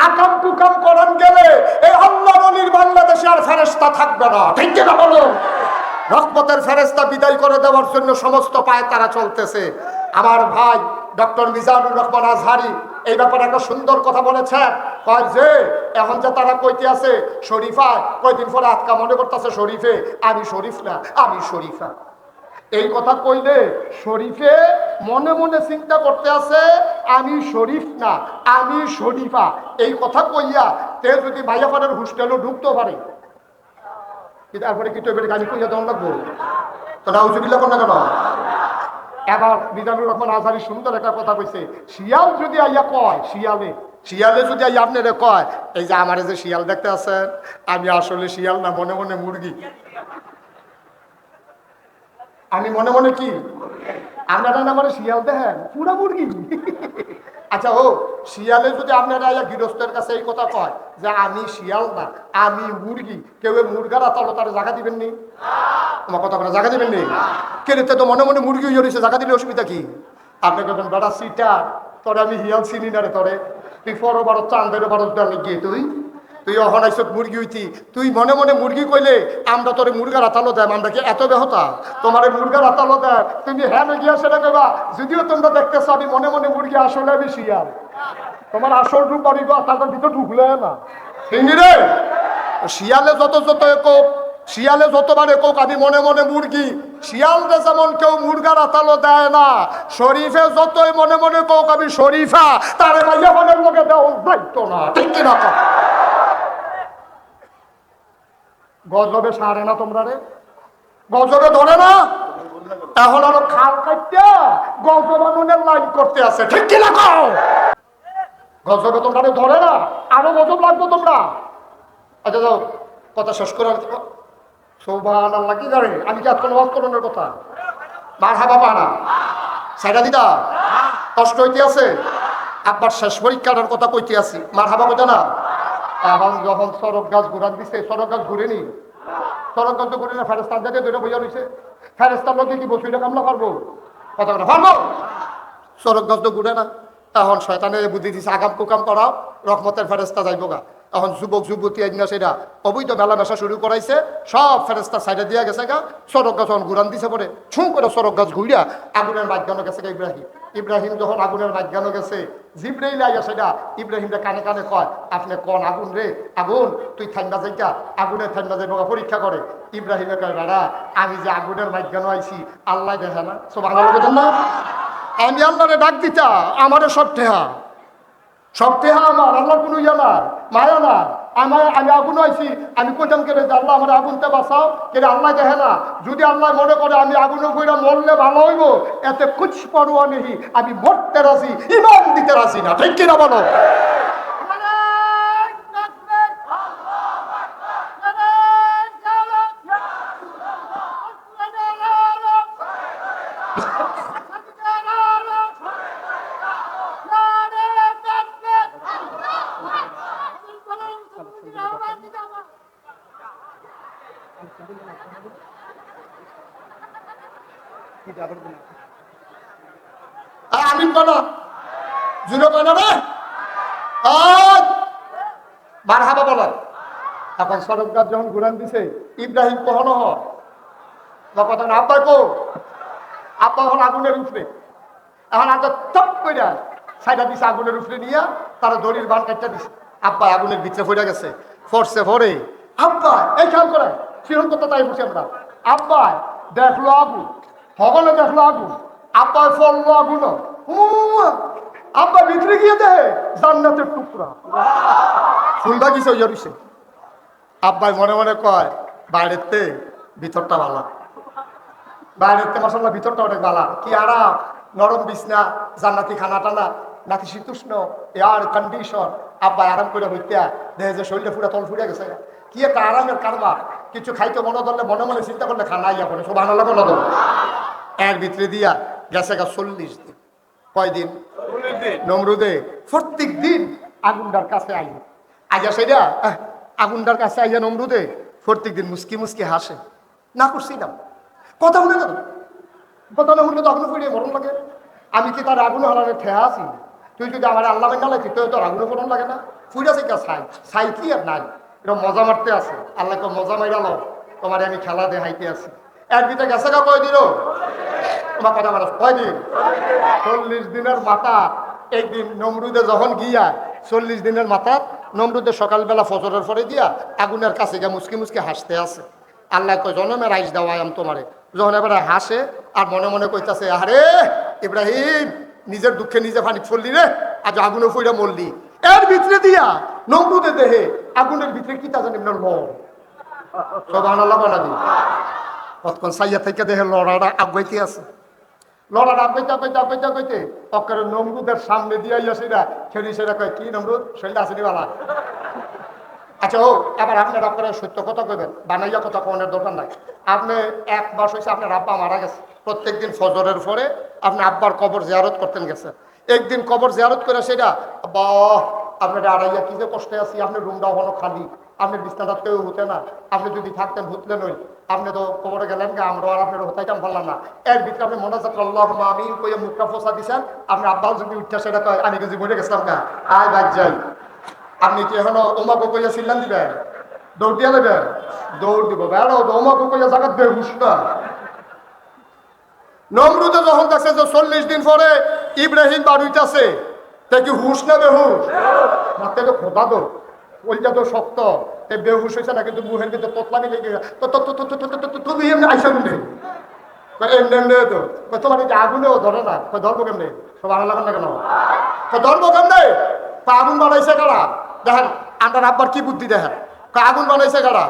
আকাম কুকাম করান গেলে এই আল্লাহর ওলির বাংলাদেশে আর ফেরেশতা থাকবে না, ঠিক কিনা বলুন? রহমতের ফেরেশতা বিদায় করে দেওয়ার জন্য সমস্ত পায়ে তারা চলতেছে। আমার ভাই ডক্টর মিজানুর রহমান আজহারি এই ব্যাপারে একটা সুন্দর কথা বলেছেন, কয় যে এখন যে তারা কইতে আছে শরীফা, কয়দিন পরে আটকা মনে করতেছে শরীফে, আমি শরীফ না আমি শরীফা। এই কথা কইলে শরীফে মনে মনে চিন্তা করতে আছে আমি শরীফ না আমি শরীফা। এই কথা কইয়া তে যদি ভাইয়াপাড়ার হোস্টেলও ঢুকতে পারে, তারপরে কি তো গাড়ি কইয়া দেওয়া লাগবো? তো নাউজুবিল্লাহ কোন না কেন? এবার মিজানুর রহমান আজহারি সুন্দর একটা কথা কইছে, শিয়াল যদি আইয়া কয়, শিয়ালে যদি আইয়া আপনারে কয় এই যে আমার যে শিয়াল দেখতে আছেন, আমি আসলে শিয়াল না, মনে মনে মুরগি। আমি মনে মনে কি আপনারা না মানে শিয়াল দেখেন পুরা মুরগি। আচ্ছা ও শিয়ালে যদি আপনারা গৃহস্থের কাছে এই কথা কয় যে আমি শিয়াল না আমি মুরগি, কেউ মুরগার আতালো তারা জায়গা দিবেন নি? আমার কথা বলে জায়গা দিবেন নি? কেড়েতে তো মনে মনে মুরগি হয়ে রয়েছে, জায়গা দিলে অসুবিধা কি? আপনি কেবেন বেড়া সিটার, তোরে আমি হিয়াল চিনি না রে, তোরে তুই পরো বারো চান্দের বারো গিয়ে তুই অহনাইছ মুরগি হইতি, তুই মনে মনে মুরগি কইলে আমরা তোরে মুরগার আতালো দেয়, আমরা কি এত বেহতা তোমার মুরগার আতালো দেয়? তুমি হ্যাঁ গিয়া সেটা কইবা, যদিও তোমরা দেখতেছ আমি মনে মনে মুরগি, আসলে আমি শিয়াল। তোমার আসল রূপ আর তাদের ভিতর ঢুকলে না রে। শিয়ালে যত কোক, শিয়ালে যতবারে কোক আমি মনে মনে মুরগি, শিয়ালরে যেমন কেউ মুরগার আতালো দেয় না, শরীফে যতই মনে মনে কোক আমি শরীফা, তারে ভাইয়া মনের লোকে দেওয়া দায়িত্ব না, ঠিক কিনা? গজবে সারে না তোমরা রে, গজবে ধরে না, এখন আরো খাল কাটতে গজবানুনের লাইন করতে আছে, ঠিক কিনা কও? গজবে তোমরা ধরে না, আরো গজব লাগবো তোমরা। আচ্ছা যাও কথা শেষ করে সুবহানাল্লাহ, কি জানে আমি কি আজকাল ওয়াজ করানোর কথা? মারহাবা পানা সাইডা দিদা কষ্ট হইতে আছে, আব্বার শেষ পরীক্ষাটার কথা কইতে আছি, মারহাবা কইতা না? এখন যখন সড়ক গাছ ঘুরান দিছে, সড়ক গাছ ঘুরেনি, সড়ক গাছ তো ঘুরে না, ফেরেস্তান দিয়ে দুইটা বইয়া রয়েছে, ফেরেস্তার লোকে কি বসুইটা কামলা পারবো? কথা বলে পারবো? সড়ক গাছ তো ঘুরে না, এখন শয়তানের বুদ্ধি দিছে আগাম কুকাম করাও, রহমতের ফেরেস্তা যাইব গা। এখন যুবক যুবতী আইনা সেটা অবৈধ মেলামেশা শুরু করাইছে, সব ফেরেস্তা সাইডে দিয়ে গেছে গা, সড়ক গাছ যখন ঘুরান দিছে পরে ছুঁ করে সড়ক গাছ ঘুরিয়া আগুনের মাঝখানে গেছে গা ইব্রাহিম যখন আগুনের মাঝখানে গেছে, জিব্রাইল আইয়া সেটা ইব্রাহিমরে কানে কানে কয় আপনি কোন আগুন রে, আগুন তুই ঠান্ডা যাইতা, আগুনের ঠান্ডা যাইব পরীক্ষা করে। ইব্রাহিমে কয় দাদা আমি যে আগুনের মাঝখানে আইছি আল্লাহ দেখে না, সব আল্লাহ না, আমি আল্লাহরে ডাক দিতা, আমারে সব টেহা আমার, আল্লাহর কোনো ইয়া না, মায়া না। আমি আগুন আইছি, আমি কোথাম কেড়ে যে আল্লাহ আমার আগুনতে বাঁচাও, কেড়ে আল্লাহ দেখে না। যদি আল্লাহ মনে করে আমি আগুনে কইরা মরলে ভালো হইব, এতে কুছ পরোয়া নেই, আমি মরতে রাজি, ইমান দিতে রাজি না, ঠিক কিনা বলো? আমি কেন জুড়ে কেন রে বার হাবা বলেন। এখন সড়কগাছ যখন ঘুরান দিছে ইব্রাহিম কখনো হয় কথা না আব্বা কো আব্বা এখন আগুনের উপরে এখন আজ চপ করে সাইডা দিছে আগুনের উপরে নিয়ে তারা দড়ির বান কাটটা দিছে আব্বা আগুনের ভিতরে পড়ে গেছে ফরসে ভরে আব্বা এই খেয়াল করে শিরন করতে তাই বসে আমরা আব্বা দেখলো আগুন সকলে দেখলো আগুন আব্বা ফললো আগুন আব্বা ভিতরে গিয়ে দেয় জান্নাতের টুকরা শুনবা কিছু জড়িছে আব্বাই মনে মনে কয় বাইরেতে ভিতরটা ভালো বাইরেতে মশাল্লা ভিতরটা অনেক ভালো কি আরাম নরম বিছনা জান্নাতি খানা টানা নাকি শীতুষ্ণ এয়ার কন্ডিশন আব্বাই আরাম করে হইতে দেখে যে শরীরে পুরা তল ফুরে গেছে কি একটা আরামের কারবার কিছু খাইতে মনে ধরলে মনে মনে চিন্তা করলে খানা ইয়া করে সব আনালে মনে ধর এর ভিতরে দিয়া গেছে গা 40 দিন কয়দিন নমরুদে প্রত্যেক দিন আগুনটার কাছে আই আইয়া সেটা আগুনটার কাছে আইয়া নমরুদে প্রত্যেক দিন মুসকি মুসকি হাসে না করছি না কথা শুনে না কথা না শুনলে তো আগুন ফুড়িয়ে মরণ লাগে আমি কি তার আগুন হারানোর ঠেয়া আছি তুই যদি আমার আল্লাহ বেঙ্গা লাগছি তুই তোর আগুনে মরণ লাগে না ফুড়ে আছে কে ছাই কি আর নাই এটা মজা মারতে আছে আল্লাহকে মজা মাইরালো তোমার আমি খেলা দেখাইতে আছি এর ভিতরে গেছে গা কয় দিন তোমার কথা বলা কয় দিন 40 দিনের মাথা একদিন নমরুদে যখন গিয়া 40 দিনের মাথা নমরুদে সকালবেলা ফজরের পরে দিয়া আগুনের কাছে গিয়া মুসকি মুসকি হাসতে আছে আল্লাহ কয় জনমের আইস দেওয়া আম তোমারে যখন এবারে হাসে আর মনে মনে কইতাছে আরে ইব্রাহিম নিজের দুঃখে নিজে পানি ফললি রে আজ আগুনে ফুইরা মরলি এর ভিতরে দিয়া নমরুদে দেহে আগুনের ভিতরে কি তা জানি না সুবহানাল্লাহ বলা দি কতক্ষণ সাইয়া থেকে দেখে লড়াটা আগাইতে আছে লড়াটা আগাইতে অক্কারে নমরুদের সামনে দিয়ে সেটা ছেড়ি সেটা কয় কি নমরুদ শরীরটা আসেনি বালা আচ্ছা ও এবার আপনার আপনারা সত্য কথা কইবেন বানাইয়া কথা কনের দরকার নাই আপনি 1 মাস হয়েছে আপনার আব্বা মারা গেছে প্রত্যেকদিন ফজরের পরে আপনি আব্বার কবর জিয়ারত করতেন গেছে একদিন কবর জিয়ারত করে সেটা বাহ আপনার আড়াইয়া কি যে কষ্টে আছি আপনার রুমটা হলো খালি আপনার বিছনাটা কেউ হতে না আপনি যদি থাকতেন হুতলেন ওই আপনি তো কবরে গেলেন গা আমরা আর আপনার হতাইতাম পারলাম না এর ভিতরে আপনি মনে যাত্রা আল্লাহুম্মা আমিন কইয়া মুখটা ফোসা দিছেন আপনি আব্বাও যদি উঠতে সেটা কয় আমি কিন্তু মরে গেছিলাম গা আয় বাদ যাই আপনি কি এখনো ওমাকে কইয়া সিল্লান দিবেন দৌড় দিয়ে নেবেন দৌড় দিব বেড়ো ওমাকে কইয়া জাগাত বে হুস না নমরুদে যখন দেখছে যে 40 দিন পরে ইব্রাহিম বাড়িতেছে তা কি হুশ না বেহুশ মাথায় তো খোদা দো ওইটা তো শক্ত এই বেহুশ হয়েছে না কিন্তু মুহের ভিতরে তোতলামি লেগে তুমি এমনি আইসা এমনি এমনি তো তোমার এই যে আগুনেও ধরে না ধরবো কেমনি সব আনা লাগান না কেন ধরবো কেমনে আগুন বানাইছে কারা দেখেন আপনার আব্বার কি বুদ্ধি দেখেন আগুন বানাইছে কারা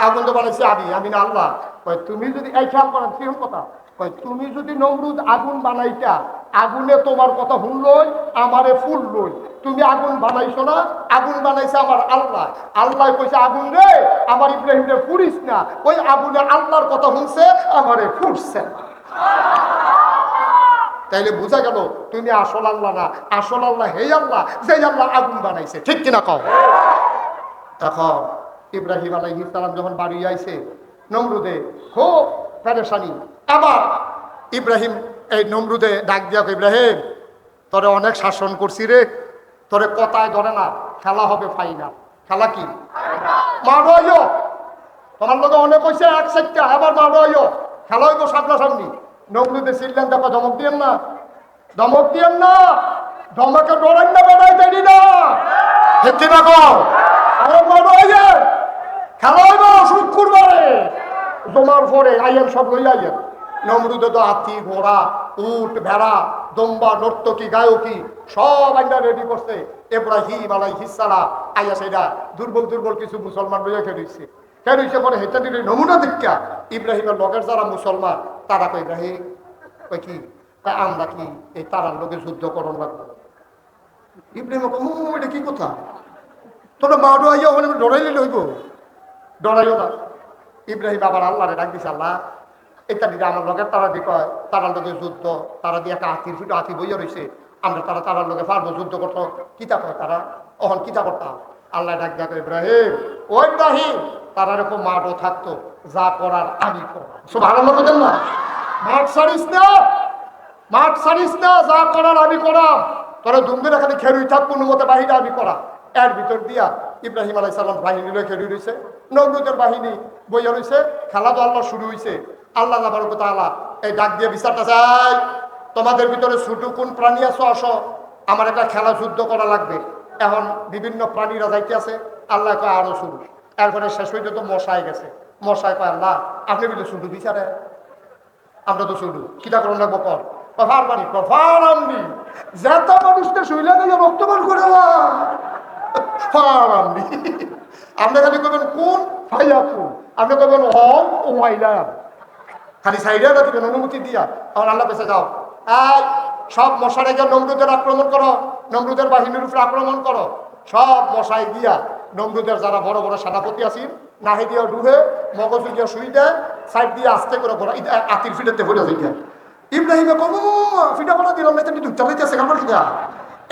আগুন তো বানাইছে আমি না আল্লাহ তুমি যদি এই খেয়াল করেন কি কথা তুমি যদি নমরুদ আগুন বানাইতা আগুনে তোমার কথা শুনলই আমারে ফুল লই তুমি আগুন বানাইছো না আগুন বানাইছে আমার আল্লাহ আল্লাহ কইছে আগুন রে আমার ইব্রাহিম রে ফুরিস না ওই আগুনের আল্লাহর কথা শুনছে আমারে ফুটছে তাইলে বোঝা গেল তুমি আসল আল্লাহ না আসল আল্লাহ হে আল্লাহ যে আল্লাহ আগুন বানাইছে ঠিক কিনা কও এখন ইব্রাহিম আলাইহিস সালাম যখন বাড়ি আইছে নমরুদে খুব পেরেশানি আবার ইব্রাহিম এই নমরুদে ডাক দিয়া ইব্রাহিম তোরে অনেক শাসন করছি রে তোরে কথায় ধরে না খেলা হবে ফাইনাল খেলা কি মারো আইও তোমার লোক অনেক হয়েছে 1 সাইডটা আবার মারো আইও খেলা হইব সামনাসামনি নমরুদে সিল্লেন দেখো ধমক দিয়েন না ধমকে ডরাই না বেড়াই দেনি না হেঁটে রাখো আরে মারো আইয়ে খেলা হইব শুক্রবারে তোমার পরে আইয়েন সব লই আইয়েন নমরুদে তো হাতি ঘোড়া উট ভেড়া দম্বা নর্তকী গায়কী সব আইনা রেডি করছে ইব্রাহিম আলাইহিস সালাম আইয়া সেটা দুর্বল কিছু মুসলমান লইয়া খেয়েছে পরে হেঁটে দিলে নমুনা দীক্ষা ইব্রাহিমের লগের যারা মুসলমান তারা কই ইব্রাহিম কই কি আমরা কি এই তারার লোকে যুদ্ধ করণ লাগবো ইব্রাহিম এটা কি কথা তোমরা মারো আইয়া ওখানে ডরাইলে লইব ডরাইও না ইব্রাহিম আবার আল্লাহরে ডাক দিছে আল্লাহ এটা দিদি আমার লোকের তারা দি কয় তারার লোকের যুদ্ধ তারা দিয়ে একটা হাতি বইয়া রয়েছে আমরা তারার লোকে পারবো যুদ্ধ করতো কিতা কয় তারা অহন কিতা করতাম আল্লাহ ডাক দেখ ইব্রাহিম ও ইব্রাহিম তারা এরকম মাঠও থাকতো যা করার আমি করবো সব ভালো মতো দেন না মাঠ ছাড়িস না, মাঠ ছাড়িস না, যা করার আমি করাম। তোরা দুমদের এখানে খেরুই থাক, কোনো মতে বাহিরে আমি করা। এর ভিতর দিয়া ইব্রাহিম আলাইহিস সালাম বাহিনী লয়ে খেরুই রয়েছে, নমরুদের বাহিনী বইয়া রয়েছে, খেলা তো আল্লাহ শুরু হয়েছে। আল্লাহ তাবারক ওয়া তাআলা এই ডাক দিয়ে বিচারটা চাই, তোমাদের ভিতরে ছোট কোন প্রাণী আছো, আসো, আমার একটা খেলা যুদ্ধ করা লাগবে। এখন বিভিন্ন প্রাণীরা যাইতে আছে, আল্লাহ কয় আরো শুরু। এরপরে শেষ হইতে তো মশায় গেছে, মশায় কয় আল্লাহ আপনি বলে শুধু বিচারে, আমরা তো শুধু কিটা করুন লাগবো কর কফার বাড়ি কফার আমনি যেটা মানুষকে শুইলে গেলে রক্তপান করে ফার আমনি। আপনি খালি করবেন কোন ভাইয়া কোন, আপনি করবেন হম ও মাইলা, খালি সাইডে না দিবেন অনুমতি দিয়া। আমার আল্লাহ পেছে যাও, এই সব মশারে গিয়ে নমরুদের আক্রমণ করো, নমরুদের বাহিনীর উপরে আক্রমণ করো। সব মশাই দিয়া নমরুদের যারা বড় বড় সেনাপতি আছি নাহি দিয়ে ডুবে মগজ দিয়ে শুই দেয়, সাইড দিয়ে আস্তে করে ঘোরা আতির ফিটাতে ভরে যাই। ইব্রাহিমে কম ফিটা করা দিলাম না, তুমি ঢুকতে পাইতেছে আমার ফিটা।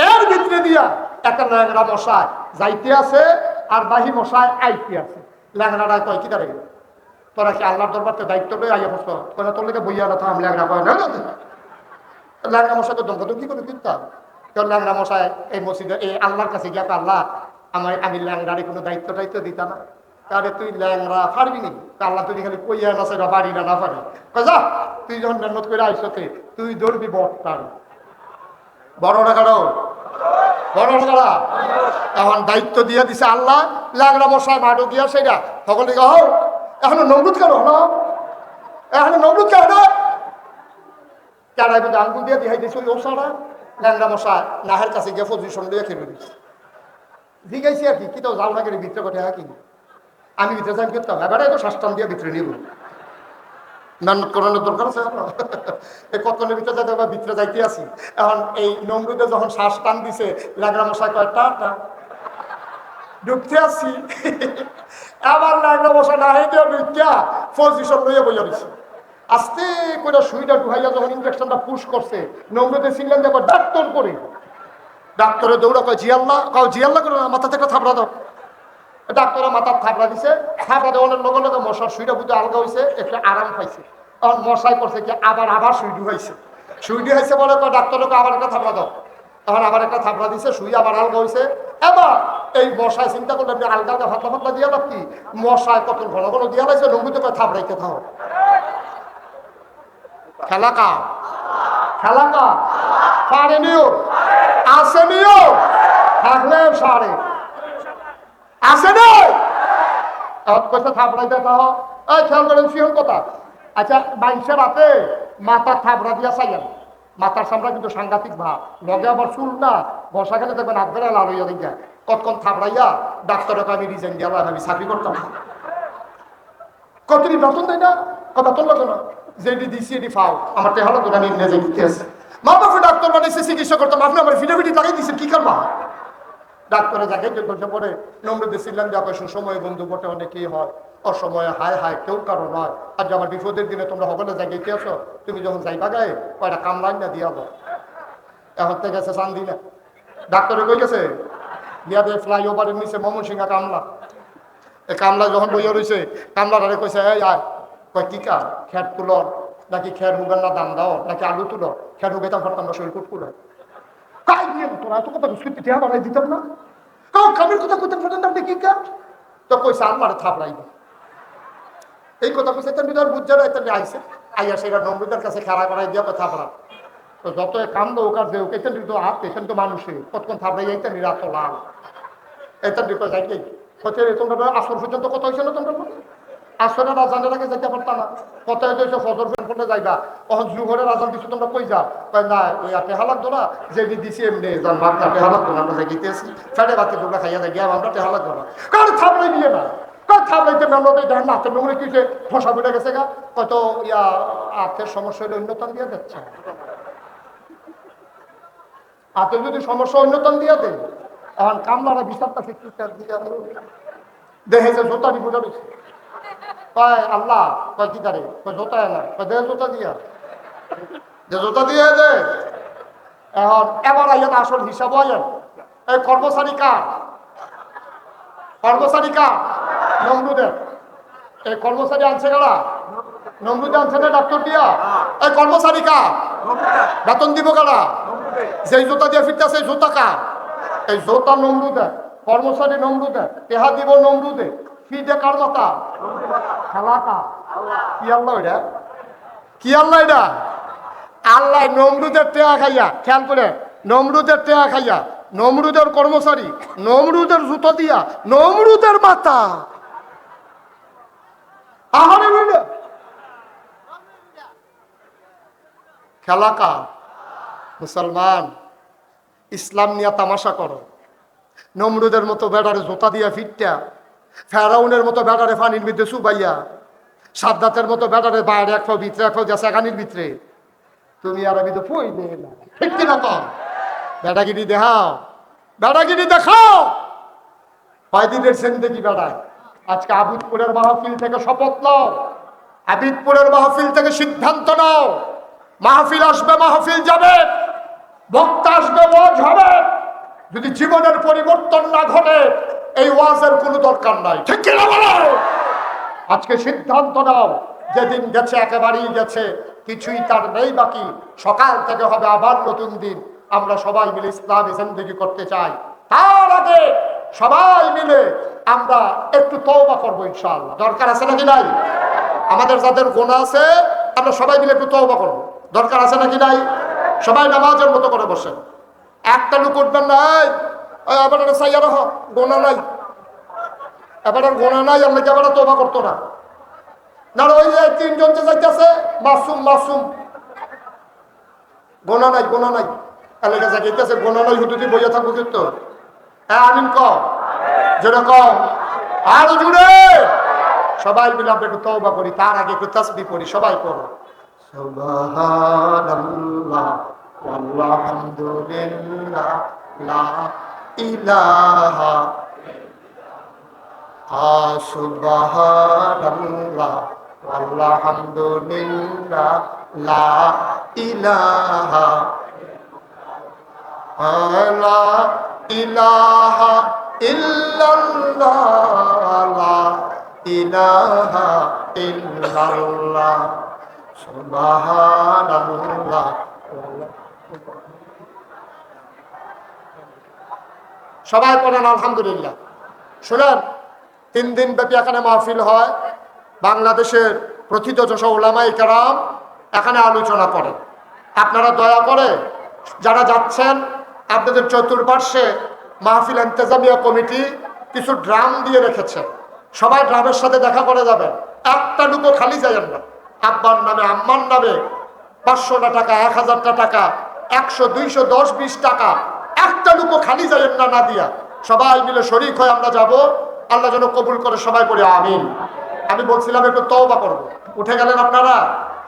এর ভিতরে দিয়া একটা ল্যাংড়া মশায় যাইতে আছে আর বাহি মশায় আইতে আছে। ল্যাংড়াটা কয় কি দাঁড়িয়ে তোরা কি আল্লাহর দরবারতে দায়িত্ব লই আইয়া বসতো, তোরা তোর লেগে বইয়া না থাম। ল্যাংড়া কয় না, ল্যাংড়া মশাই তো দমকি করে কিনতাম। তোর ল্যাংড়া মশাই এই মসজিদে এই আল্লাহর কাছে গিয়া আল্লাহ আমি ল্যাংড়ারে কোনো দায়িত্ব টাইত্ব দিতা না, তাহলে তুই ল্যাংড়া পারবি নি? আল্লাহ তুই খালি কইয়া না সেটা পারি না, না পারি। যা তুই যখন মেহনত করে আইসতে তুই ধরবি বটটার বড় না কারো বড় না। এখন দায়িত্ব দিয়ে দিছে আল্লাহ, ল্যাংড়া মশাই মাঠও দিয়া সেটা সকলে হোক। এখনো নমরুদ কেন না, এখনো নমরুদ কেন না, কেনার মধ্যে আঙ্গুল দিয়ে দিহাই দিয়েছে ওই ওষারা। ল্যাংড়া মশাই নাহের কাছে গিয়ে পজিশন দিয়ে খেলে দিচ্ছে, জিগাইছি আর কি তো যাও না করে ভিতরে কথা হ্যাঁ কি আমি ভিতরে যাই করতাম, এবারে তো শ্বাসটান দিয়ে ভিতরে নিব, মেহনত করানোর দরকার আছে। এই কতনের ভিতরে যাইতে আবার ভিতরে যাইতে আসি। এখন এই নমরুদে যখন শ্বাস টান দিছে, ল্যাংড়া মশাই কয় টা ঢুকতে আসছি, আবার ল্যাংড়া মশাই না হেঁটে ঢুকিয়া পজিশন লইয়া বইয়া দিছে। আস্তে করে সুইটা ঢুকাইয়া যখন ইঞ্জেকশনটা পুশ করছে, নমরুদে ছিলেন দেখো ডাক্তার করে, ডাক্তারে দৌড়া কয় জিয়াল্লাহ, কয় জিয়াল্লাহ করে না, মাথাতে একটা থাপড়া দাও। ডাক্তারের মাথার থাপড়া দিছে, থাপড়া দেওয়ানোর লগে লগে মশার সুইটা বুঝে আলগা হয়েছে, একটু আরাম পাইছে। তখন মশাই করছে কি আবার সুই ঢুকাইছে, সুই ঢুকাইছে বলে ডাক্তারকে আবার একটা থাপড়া দাও। তখন আবার একটা থাপড়া দিছে, সুই আবার আলগা হয়েছে। এবার এই মশাই চিন্তা করলে আপনি আলগা আলগা ফাতলা ফাতলা দিয়ে লাভ কি, মশাই কত ঘন ঘন দিয়ে লাইছে, নমরুদে কয় থাপড়াইতে থাও। খেলা কা খেলা কা পারে নিও আসে নিও থাকলে সারে আসে নেই থাপড়াইতে থাও। এই খেয়াল করেন সিহন কথা। আচ্ছা বাইশের রাতে মাথার থাপড়া দিয়া চাইলেন, মাথার সামরা কিন্তু সাংঘাতিক ভাব, লগে আবার চুল না বসা গেলে দেখবেন হাত বেড়া লাল হইয়া দিকে কতক্ষণ থাপড়াইয়া ডাক্তারকে আমি রিজাইন দিলাম, আমি চাকরি করতাম না। কতটি বেতন দেয় না, বেতন লাগে না, যেটি দিছি এটি ফাও, আমার তো হলো আমি নিজে দিতে আছে। মা বাপে ডাক্তার বানিয়েছে চিকিৎসা করতাম, আপনি আমার ফিটাফিটি লাগাই দিচ্ছেন কি করবা। ডাক্তারে যাকে বলছে পরে নমরুদে ছিলেন যা সুসময় বন্ধু বটে অনেকেই হয়, অসময়ে হায় হায় কেউ কারো নয়। আর যে আমার বিপদের দিনে তোমরা সকলে জায়গাতে আসো, তুমি যখন যাইবা গায়ে কয়টা কামলাইন না দিয়া দাও। এখন থেকে গেছে চান্দি না, ডাক্তারে কই গেছে দিয়া দিয়ে ফ্লাইওভারের নিচে ময়মনসিংহা কামলা। এই কামলা যখন বইয়া রয়েছে, কামলাটারে কইছে এই আয়, কয় কি কার খেট তুলর নাকি খের হুগার না দাম দাও নাকি আলু তুলো, খের হুগাইতাম পারতাম না, শরীর কুটকুলো কাই দিয়ে তোরা এত কথা বিস্কুট টিয়া বানাই দিতাম না, কারণ কামের কথা কইতাম ফেটেন আপনি কি কার, তো কইছে আমার থাপড়াইবে। এই কথা কইছে তেমনি আর বুঝছে না, তেমনি আইসে আইয়া সেটা নমরুদের কাছে খাড়া করাই দিয়া থাপড়া। তো যত কাম দো ওকার যে ওকে তো হাত পেছেন তো মানুষে কতক্ষণ থাপড়াই যাইতেন রাত লাল এটা দিকে যাই হচ্ছে তোমরা আসর পর্যন্ত কত হয়েছে না তোমরা আসরে রাজানের আগে যাইতে পারতাম না, কত হয়েছে ফজর ফেরফলে যাইবা, তখন জুহরের রাজান কিছু তোমরা কই যা না ওই টেহা লাগতো না যে দিছি এমনি ভাবনা টেহা লাগতো না, আমরা যাইতেছি ফেটে বাচ্চা তোমরা খাইয়া যাই গিয়ে আমরা টেহা লাগতো না, কারণ থাপড়াই নিয়ে না থাপড়াইতে মেমনতে দেখেন নাচের নমুনে কিছু ফসা বুঝে গেছে গা, কত ইয়া আর্থের সমস্যা হলে অন্যতম দিয়ে যাচ্ছে, হাতের যদি সমস্যা অন্যতম দিয়ে দেয় এখন কামলারা বিচারটা দেখে যে জোতা দি বুঝা দিচ্ছে কয় আল্লাহ কয় কি করে কয় জোতা না কয় দেহ জোতা দিয়া যে জোতা দিয়ে দে। এখন এবার আইয়া আসল হিসাব আইন এই কর্মচারী কার, কর্মচারী কার নমরুদের, এই কর্মচারী আনছে গেলা নমরুদে আনছে না ডাক্তার দিয়া, এই কর্মচারী কা? বেতন দিব কারা? যেই জুতা দিয়ে ফিরতেছে জুতা কা? এই জুতা নমরুদে, কর্মচারী নমরুদে, টেহা দিব নমরুদে, ফিডে কার মাথা? খেলা কা? কি আল্লাহ এটা? কি আল্লাহ এটা? আল্লাহ নমরুদের টেহা খাইয়া, খেয়াল করে, নমরুদের টেহা খাইয়া, নমরুদের কর্মচারী, নমরুদের জুতো দিয়া, নমরুদের মাথা। আহারে বুঝলে খেলা কা? মুসলমান, ইসলাম নিয়ে তামাশা করো। নমরুদের মতো বেড়ারে জোতা দিয়া ফিটটা, ফেরাউনের মতো বেড়ারে পানির মধ্যে চুবাইয়া, সাদ্দাতের মতো বেড়ারে বাইরে এক পাও ভিতরে এক পাও যা সেখানির ভিতরে, তুমি আর আমি তো পই না, ঠিক কিনা কম? বেড়াগিরি দেখাও, বেড়াগিরি দেখাও। কয়দিনের শ্রেণীতে কি বেড়ায়? আজকে আবিদপুরের মাহফিল থেকে শপথ নাও, আবিদপুরের মাহফিল থেকে সিদ্ধান্ত নাও। মাহফিল আসবে, মাহফিল যাবে, বক্তা আসবে, ওয়াজ হবে। যদি জীবনের পরিবর্তন না ঘটে এই ওয়াজের কোনো দরকার নাই, ঠিক কিনা বলো? আজকে সিদ্ধান্ত নাও, যেদিন গেছে একেবারেই গেছে, কিছুই তার নেই বাকি। সকাল থেকে হবে আবার নতুন দিন। আমরা সবাই মিলে ইসলামী জিন্দেগি করতে চাই। তার আগে সবাই মিলে আমরা একটু তওবা করবো ইনশাআল্লাহ। দরকার আছে নাকি নাই? আমাদের যাদের গুনাহ আছে আমরা সবাই মিলে একটু তওবা করবো। দরকার আছে নাকি নাই? সবাই নামাজের মতো করে বসেন, একটা লোক উঠবেন নাই। এবার সাইয়া রহ, গোনা নাই, এবার আর গোনা নাই, আমরা কি এবার তওবা করতো না? না ওই যে তিনজন যে যাইতেছে মাসুম, মাসুম, গোনা নাই, গোনা নাই, এলাকা যাইতেছে গোনা নাই, হুদুদি বইয়া থাকবো কিন্তু। হ্যাঁ আমিন ক, জোরে কম, আরো জুড়ে। সবাই মিলে আমরা একটু তওবা করি, তার আগে একটু তাসবিহ করি। সবাই করো সুবহানাল্লাহ আলহামদুলিল্লাহ লা ইলাহা সুবহানাল্লাহ আলহামদুলিল্লাহ লা ইলাহা লা ইলাহা ইল্লাল্লাহ লা ইলাহা ইল্লাল্লাহ সুবহানাল্লাহ। সবাই পড়েন আলহামদুলিল্লাহ। শুনেন, 3 দিন ব্যাপী এখানে মাহফিল হয়। বাংলাদেশের প্রথিতযশ উলামায়ে কেরাম এখানে আলোচনা করেন। আপনারা দয়া করে যারা যাচ্ছেন, আপনাদের চতুর্পার্শ্বে মাহফিল ইন্তেজামিয়া কমিটি কিছু ড্রাম দিয়ে রেখেছে। সবাই ড্রামের সাথে দেখা করে যাবেন। একটা লুকো খালি যাবেন না। আব্বার নামে, আম্মার নামে 500 টাকা, 1000 টাকা, 100, 200, 10, 20 টাকা, একটা লুকো খালি যাবেন না, না দিয়া সবাই মিলে শরীক হয়ে আমরা যাব। আল্লাহ যেন কবুল করে, সবাই পড়ে আমিন। আমি বলছিলাম একটু তওবা করব, উঠে গেলেন আপনারা।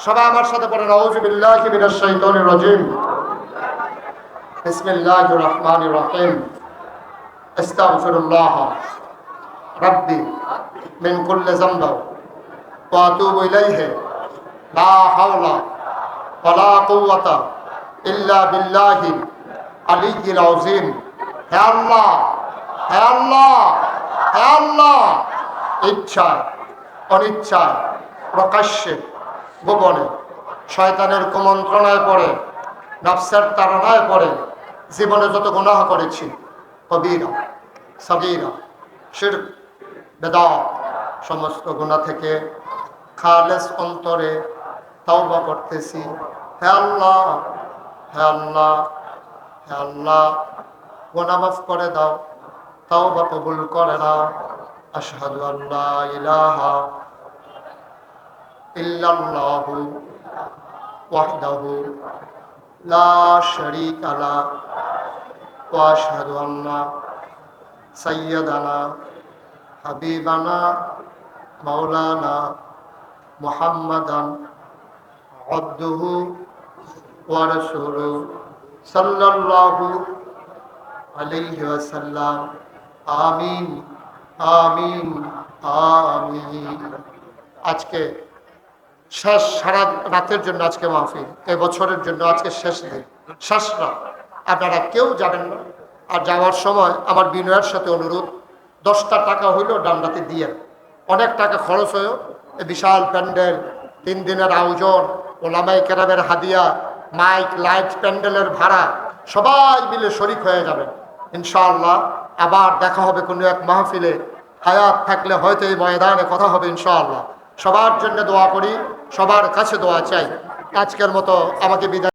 সবাই আমার সাথে পড়েন আউযু বিল্লাহি মিনাশ শাইতানির রাজিম, বিসমিল্লাহির রহমানির রহিম, আস্তাগফিরুল্লাহ রাব্বি মিন কুল্লি যামবি ওয়া আতুবু ইলাইহি লা হাওলা ওয়ালা কুওয়াতা ইল্লা বিল্লাহিল আলিয়্যিল আযীম। হে আল্লাহ, হে আল্লাহ, হে আল্লাহ, ইচ্ছায় অনিচ্ছায়, প্রকাশ্যে গোপনে, শয়তানের কুমন্ত্রণায় পড়ে, নফসের তাড়নায় পড়ে জীবনে যত গুনাহ করেছি, কবিরা সগীরা শিরক বেদাত, সমস্ত গুনাহ থেকে খালেস অন্তরে তওবা করতেছি। হে আল্লাহ, হে আল্লাহ, হে আল্লাহ, গুনাহ মাফ করে দাও, তওবা কবুল করে নাও। আশহাদু আল্লা ইলাহা ইল্লাল্লাহু ওয়াহদাহু লা শারীকা লাহু ওয়া আশহাদু আন্না সাইয়্যিদানা হাবিবানা মাওলানা মুহাম্মাদান আবদুহু ওয়া রাসূলুহু সাল্লাল্লাহু আলাইহি ওয়াসাল্লাম। আমিন, আমিন, আমিন। আজকে শেষ, সারা রাতের জন্য আজকে মাহফিল, এই বছরের জন্য আজকে শেষ দিন, শেষ রাত। আপনারা কেউ যাবেন না। আর যাওয়ার সময় আমার বিনয়ের সাথে অনুরোধ, 10টা টাকা হইলেও ডান্ডাতে দিয়ে, অনেক টাকা খরচ হয়েও এই বিশাল প্যান্ডেল, 3 দিনের আয়োজন, ওলামায়ে কেরামের হাদিয়া, মাইক, লাইট, প্যান্ডেলের ভাড়া সবাই মিলে শরিক হয়ে যাবেন ইনশাআল্লাহ। আবার দেখা হবে কোনো এক মাহফিলে, হায়াত থাকলে হয়তো এই ময়দানে কথা হবে ইনশাআল্লাহ। সবার জন্য দোয়া করি, সবার কাছে দোয়া চাই। আজকের মতো আমাকে বিদায়।